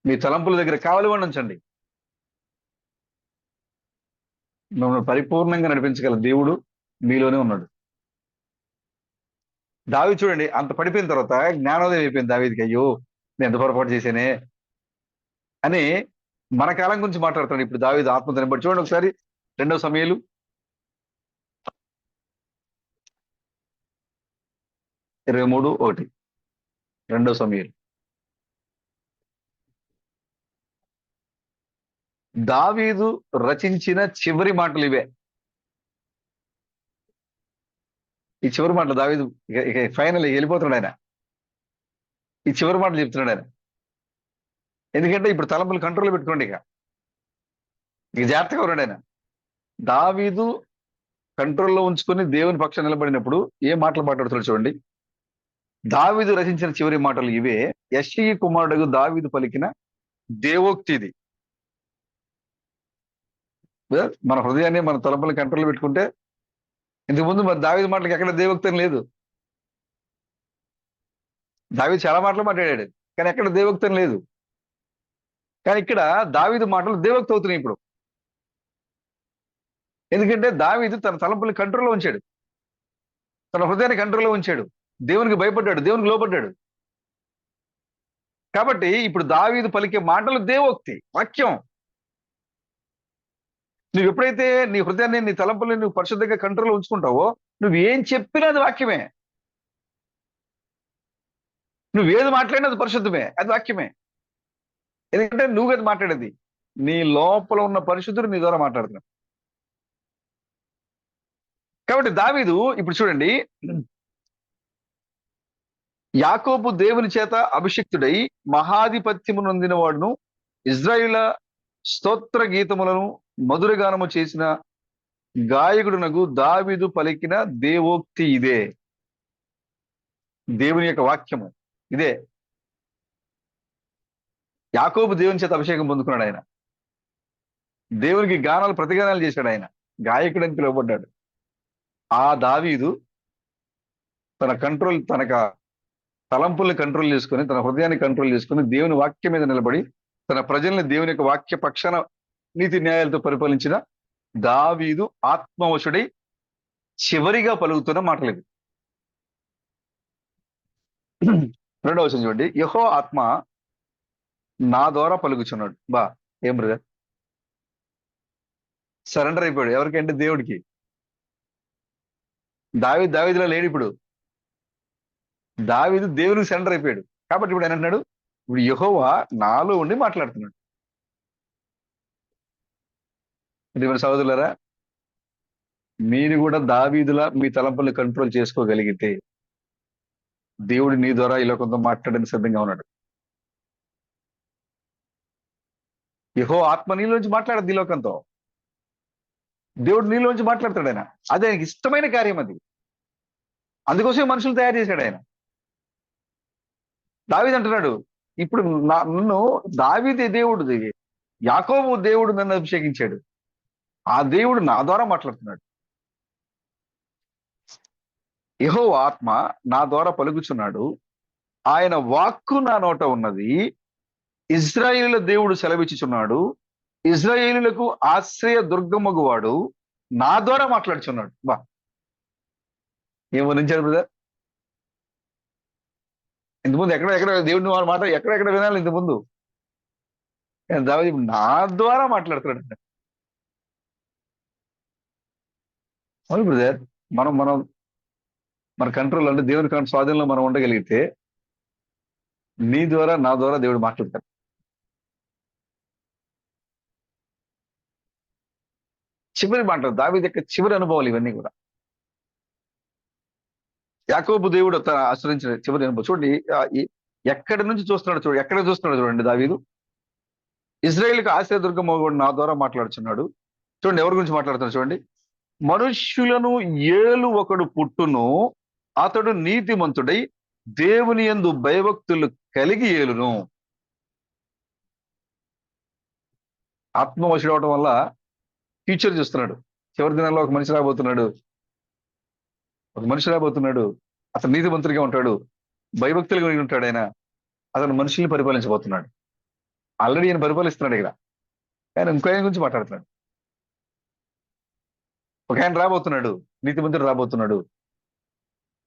మీ తలంపుల దగ్గర కావలివాడిని ఉంచండి. మిమ్మల్ని పరిపూర్ణంగా నడిపించగల దేవుడు మీలోనే ఉన్నాడు. దావీదు చూడండి, అంత పడిపోయిన తర్వాత జ్ఞానోదయం అయిపోయింది దావీదుకి. అయ్యో నేను ఎంత పొరపాటు చేశానే అని మన కాలం గురించి మాట్లాడుతున్నాడు ఇప్పుడు దావీదు ఆత్మతని బట్టి. చూడండి ఒకసారి 2 సమూయేలు 23:1. 2 సమూయేలు. దావీదు రచించిన చివరి మాటలు ఇవే. ఈ చివరి మాటలు దావీదు ఇక ఫైనల్ వెళ్ళిపోతున్నాడు ఆయన. ఈ చివరి మాటలు చెప్తున్నాడు ఆయన. ఎందుకంటే ఇప్పుడు తలంపులు కంట్రోల్ పెట్టుకోండి. ఇక జాగ్రత్తగా ఉన్నాడు ఆయన. దావీదు కంట్రోల్లో ఉంచుకొని దేవుని పక్షం నిలబడినప్పుడు ఏ మాటలు మాట్లాడుతున్నాడు చూడండి. దావీదు రచించిన చివరి మాటలు ఇవే. యెష్షయి కుమారుడు దావీదు పలికిన దేవోక్తి ఇది. మన హృదయాన్ని మన తలంపులను కంట్రోల్ పెట్టుకుంటే, ఇంతకుముందు మరి దావీదు మాటలకు ఎక్కడ దేవోక్తి అని లేదు. దావీదు చాలా మాటలు మాట్లాడాడు, కానీ ఎక్కడ దేవోక్తి అని లేదు. కానీ ఇక్కడ దావీదు మాటలు దేవోక్తి అవుతున్నాయి ఇప్పుడు. ఎందుకంటే దావీదు తన తలంపుల్ని కంట్రోల్లో ఉంచాడు, తన హృదయాన్ని కంట్రోల్లో ఉంచాడు, దేవునికి భయపడ్డాడు, దేవునికి లోపడ్డాడు. కాబట్టి ఇప్పుడు దావీదు పలికే మాటలు దేవోక్తి, వాక్యం. నువ్వు ఎప్పుడైతే నీ హృదయాన్ని నీ తలంపుల్ని నువ్వు పరిశుద్ధంగా కంట్రోల్లో ఉంచుకుంటావో, నువ్వు ఏం చెప్పినా అది వాక్యమే. నువ్వేది మాట్లాడినా అది పరిశుద్ధమే, అది వాక్యమే. ఎందుకంటే నువ్వు అది మాట్లాడేది, నీ లోపల ఉన్న పరిశుద్ధుడు నీ ద్వారా మాట్లాడుతున్నాడు. కాబట్టి దావీదు ఇప్పుడు చూడండి, యాకోబు దేవుని చేత అభిషిక్తుడై మహాధిపత్యము నొందిన వాడును, ఇజ్రాయిల స్తోత్ర గీతములను మధురగానము చేసిన గాయకుడునగు దావీదు పలికిన దేవోక్తి ఇదే. దేవుని యొక్క వాక్యము ఇదే. యాకోబు దేవుని చేత అభిషేకం పొందుకున్నాడు ఆయన. దేవునికి గానాలు ప్రతిగానాలు చేశాడు ఆయన, గాయకుడు అని పిలువబడ్డాడు. ఆ దావీదు తన తలంపుల్ని కంట్రోల్ చేసుకొని, తన హృదయాన్ని కంట్రోల్ చేసుకొని, దేవుని వాక్యం మీద నిలబడి తన ప్రజల్ని దేవుని యొక్క వాక్య పక్షాన నీతి న్యాయాలతో పరిపాలించిన దావీదు ఆత్మవశుడై చివరిగా పలుకుతున్న మాటలు ఇవి. 2వ వచనం చూడండి. యెహోవా ఆత్మ నా ద్వారా పలుకుచున్నాడు. ఏం బ్రదర్, సరెండర్ అయిపోయాడు. ఎవరికంటే దేవుడికి. దావీదులా లేడు ఇప్పుడు. దావీదు దేవునికి సరెండర్ అయిపోయాడు. కాబట్టి ఇప్పుడు ఆయన అంటున్నాడు, ఇప్పుడు యెహోవా నాలో ఉండి మాట్లాడుతున్నాడు. అంటే మన సహోదరులారా, మీరు కూడా దావీదులా మీ తలంపుల్ని కంట్రోల్ చేసుకోగలిగితే దేవుడు నీ ద్వారా ఈ లోకంతో మాట్లాడడానికి సిద్ధంగా ఉన్నాడు. యెహోవా ఆత్మ నీలోంచి మాట్లాడద్దు ఈ లోకంతో. దేవుడు నీలోంచి మాట్లాడతాడు ఆయన. అది ఆయనకి ఇష్టమైన కార్యం అది. అందుకోసం మనుషులు తయారు చేశాడు ఆయన. దావీదు అంటున్నాడు, ఇప్పుడు నన్ను దావీదు దేవుడు, యాకోబు దేవుడు నన్ను అభిషేకించాడు. ఆ దేవుడు నా ద్వారా మాట్లాడుతున్నాడు. యెహోవా ఆత్మ నా ద్వారా పలుకుచున్నాడు, ఆయన వాక్కు నా నోట ఉన్నది. ఇశ్రాయేలుల దేవుడు సెలవిచ్చుచున్నాడు, ఇశ్రాయేలులకు ఆశ్రయ దుర్గమగువాడు నా ద్వారా మాట్లాడుచున్నాడు. ఏం వర్ణించారు బ్రదర్? ఇంతకుముందు ఎక్కడ దేవుడిని వాళ్ళ మాట ఎక్కడెక్కడ వినాలి ఇంతకుముందు. దావీదు నా ద్వారా మాట్లాడుతున్నాడు. అవును బ్రదర్, మన కంట్రోల్ అంటే దేవుని స్వాధీనంలో మనం ఉండగలిగితే నీ ద్వారా నా ద్వారా దేవుడు మాట్లాడతాడు. చివరి మాటలు దావీదు యొక్క చివరి అనుభవాలు ఇవన్నీ కూడా. యాకోబు దేవుడు తన ఆశ్రయించిన చివరి అనుభవం చూడండి. ఎక్కడి నుంచి చూస్తున్నాడు ఎక్కడ చూస్తున్నాడు చూడండి. దావీదు ఇశ్రాయేలుకు ఆశ్రయదుర్గం కూడా నా ద్వారా మాట్లాడుచున్నాడు. చూడండి ఎవరి గురించి మాట్లాడుతున్నాడు చూడండి. మనుష్యులను ఏలు ఒకడు పుట్టును, అతడు నీతిమంతుడై దేవుని యందు భయభక్తులు కలిగి ఏలును. ఆత్మవశుడు అవడం వల్ల ఫ్యూచర్ చూస్తున్నాడు. చివరి దినాల్లో ఒక మనిషి రాబోతున్నాడు, అతను నీతిమంతుడిగా ఉంటాడు, భయభక్తులు కలిగి ఉంటాడు. ఆయన అతను మనుషుల్ని పరిపాలించబోతున్నాడు. ఆల్రెడీ ఆయన పరిపాలిస్తున్నాడు ఇక్కడ, ఆయన ఇంకో ఆయన గురించి మాట్లాడుతున్నాడు. ఒక ఆయన రాబోతున్నాడు, నీతిమంతుడు రాబోతున్నాడు.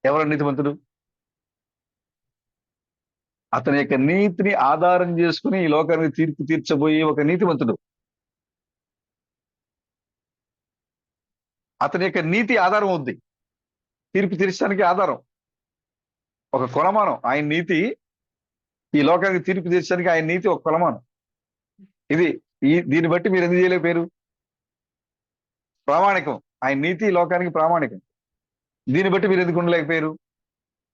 ఎవరు నీతిమంతుడు? అతని యొక్క నీతిని ఆధారం చేసుకుని ఈ లోకానికి తీర్పు తీర్చబోయే ఒక నీతిమంతుడు. అతని యొక్క నీతి ఆధారం అవుద్ది, తీర్పు తీర్చడానికి ఆధారం. ఒక కొలమానం. ఆయన నీతి ఈ లోకానికి తీర్పు తీర్చడానికి ఆయన నీతి ఒక కొలమానం. ఇది దీన్ని బట్టి మీరు ఎందుకు చేయలేకపోయారు? ప్రామాణికం. ఆయన నీతి ఈ లోకానికి ప్రామాణికం. దీన్ని బట్టి మీరు ఎందుకు ఉండలేకపోయారు?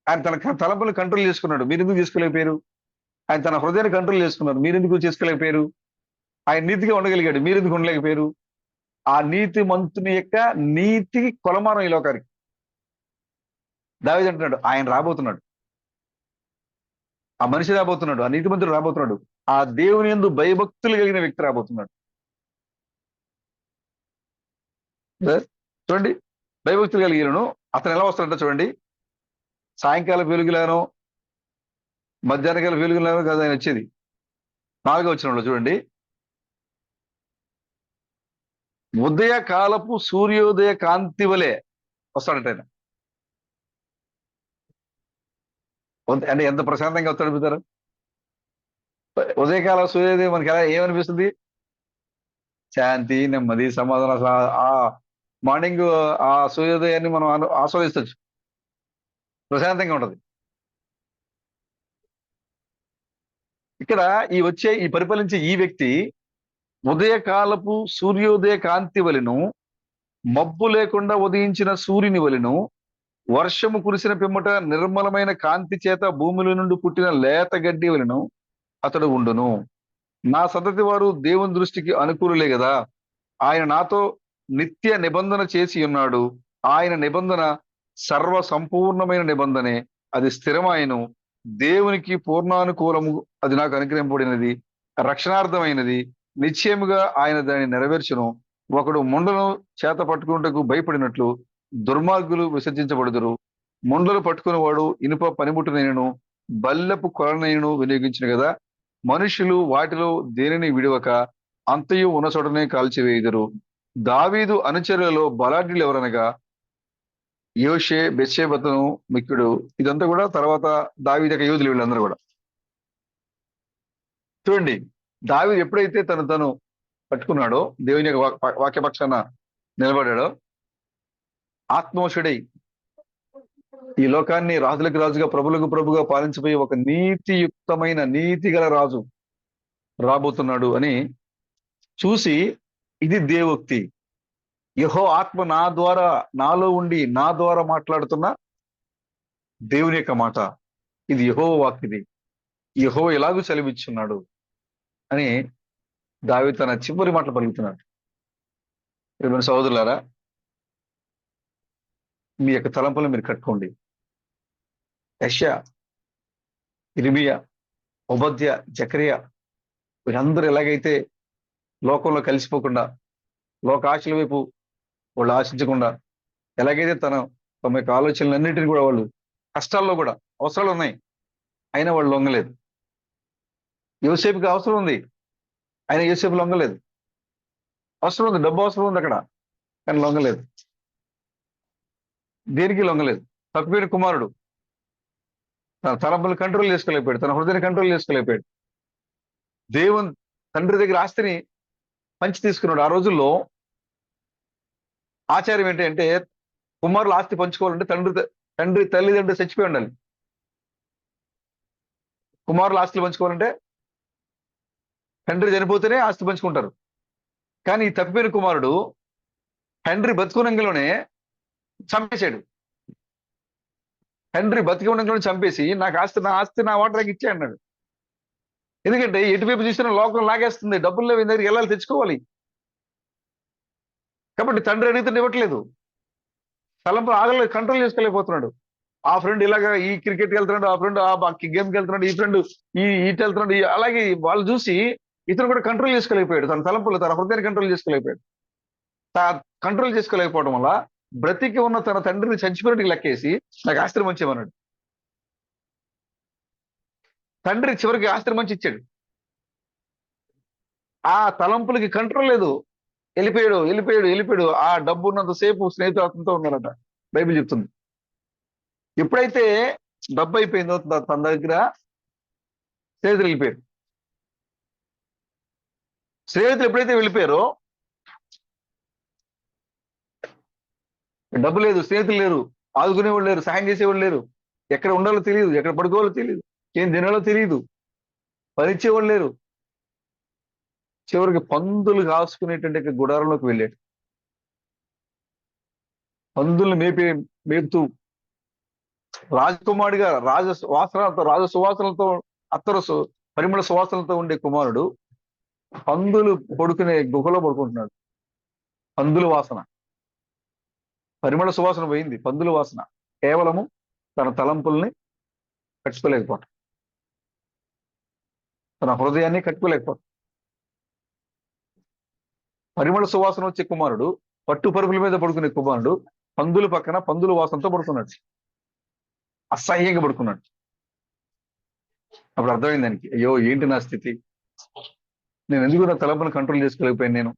ఆయన తన తలంపులు కంట్రోల్ చేసుకున్నాడు, మీరు ఎందుకు చేసుకోలేకపోయారు? ఆయన తన హృదయాన్ని కంట్రోల్ చేసుకున్నారు, మీరు ఎందుకు చేసుకోలేకపోయారు? ఆయన నీతిగా ఉండగలిగాడు, మీరు ఎందుకు ఉండలేకపోయారు? ఆ నీతి మంతుని యొక్క నీతికి కొలమానం ఈ లోకానికి. దావీదు అంటున్నాడు, ఆయన రాబోతున్నాడు, ఆ మనిషి రాబోతున్నాడు, ఆ నీతిమంతుడు రాబోతున్నాడు, ఆ దేవుని యందు భయభక్తులు కలిగిన వ్యక్తి రాబోతున్నాడు. చూడండి, భయభక్తులు కలిగినను అతను ఎలా వస్తాడంట చూడండి. సాయంకాలం వెలుగులానో మధ్యాహ్నకాల వెలుగులానో కాదు ఆయన వచ్చేది. 4వ వచనంలో చూడండి, ఉదయ కాలపు సూర్యోదయ కాంతి వలె వస్తాడంట ఆయన. అంటే ఎంత ప్రశాంతంగా వస్తాడు అడుగుతారు. ఉదయకాల సూర్యోదయం మనకి ఎలా ఏమనిపిస్తుంది? శాంతి, నెమ్మది, సమాధానం. అసలు ఆ మార్నింగ్ ఆ సూర్యోదయాన్ని మనం ఆస్వాదిస్తచ్చు, ప్రశాంతంగా ఉంటది. ఇక్కడ ఈ పరిపాలించే ఈ వ్యక్తి ఉదయకాలపు సూర్యోదయ కాంతి వలెను, మబ్బు లేకుండా ఉదయించిన సూర్యుని వలెను, వర్షము కురిసిన పిమ్మట నిర్మలమైన కాంతి చేత భూమిలో నుండి పుట్టిన లేత గడ్డి వలెను అతడు ఉండును. నా సంతతి వారు దేవుని దృష్టికి అనుకూలులే కదా. ఆయన నాతో నిత్య నిబంధన చేసి ఉన్నాడు. ఆయన నిబంధన సర్వ సంపూర్ణమైన నిబంధనే, అది స్థిరమైనను, దేవునికి పూర్ణానుకూలము, అది నాకు అనుగ్రహింపబడినది, రక్షణార్థమైనది, నిశ్చయముగా ఆయన దాన్ని నెరవేర్చును. ఒకడు ముండను చేత పట్టుకున్నటకు భయపడినట్లు దుర్మార్గులు విసర్జించబడుదురు. ముండలు పట్టుకునేవాడు ఇనుప పనిముట్టునైనను బల్లెపు కొలనైనను వినియోగించిన కదా. మనుషులు వాటిలో దేనిని విడవక అంతయు ఉన్న చోటనే కాల్చివేయుదురు. దావీదు అనుచరులలో బలాఢ్యులు ఎవరనగా యోషే, బెత్షెబతును, మిక్కుడు. ఇదంతా కూడా తర్వాత దావీదు యొక్క యోధులు వీళ్ళందరూ కూడా. చూడండి, దావీదు ఎప్పుడైతే తను పట్టుకున్నాడో, దేవుని యొక్క వాక్యపక్షాన నిలబడాడో, ఆత్మవశుడై ఈ లోకాన్ని రాజులకు రాజుగా ప్రభులకు ప్రభుగా పాలించబోయే ఒక నీతియుక్తమైన నీతిగల రాజు రాబోతున్నాడు అని చూసి, ఇది దేవోక్తి, యెహోవా ఆత్మ నా ద్వారా, నాలో ఉండి నా ద్వారా మాట్లాడుతున్న దేవుని యొక్క మాట, ఇది యెహోవా వాక్కు, ఇది యెహోవా ఎలాగూ సెలవిచ్చున్నాడు అని దావీదు తన చివరి మాటలు పలుకుతున్నాడు. ప్రియమైన సహోదరులారా, మీ యొక్క తలంపులను మీరు కట్టుకోండి. యెషయా, ఇర్మీయా, ఓబద్యా, జకరియా వీరందరూ ఎలాగైతే లోకంలో కలిసిపోకుండా, లోక ఆశల వైపు వాళ్ళు ఆశించకుండా, ఎలాగైతే తమ యొక్క ఆలోచనలన్నింటినీ కూడా, వాళ్ళు కష్టాల్లో కూడా అవసరాలు ఉన్నాయి అయినా వాళ్ళు లొంగలేదు. యోసేపుకి అవసరం ఉంది, ఆయన యోసేపు లొంగలేదు. అవసరం ఉంది, డబ్బు అవసరం ఉంది అక్కడ, కానీ లొంగలేదు, దేనికి లొంగలేదు. తప్పిపోయిన కుమారుడు తన తలంపులు కంట్రోల్ చేసుకోలేకపోయాడు, తన హృదయాన్ని కంట్రోల్ చేసుకోలేకపోయాడు. దేవుని తండ్రి దగ్గర ఆస్తిని పంచి తీసుకున్నాడు. ఆ రోజుల్లో ఆచారం ఏంటంటే, కుమారులు ఆస్తి పంచుకోవాలంటే తండ్రి తల్లిదండ్రులు చచ్చిపోయి ఉండాలి. కుమారులు ఆస్తులు పంచుకోవాలంటే తండ్రి చనిపోతేనే ఆస్తి పంచుకుంటారు. కానీ ఈ తప్పిపోయిన కుమారుడు తండ్రి బతుకునంగలోనే చంపేశాడు. తండ్రి బతికి ఉండంలోనే చంపేసి, నాకు నా ఆస్తి నా వాటకి ఇచ్చే అన్నాడు. ఎందుకంటే ఎటువైపు చూసినా లోకం లాగేస్తుంది, డబ్బులు లేవు, దగ్గరికి వెళ్ళాలి, తెచ్చుకోవాలి. కాబట్టి తండ్రి అడిగితే ఇవ్వట్లేదు, తలంపు ఆగలేదు, కంట్రోల్ చేసుకోలేకపోతున్నాడు. ఆ ఫ్రెండ్ ఇలాగా ఈ క్రికెట్కి వెళ్తున్నాడు, ఆ ఫ్రెండ్ ఆ గేమ్కి వెళ్తున్నాడు, ఈ ఫ్రెండ్ ఈట వెళ్తున్నాడు, అలాగే వాళ్ళు చూసి ఇతను కూడా కంట్రోల్ చేసుకోలేకపోయాడు. తన తలంపులు, తన హృదయాన్ని కంట్రోల్ చేసుకోలేకపోయాడు. కంట్రోల్ చేసుకోలేకపోవడం వల్ల బ్రతికి ఉన్న తన తండ్రిని చచ్చిపోయినట్టుగా లెక్కేసి నాకు ఆస్తి మంచిమన్నాడు. తండ్రి చివరికి ఆస్తి మంచి ఇచ్చాడు. ఆ తలంపులకి కంట్రోల్ లేదు, వెళ్ళిపోయాడు. ఆ డబ్బు ఉన్నంతసేపు స్నేహితులతో ఉన్నారట, బైబిల్ చెప్తుంది. ఎప్పుడైతే డబ్బు అయిపోయిందో తన దగ్గర, స్నేహితులు వెళ్ళిపోయారు. స్నేహితులు ఎప్పుడైతే వెళ్ళిపోయారో, డబ్బు లేదు, స్నేహితులు లేరు, ఆదుకునేవాళ్ళు లేరు, సహాయం చేసేవాళ్ళు లేరు, ఎక్కడ ఉండాలో తెలియదు, ఎక్కడ పడుకోవాలో తెలియదు, ఏం తినాలో తెలియదు, పనిచ్చేవాళ్ళు లేరు. చివరికి పందులు కాసుకునేటువంటి గుడారంలోకి వెళ్ళాడు. పందుల్ని మేపుతూ రాజకుమారుడిగా రాజ సువాసనలతో పరిమళ సువాసనలతో ఉండే కుమారుడు పందులు పడుకునే గుహలో పడుకుంటున్నాడు. పందుల వాసన, పరిమళ సువాసన పోయింది, పందుల వాసన. కేవలము తన తలంపుల్ని కట్టుకోలేకపోవటం, తన హృదయాన్ని కట్టుకోలేకపోవటం. పరిమళ సువాసన వచ్చే కుమారుడు, పట్టు పరుపుల మీద పడుకునే కుమారుడు పందుల పక్కన పందుల వాసనతో పడుకున్నాడు, అసహ్యంగా పడుకున్నాడు. అప్పుడు అర్థమైంది దానికి, అయ్యో ఏంటి నా స్థితి, నేను ఎందుకు నా తలంపులను కంట్రోల్ చేసుకోలేకపోయాను, నేను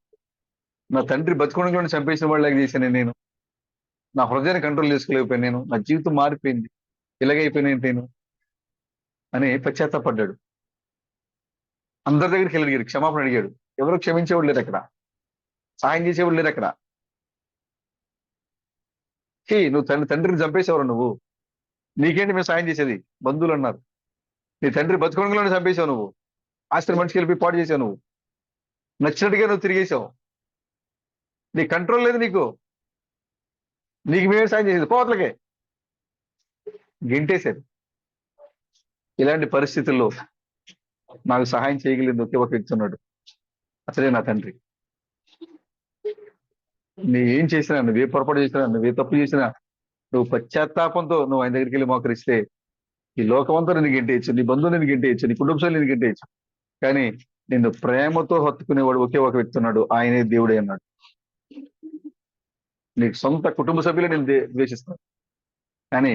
నా తండ్రి బతుకుని చంపేసిన వాళ్ళకి చేశాను, నేను నా హృదయాన్ని కంట్రోల్ చేసుకోలేకపోయాను, నేను నా జీవితం మారిపోయింది, ఇలాగైపోయినాను నేను అని పశ్చాత్తాపడ్డాడు. అందరి దగ్గరికి వెళ్ళి క్షమాపణ అడిగాడు. ఎవరు క్షమించేవాళ్ళు లేరు అక్కడ, సహాయం చేసేవాళ్ళు లేరు అక్కడ. నువ్వు తండ్రిని చంపేసేవారు, నువ్వు నీకేంటి మేము సాయం చేసేది, బంధువులు అన్నారు. నీ తండ్రి బతుకొంగలోనే చంపేశావు, నువ్వు ఆస్తి మనిషికి వెళ్ళి పాడు చేసావు, నువ్వు నచ్చినట్టుగా నువ్వు తిరిగేసావు, నీ కంట్రోల్ లేదు, నీకు మేమే సాయం చేసేది, పోతలకే గెంటేశారు. ఇలాంటి పరిస్థితుల్లో నాకు సహాయం చేయగలిగింది ఒకే ఒక వ్యక్తి ఉన్నాడు, అసలే నా తండ్రి. ఏం చేసినా, నువ్వే పొరపాటు చేసినా, నువ్వే తప్పు చేసినా, నువ్వు పశ్చాత్తాపంతో నువ్వు ఆయన దగ్గరికి వెళ్ళి మోకరిస్తే ఈ లోకమంతా నేను గెంటేయచ్చు, నీ బంధువులు నేను గెంటేయచ్చు, నీ కుటుంబ సభ్యులు నేను గెంటేయచ్చు, కానీ నిన్ను ప్రేమతో హత్తుకునేవాడు ఒకే ఒక వ్యక్తి ఉన్నాడు, ఆయనే దేవుడే అన్నాడు. నీకు సొంత కుటుంబ సభ్యులు నేను ద్వేషిస్తాను, కానీ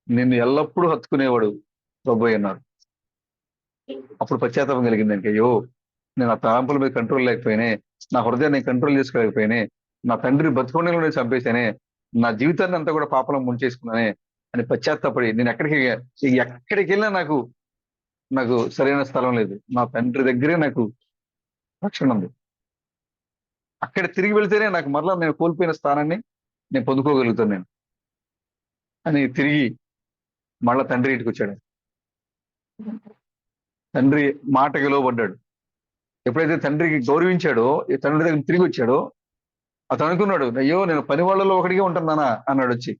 నిన్ను ఎల్లప్పుడూ హత్తుకునేవాడు ప్రభు అన్నాడు. అప్పుడు పశ్చాత్తాపం కలిగింది దానికి, అయ్యో నేను ఆ తలంపుల మీద కంట్రోల్ లేకపోయినే, నా హృదయాన్ని కంట్రోల్ చేసుకోలేకపోయినే, నా తండ్రి బతుకుండలో నేను చంపేశానే, నా జీవితాన్ని అంతా కూడా పాపలం ముంచేసుకున్నానే అని పశ్చాత్తాపడి నేను ఎక్కడికి వెళ్ళినా నాకు సరైన స్థలం లేదు, నా తండ్రి దగ్గరే నాకు రక్షణ ఉంది, అక్కడ తిరిగి వెళ్తేనే నాకు మరలా నేను కోల్పోయిన స్థానాన్ని నేను పొందుకోగలుగుతాను నేను అని తిరిగి మళ్ళా తండ్రి ఇంటికి వచ్చాడు. తండ్రి మాటకి లోబడ్డాడు. ఎప్పుడైతే తండ్రికి గౌరవించాడో, ఈ తండ్రి దగ్గర తిరిగి వచ్చాడో, అతను అనుకున్నాడు, అయ్యో నేను పని వాళ్ళలో ఒకటిగా ఉంటున్నానా అన్నాడు వచ్చి.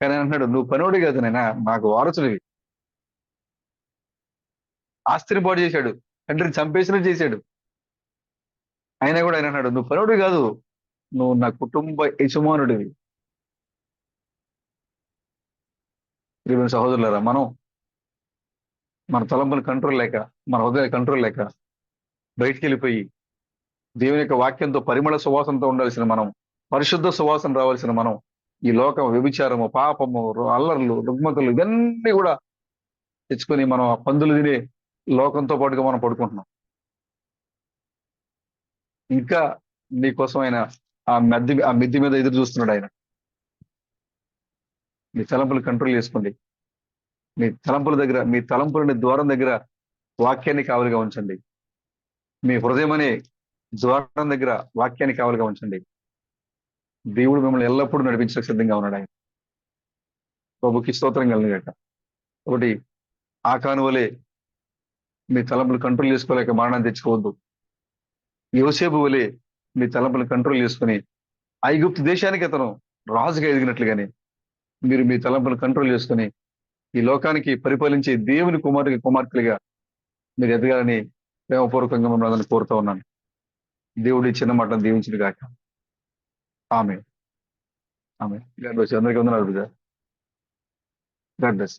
కానీ అంటున్నాడు, నువ్వు పనివాడి కాదు నైనా, నాకు వారసుడివి. ఆస్తిని పాడు చేశాడు, తండ్రిని చంపేసినట్టు చేశాడు, అయినా కూడా ఆయన అన్నాడు, నువ్వు పనివాడివి కాదు, నువ్వు నా కుటుంబ యజమానుడివి. ప్రియమైన సహోదరులారా, మన తలంపులు కంట్రోల్ లేక, మన హృదయ కంట్రోల్ లేక బయటికి వెళ్ళిపోయి దేవుని యొక్క వాక్యంతో పరిమళ సువాసనతో ఉండాల్సిన మనం, పరిశుద్ధ సువాసన రావాల్సిన మనం, ఈ లోకం వ్యభిచారము, పాపము, అల్లర్లు, రుగ్మతలు ఇవన్నీ కూడా తెచ్చుకొని మనం ఆ పందులు తినే లోకంతో పాటుగా మనం పడుకుంటున్నాం. ఇంకా నీకోసం ఆయన ఆ మిద్ది మీద ఎదురు చూస్తున్నాడు. ఆయన మీ తలంపులు కంట్రోల్ చేసుకోండి. మీ తలంపులని ద్వారం దగ్గర వాక్యాన్ని కావలిగా ఉంచండి. మీ హృదయం అనే ద్వారం దగ్గర వాక్యాన్ని కావలిగా ఉంచండి. దేవుడు మిమ్మల్ని ఎల్లప్పుడూ నడిపించడానికి సిద్ధంగా ఉన్నాడు. ఆయన ప్రభుకి స్తోత్రం కలుగుగాక. ఒకటి ఆకాను వలె మీ తలంపులు కంట్రోల్ చేసుకోలేక మరణాన్ని తెచ్చుకోవద్దు. యోసేపు వలె మీ తలంపులు కంట్రోల్ చేసుకుని ఐగుప్తు దేశానికి అతను రాజుగా ఎదిగినట్లుగానే మీరు మీ తలంపులు కంట్రోల్ చేసుకుని ఈ లోకానికి పరిపాలించే దేవుని కుమార్తెలుగా మీరు ఎదగాలని ప్రేమపూర్వకంగా మిమ్మల్ని కోరుతూ ఉన్నాను. దేవుడి చిన్న మాటను దీవించిన గాక. ఆమె గాడ్ బ్లెస్. అందరికీ వందనాలు. God bless.